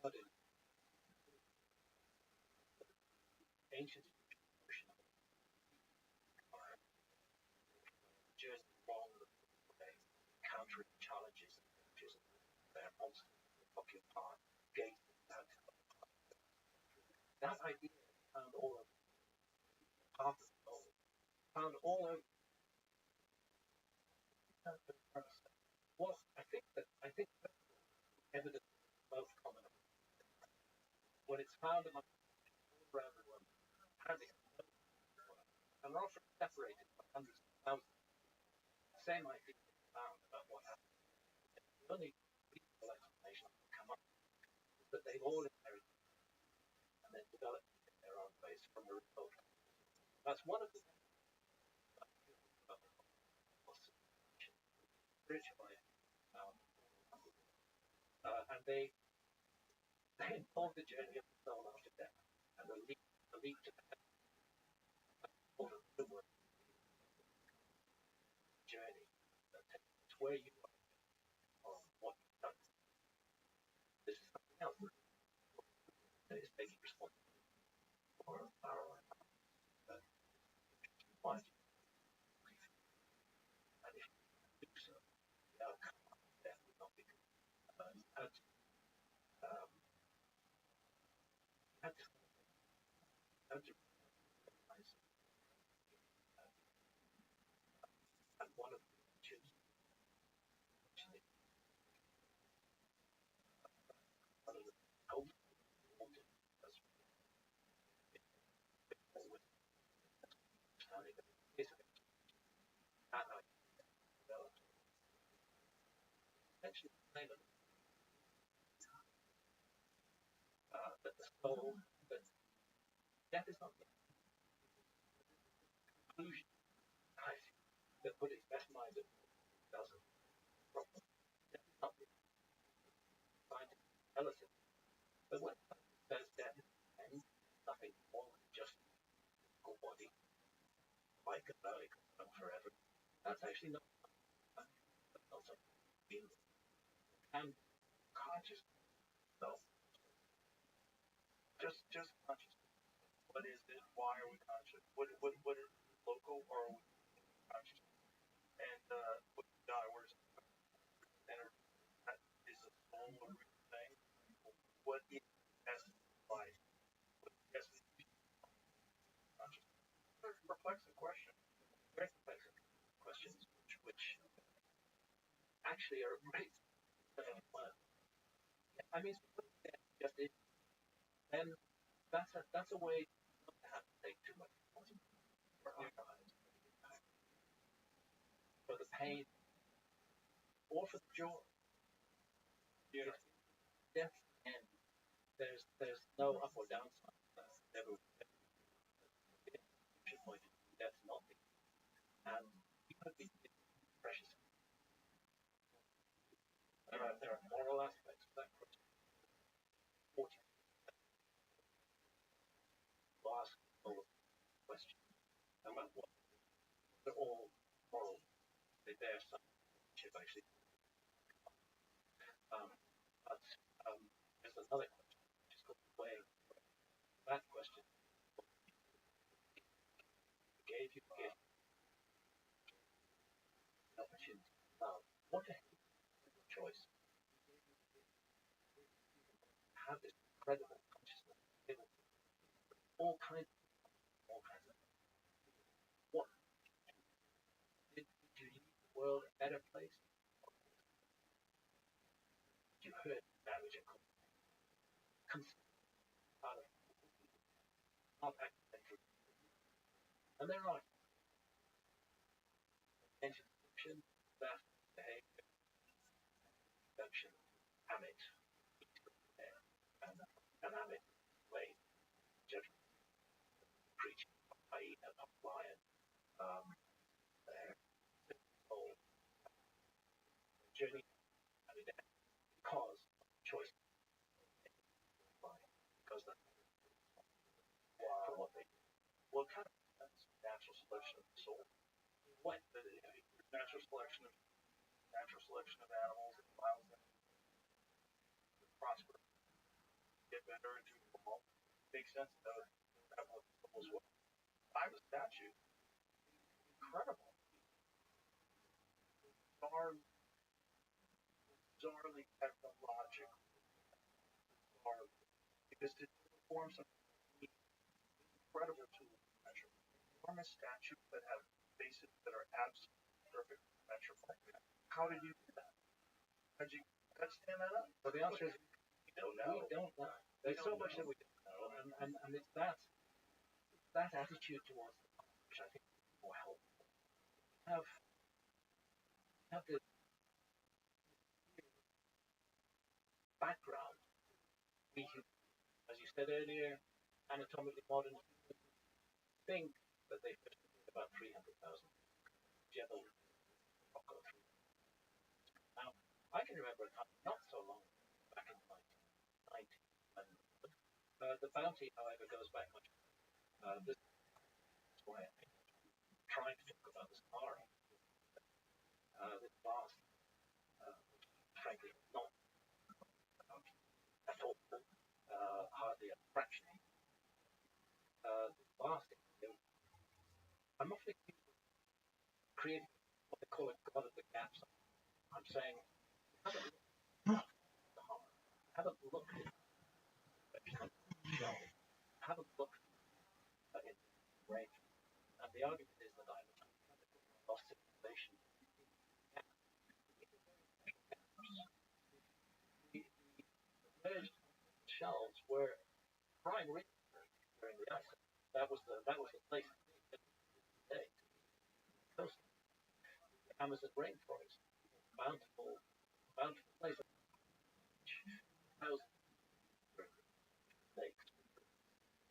that in ancient just wrong countering challenges their monsters occupy gates that idea found all over half of the world found all over well I think evidence most common when it's found among around the world and are often separated by hundreds of thousands the same idea found about what happened the only reasonable explanation come up is that they've all inherited and then developed in their own ways from the result that's one of the spiritual and they involve the journey of the soul after death and the lead to the journey that takes where you are or what you've done. This is something else that is taking responsibility for our life. And if you do so, the outcome of death will not be good. And to recognize and one of the issues one of the most important as always understanding that is and I developed essentially that the soul that death is not the conclusion that put its best mind at doesn't problem. Death is not the scientific analysis. But when says death and nothing more than just a body like a belly forever, that's actually not something and conscious self. Just conscious. What is it? Why are we conscious? What is local or are we conscious? And what where's energy? That is a soul a real thing. What is essence of life? What is essence of conscious? Perplexing question. Very perplexing questions which actually are great. I mean, just it, and that's a way not to have to take too much for our lives, for the pain, or for the joy. Yeah. Death and there's no up or down side. Never point that's not the and you could be precious. There are all moral. They bear some relationship actually. But there's another question, which is called weighing. That question gave you the opportunity to love. What a choice. Have this incredible consciousness, all kinds of what did you leave the world a better place? You heard marriage and out of not accidental. And there are intention, that behavior, production, amit, and amit way, judgment, preaching, i.e., a lion, their whole journey, because choice, because that's what they do. What kind of natural selection of the soul? What? Natural selection of animals and allows them to prosper, get better, and to evolve. Makes sense though. That was what I was statue. Incredible. Bizarrely technological. Because to perform some incredible tool measure. Form a statue that have faces that are absolutely perfect measurable. How did you do that? How did you stand that up? So the answer is we don't know. There's so much that we don't know, and it's that attitude towards the art, which I think is more helpful. Have the background. We, as you said earlier, anatomically modern humans think that they fit about 300,000 general go through. Now, I can remember a time not so long back in the 1990s, and the bounty, however, goes back much. This is why I'm trying to talk about this tomorrow. This vast, frankly, not at all, hardly a fraction. This vast, I'm not creating what they call a god of the gaps. I'm saying, haven't looked at haven't looked at it range. And the argument is that I'm lost civilization. The shelves were prime reef during the ice. That was the place today. Coast. The Amazon rainforest, bountiful place. Thousands lakes.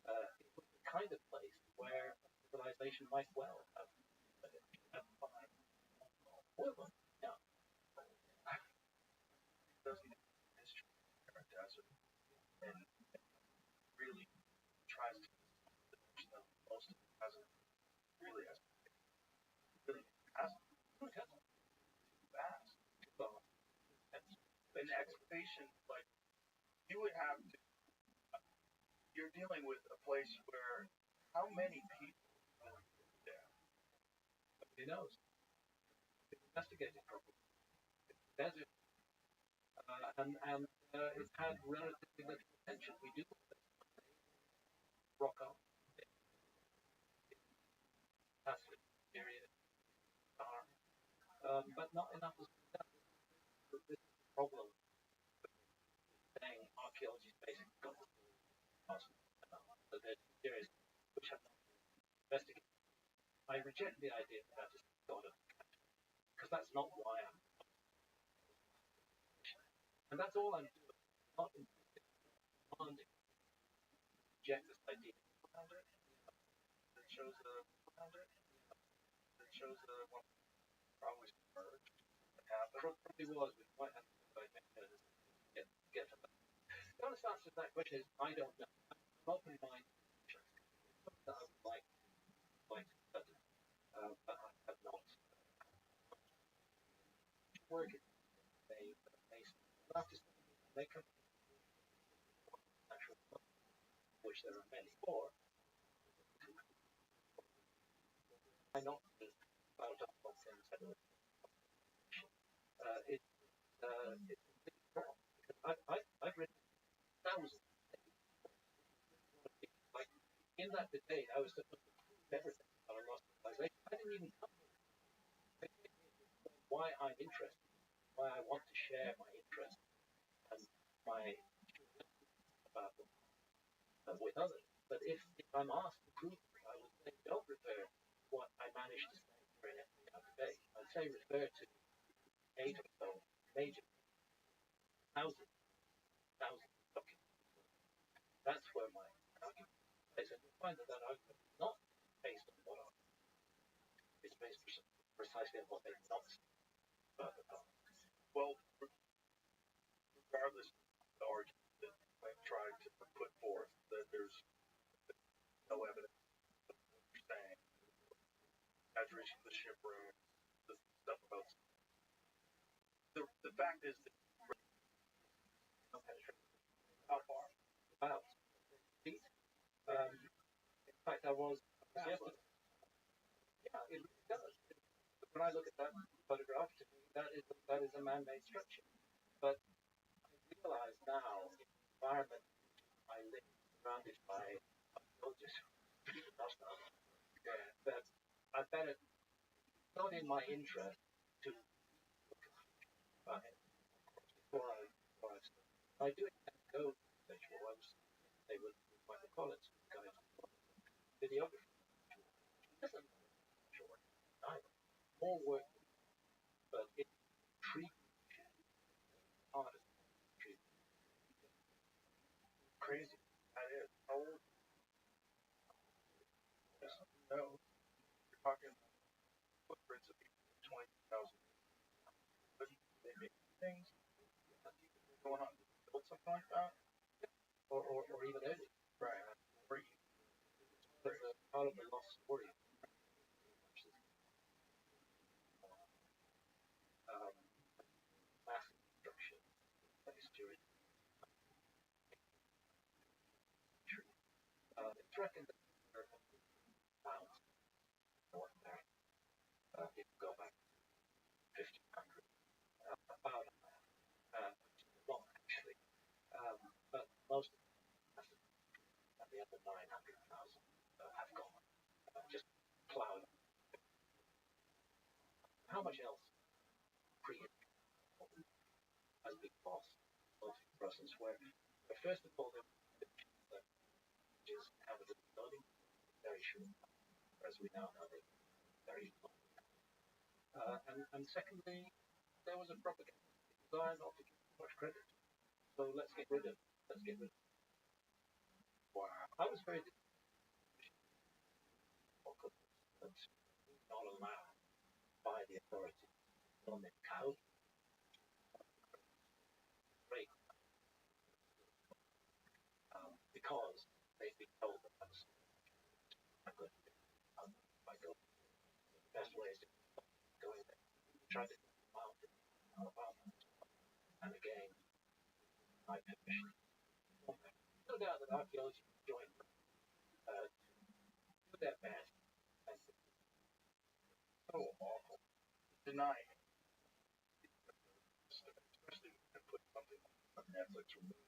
It was the kind of place where civilization might well have. Yeah. History desert and really tries to most hasn't really hasn't fast. An excavation like you would have to. You're dealing with a place where how many people are there? Nobody knows. It's investigated properly. Desert, and it's had relatively little attention. We do rock up, passive period, but not enough. This is the problem. Saying archaeology is basic goals. So there's theories which have not been investigated. I reject the idea that is God of because that's not why I'm. And that's all I'm doing. Not demanding. Reject this idea. It shows probably merged. Probably was. We might have to get to that. The honest answer to that question is I don't know. I'm open-minded. That I would like to study, but I have work it. They come natural, which there are many. Or I not about all things that are it's wrong. I've written thousands. Like in that debate, I was supposed to prove everything about a lost civilization. I didn't even come why I'm interested, why I want to share my interest and my about them with others. But if I'm asked to prove it, I would say don't refer to what I managed to say during our debate. I'd say refer to 8 or so major thousands documents. That's where my argument is. And you find that argument is not based on what it's based precisely on what they've not said about the past. Well, regardless of the argument that I've tried to put forth, that there's no evidence of what you're saying, saturation of the ship room, the stuff about the fact is that how far? Wow. In fact, I was yesterday. Yeah, it really does. When I look at that photograph, to me, that is a man-made structure. But I realize now, in the environment I live, surrounded by soldiers, that I better not in my interest to look at it before I start. I do intend to go to visual. I was they would find the college guys videography. Doesn't short either. More work, but it's intriguing. Artist intriguing. crazy that is. How old? No, you're talking footprints of 20,000. But they make things going on, build something like that, Or even earlier. right? Or There's a part of the lost story. Mass destruction placed during it's reckoned that there are pounds North America. If you go back 1,500, about long actually. But most of the other 900,000 have gone. Just plowed. How much else pre has been lost in process where first of all there is habitability very short, as we now know they very long. And secondly, there was a propaganda desire not to give much credit. So let's get rid of it. Wow. I was very not allowed by the authorities on the code. Great. Because they've been told that that's not good. I go the best way is to go in there, try to out and again, my permission. No doubt that archaeology joined do their best. so awful. Denying, especially when you put something on Netflix or movie